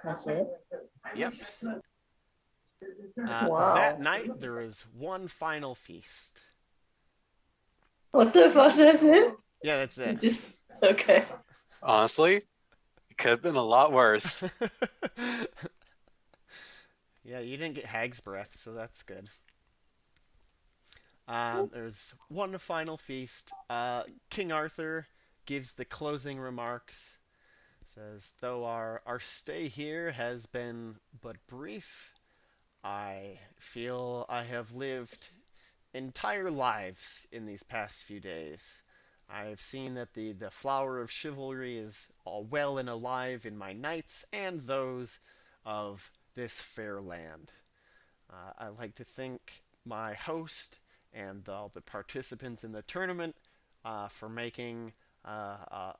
That's it. Yep. That Wow. night there is one final feast. What the fuck? That's it? Yeah, that's You it. just okay. Honestly, it could have been a lot worse. Yeah, you didn't get hag's breath, so that's good. There's one final feast. King Arthur gives the closing remarks. Says, though our stay here has been but brief, I feel I have lived entire lives in these past few days. I've seen that the flower of chivalry is all well and alive in my knights and those of this fair land. I'd like to thank my host and all the participants in the tournament for making a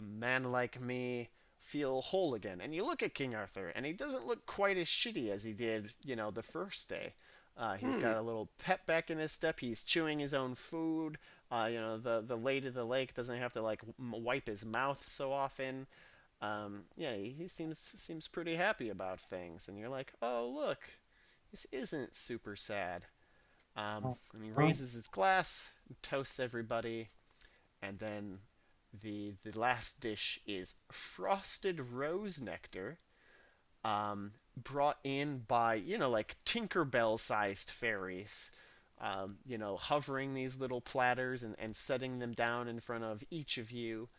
man like me feel whole again. And you look at King Arthur, and he doesn't look quite as shitty as he did, the first day. He's Hmm. got a little pep back in his step. He's chewing his own food. The lady of the lake doesn't have to like wipe his mouth so often. Yeah, he seems pretty happy about things. And you're like, oh look, this isn't super sad. And he raises his glass, and toasts everybody, and then the last dish is frosted rose nectar, brought in by like Tinkerbell sized fairies. Hovering these little platters and setting them down in front of each of you.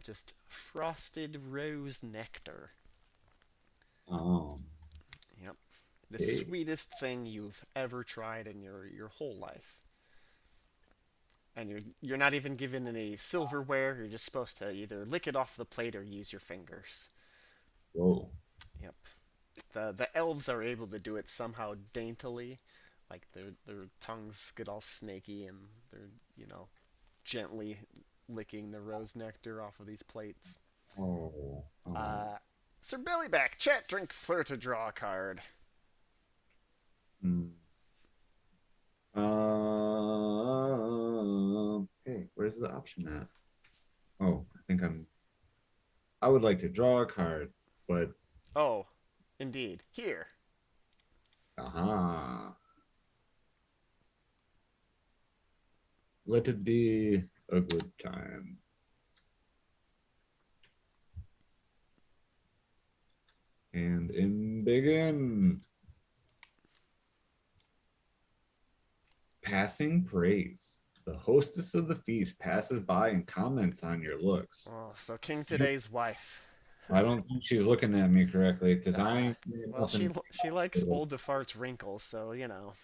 Just frosted rose nectar. Oh, Yep. The okay. sweetest thing you've ever tried in your whole life. And you're not even given any silverware. You're just supposed to either lick it off the plate or use your fingers. Whoa. Yep. The elves are able to do it somehow daintily, like their tongues get all snaky and they're gently licking the rose nectar off of these plates. Oh. Oh. Uh, Sir Bellyback, chat, drink, flirt, to draw a card. Hmm. Okay, where's the option at? Oh, I would like to draw a card, but Oh, indeed. Here. aha. Let it be a good time. And in begin. Passing praise. The hostess of the feast passes by and comments on your looks. Oh, so King Today's wife. I don't think she's looking at me correctly because I Uh, ain't doing well, she nothing. she likes old fart's wrinkles, so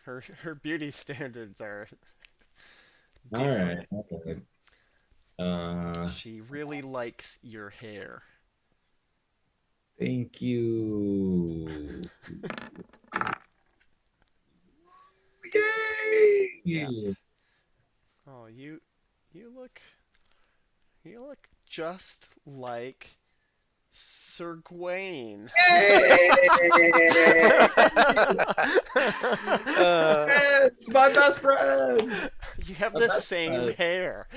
her beauty standards are All right. different. Okay. Uh, She really likes your hair. thank you. Yeah. Yay! Oh, you look you look just like Sir Gawain. Yay! It's my best friend. You have My the best same friend. hair.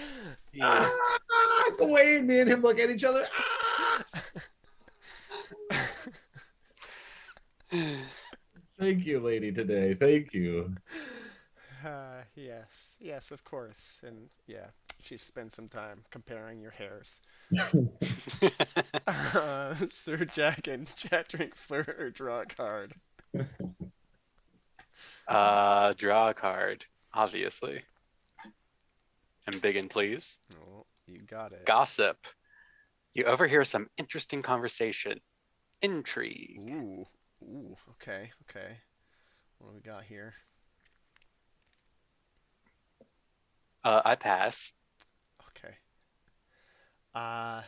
Yeah. Ah, Gawain, me and him look at each other. Ah! Thank you, lady, today. Thank you. Yes, yes, of course. And yeah, she spent some time comparing your hairs. Sir Jack and chat, drink, flirt, or draw a card. Draw a card, obviously. And big and please. Oh, you got it. Gossip. You overhear some interesting conversation. Intrigue. Ooh, ooh, okay, okay. What do we got here? I pass. Okay. Uh,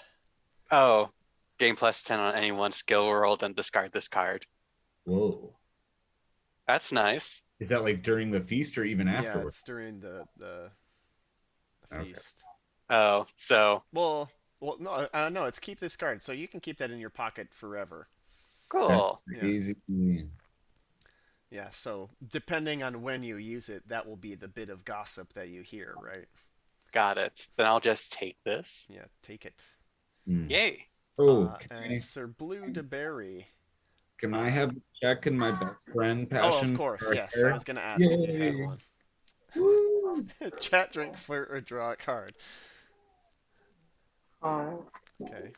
Oh, gain plus 10 on any one skill roll, then discard this card. Whoa. That's nice. Is that like during the feast or even yeah, afterward? it's during the Okay. feast. Oh, so No, no, it's keep this card, so you can keep that in your pocket forever. That's cool. Yeah, crazy. yeah. So depending on when you use it, that will be the bit of gossip that you hear, right? Got it. Then I'll just take this. Yeah, take it. Hmm. Yay. Oh, And Sir Blue de Berry. can I Uh, have a check in my best friend oh, of passion course, for yes. I hair? was gonna ask if you had Yay! one. Woo! Chat, drink, flirt, or draw a card. Card. Okay.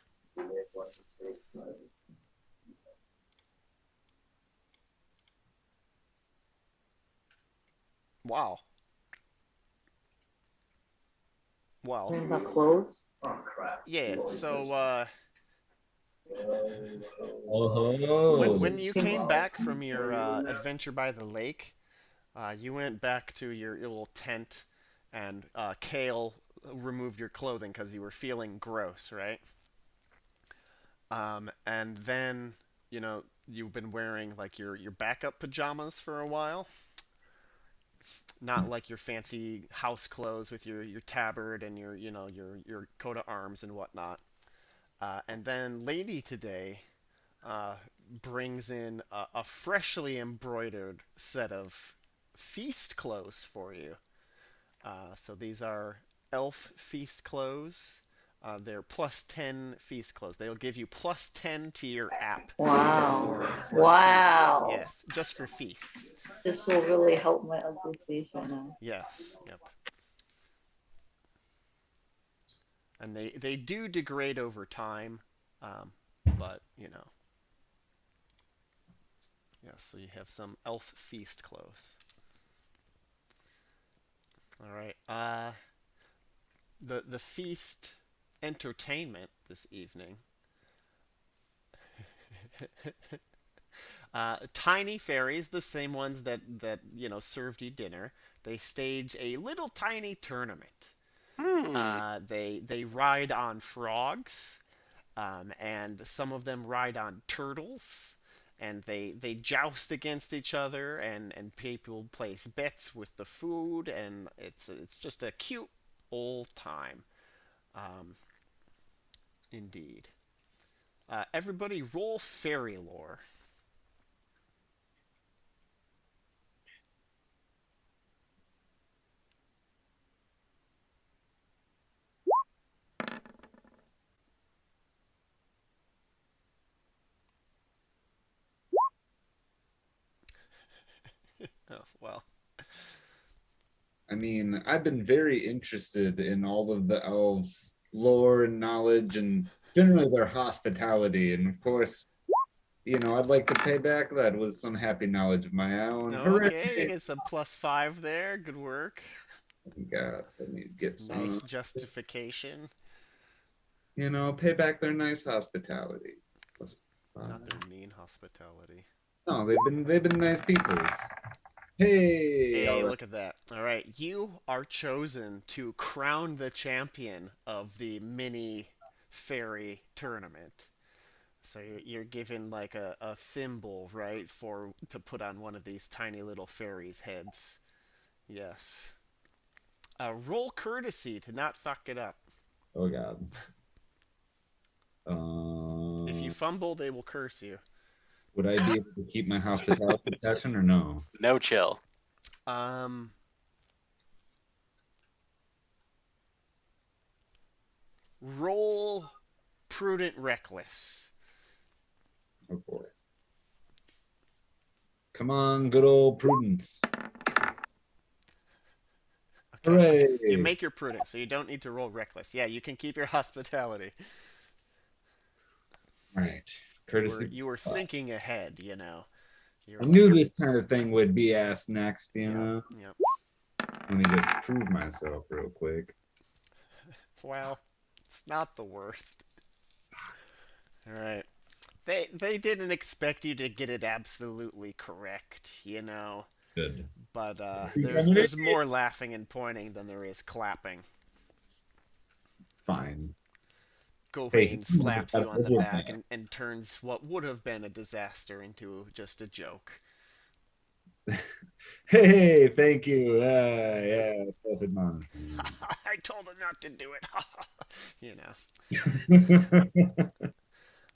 Wow. Well, In the clothes. yeah. So when Oh, you Seems came back from your adventure by the lake, you went back to your little tent, and Kale removed your clothing because you were feeling gross, right? And then you've been wearing like your backup pajamas for a while, not like your fancy house clothes with your tabard and your coat of arms and whatnot. And then Lady today uh, brings in a freshly embroidered set of feast clothes for you. So these are elf feast clothes. They're plus 10 feast clothes. They'll give you plus 10 to your app wow. for feasts. Wow. Yes, just for feasts. This will really help my ugly face right now. Yes, yep. And they do degrade over time, um, but yeah. So you have some elf feast clothes. All right. The feast entertainment this evening Tiny fairies, the same ones that served you dinner. They stage a little tiny tournament. Hmm. They ride on frogs, and some of them ride on turtles, and they joust against each other, and people place bets with the food, and it's just a cute old time, um, indeed. Everybody, roll fairy lore. Oh well. I mean, I've been very interested in all of the elves' lore and knowledge and generally their hospitality. And of course, I'd like to pay back that with some happy knowledge of my own. Hooray! Okay, you get some +5 there. Good work. God, let me get some, Nice justification. pay back their nice hospitality. Plus Not their five. mean hospitality. No, they've been nice peoples. Hey, all Hey, right. look at that. All right, you are chosen to crown the champion of the mini fairy tournament. So you're given like a thimble, right, for to put on one of these tiny little fairies' heads. Yes. Roll courtesy to not fuck it up. Oh God. If you Uh, fumble, they will curse you. would I be able to keep my hospitality session or no? No chill. Um, roll prudent reckless. Oh boy. Come on, good old Prudence. Okay. You Hooray. make your prudent, so you don't need to roll reckless. Yeah, you can keep your hospitality. All right. You were Courtesy. you were Uh, thinking ahead, you know. You I were knew like, this kind of thing would be asked next, yep, yep. Let me just prove myself real quick. Well, it's not the worst. All right. They didn't expect you to get it absolutely correct, you know. Good. But there's more laughing and pointing than there is clapping. Fine. Hey, Gawain humor slaps got you a on the good back and turns what would have been a disaster into just a joke. Hey, thank you. Yeah, self-admonishment. I told him not to do it. you know.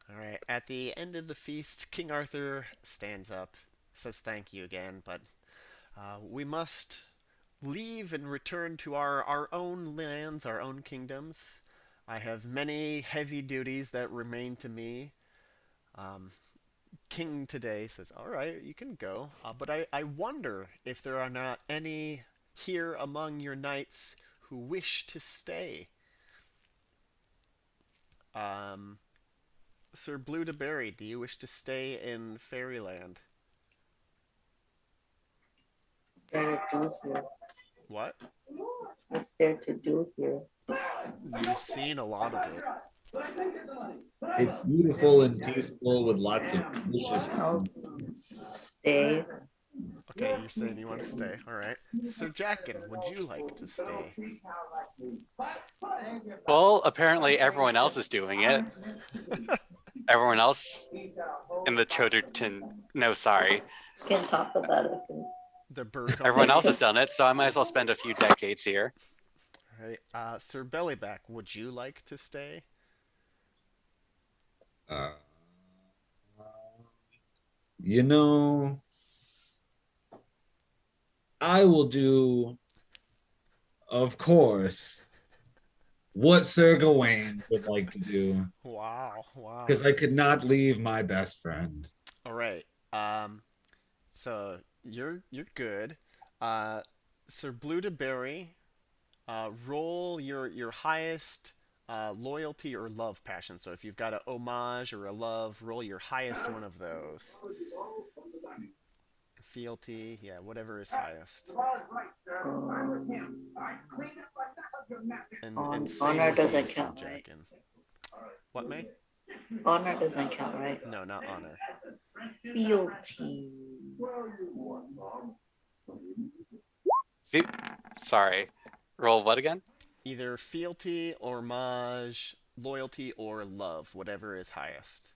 All right. At the end of the feast, King Arthur stands up, says thank you again, but we must leave and return to our own lands, our own kingdoms. I have many heavy duties that remain to me. Um, King today says, all right, you can go, but I wonder if there are not any here among your knights who wish to stay. Um, Sir Blue to Berry, do you wish to stay in Fairyland? There to do here. What? What's there to do here? You've seen a lot of it. It's beautiful and peaceful with lots of delicious I'll food. stay. Okay, you're saying you want to stay. All right. Sir Jackin, would you like to stay? Well, apparently everyone else is doing it. Everyone else in the Choderton, no, sorry. Can talk about it. The Burr Everyone else Company. has done it, so I might as well spend a few decades here. All right. Sir Bellyback, would you like to stay? Uh, you know, I will do, of course, what Sir Gawain would like to do Wow, wow. because I could not leave my best friend. All right. Um, so you're good. Uh, Sir Blue to Berry, roll your highest loyalty or love passion. So if you've got a homage or a love, roll your highest one of those. Fealty, yeah, whatever is highest. And same Honor with you, doesn't Sir count, right? Jackin. What, May? Honor doesn't count, right? No, not honor. fealty. Sorry. Roll what again? Either fealty, homage, loyalty, or love, whatever is highest.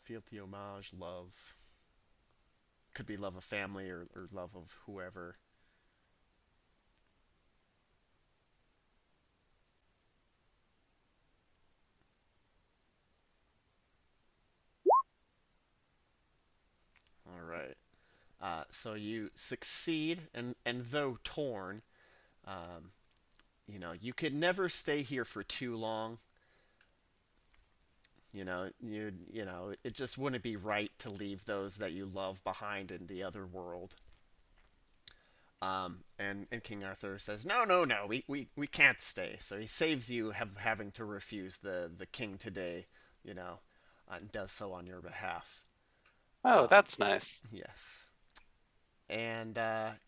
Fealty, homage, love. Could be love of family or love of whoever. All right. So you succeed, and though torn, um, you could never stay here for too long. It just wouldn't be right to leave those that you love behind in the other world. And King Arthur says, no, no, no, we can't stay. So he saves you having to refuse the king today, you know, and does so on your behalf. Oh, Um, that's nice. yes. And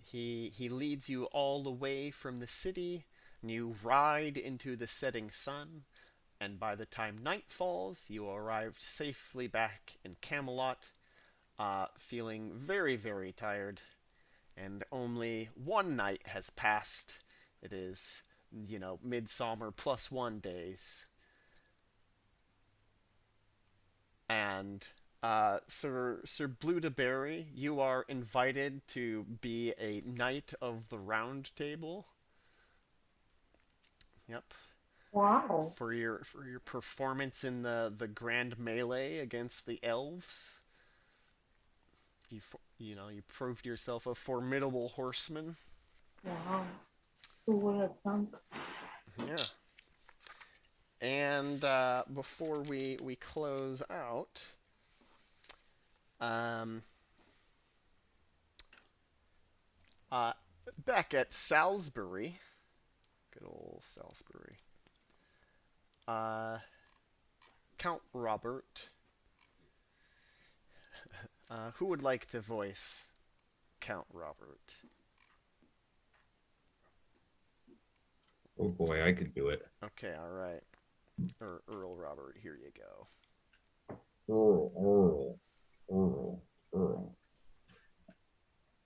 he leads you all the way from the city, and you ride into the setting sun, and by the time night falls, you arrived safely back in Camelot, feeling very, very tired, and only one night has passed. It is, midsummer plus 1 days. And Sir Blueberry, you are invited to be a knight of the Round Table. Yep, Wow. for your performance in the grand melee against the elves. You proved yourself a formidable horseman. Wow. Who would have thunk? Yeah. And before we close out, um, uh, back at Salisbury, good old Salisbury, uh, Count Robert. Who would like to voice Count Robert? Oh boy, I could do it. Okay, all right. Or Earl Robert, here you go. Earl, Earl, Earl.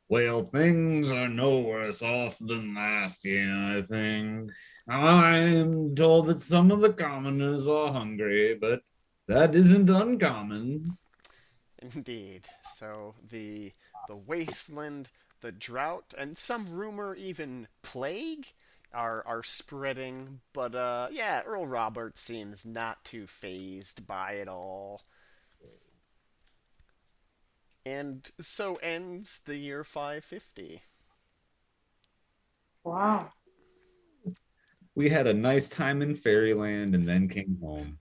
Well, things are no worse off than last year, I think. I'm told that some of the commoners are hungry, but that isn't uncommon. Indeed. So the wasteland, the drought, and some rumor even plague are spreading. But yeah, Earl Robert seems not too phased by it all. And so ends the year 550. Wow. We had a nice time in fairyland and then came home.